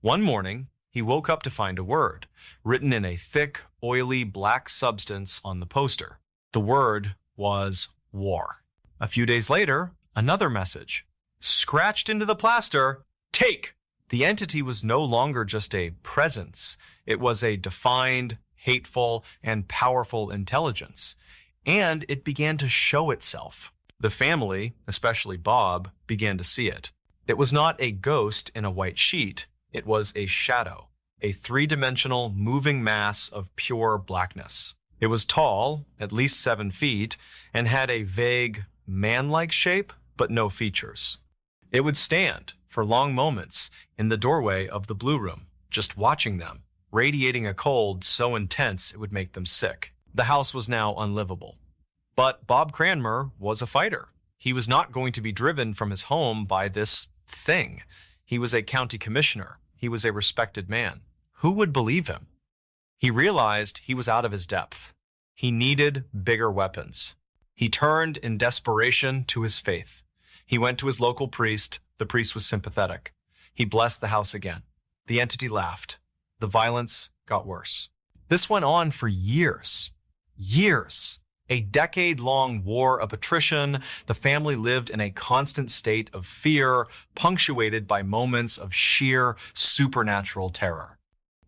One morning, he woke up to find a word, written in a thick, oily black substance on the poster. The word was war. A few days later, another message. Scratched into the plaster, take! The entity was no longer just a presence. It was a defined, hateful, and powerful intelligence. And it began to show itself. The family, especially Bob, began to see it. It was not a ghost in a white sheet. It was a shadow, a three-dimensional moving mass of pure blackness. It was tall, at least 7 feet, and had a vague, man-like shape, but no features. It would stand for long moments in the doorway of the blue room, just watching them, radiating a cold so intense it would make them sick. The house was now unlivable. But Bob Cranmer was a fighter. He was not going to be driven from his home by this thing. He was a county commissioner. He was a respected man. Who would believe him? He realized he was out of his depth. He needed bigger weapons. He turned in desperation to his faith. He went to his local priest. The priest was sympathetic. He blessed the house again. The entity laughed. The violence got worse. This went on for years. Years. A decade-long war of attrition. The family lived in a constant state of fear, punctuated by moments of sheer supernatural terror.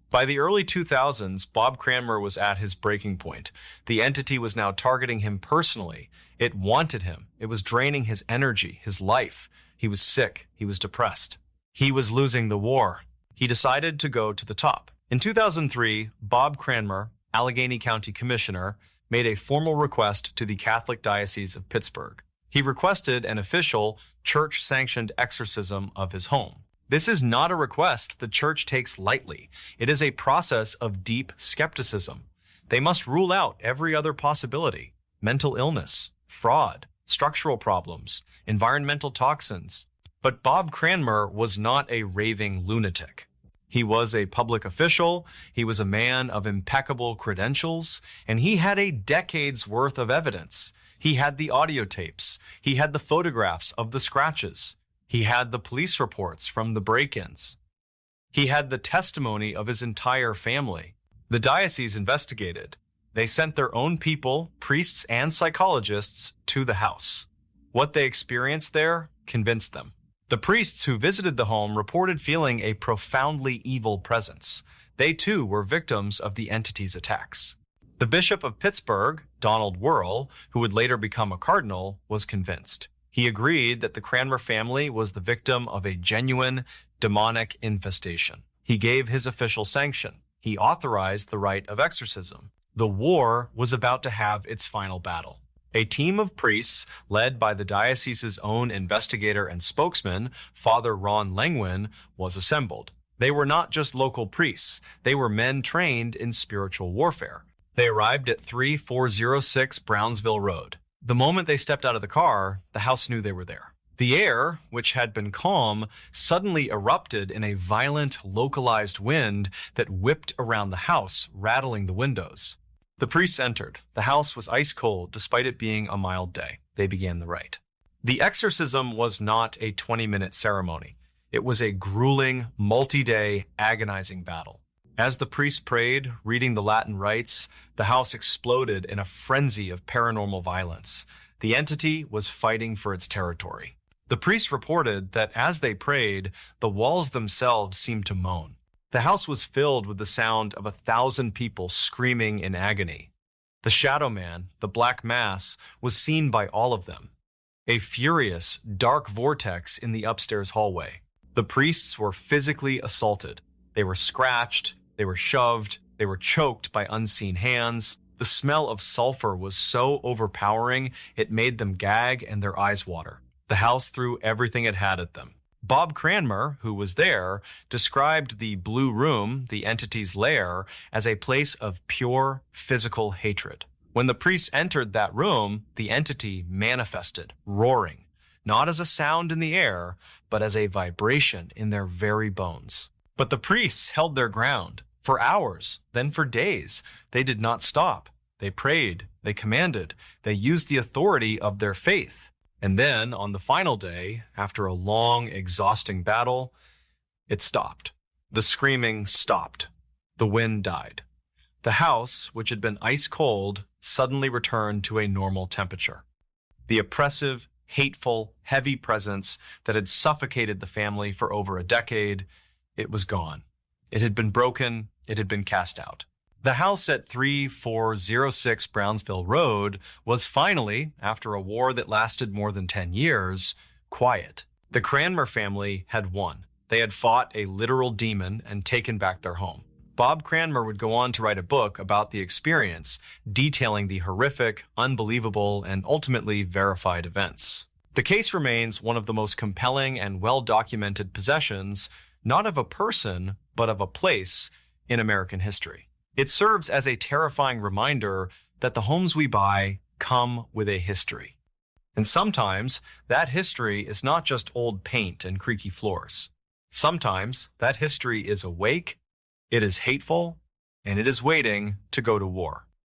By the early 2000s, Bob Cranmer was at his breaking point. The entity was now targeting him personally. It wanted him. It was draining his energy, his life. He was sick. He was depressed. He was losing the war. He decided to go to the top. In 2003, Bob Cranmer, Allegheny County Commissioner, made a formal request to the Catholic Diocese of Pittsburgh. He requested an official, church-sanctioned exorcism of his home. This is not a request the church takes lightly. It is a process of deep skepticism. They must rule out every other possibility: mental illness, fraud, structural problems, environmental toxins. But Bob Cranmer was not a raving lunatic. He was a public official, he was a man of impeccable credentials, and he had a decade's worth of evidence. He had the audio tapes, he had the photographs of the scratches, he had the police reports from the break-ins. He had the testimony of his entire family. The diocese investigated. They sent their own people, priests and psychologists, to the house. What they experienced there convinced them. The priests who visited the home reported feeling a profoundly evil presence. They too were victims of the entity's attacks. The Bishop of Pittsburgh, Donald Wuerl, who would later become a cardinal, was convinced. He agreed that the Cranmer family was the victim of a genuine demonic infestation. He gave his official sanction. He authorized the rite of exorcism. The war was about to have its final battle. A team of priests, led by the diocese's own investigator and spokesman, Father Ron Langwin, was assembled. They were not just local priests. They were men trained in spiritual warfare. They arrived at 3406 Brownsville Road. The moment they stepped out of the car, the house knew they were there. The air, which had been calm, suddenly erupted in a violent, localized wind that whipped around the house, rattling the windows. The priests entered. The house was ice cold, despite it being a mild day. They began the rite. The exorcism was not a 20-minute ceremony. It was a grueling, multi-day, agonizing battle. As the priests prayed, reading the Latin rites, the house exploded in a frenzy of paranormal violence. The entity was fighting for its territory. The priests reported that as they prayed, the walls themselves seemed to moan. The house was filled with the sound of 1,000 people screaming in agony. The shadow man, the black mass, was seen by all of them. A furious, dark vortex in the upstairs hallway. The priests were physically assaulted. They were scratched, they were shoved, they were choked by unseen hands. The smell of sulfur was so overpowering, it made them gag and their eyes water. The house threw everything it had at them. Bob Cranmer, who was there, described the Blue Room, the entity's lair, as a place of pure physical hatred. When the priests entered that room, the entity manifested, roaring, not as a sound in the air, but as a vibration in their very bones. But the priests held their ground. For hours, then for days. They did not stop. They prayed, they commanded, they used the authority of their faith. And then, on the final day, after a long, exhausting battle, it stopped. The screaming stopped. The wind died. The house, which had been ice cold, suddenly returned to a normal temperature. The oppressive, hateful, heavy presence that had suffocated the family for over a decade, it was gone. It had been broken, it had been cast out. The house at 3406 Brownsville Road was finally, after a war that lasted more than 10 years, quiet. The Cranmer family had won. They had fought a literal demon and taken back their home. Bob Cranmer would go on to write a book about the experience, detailing the horrific, unbelievable, and ultimately verified events. The case remains one of the most compelling and well-documented possessions, not of a person, but of a place in American history. It serves as a terrifying reminder that the homes we buy come with a history. And sometimes that history is not just old paint and creaky floors. Sometimes that history is awake, it is hateful, and it is waiting to go to war.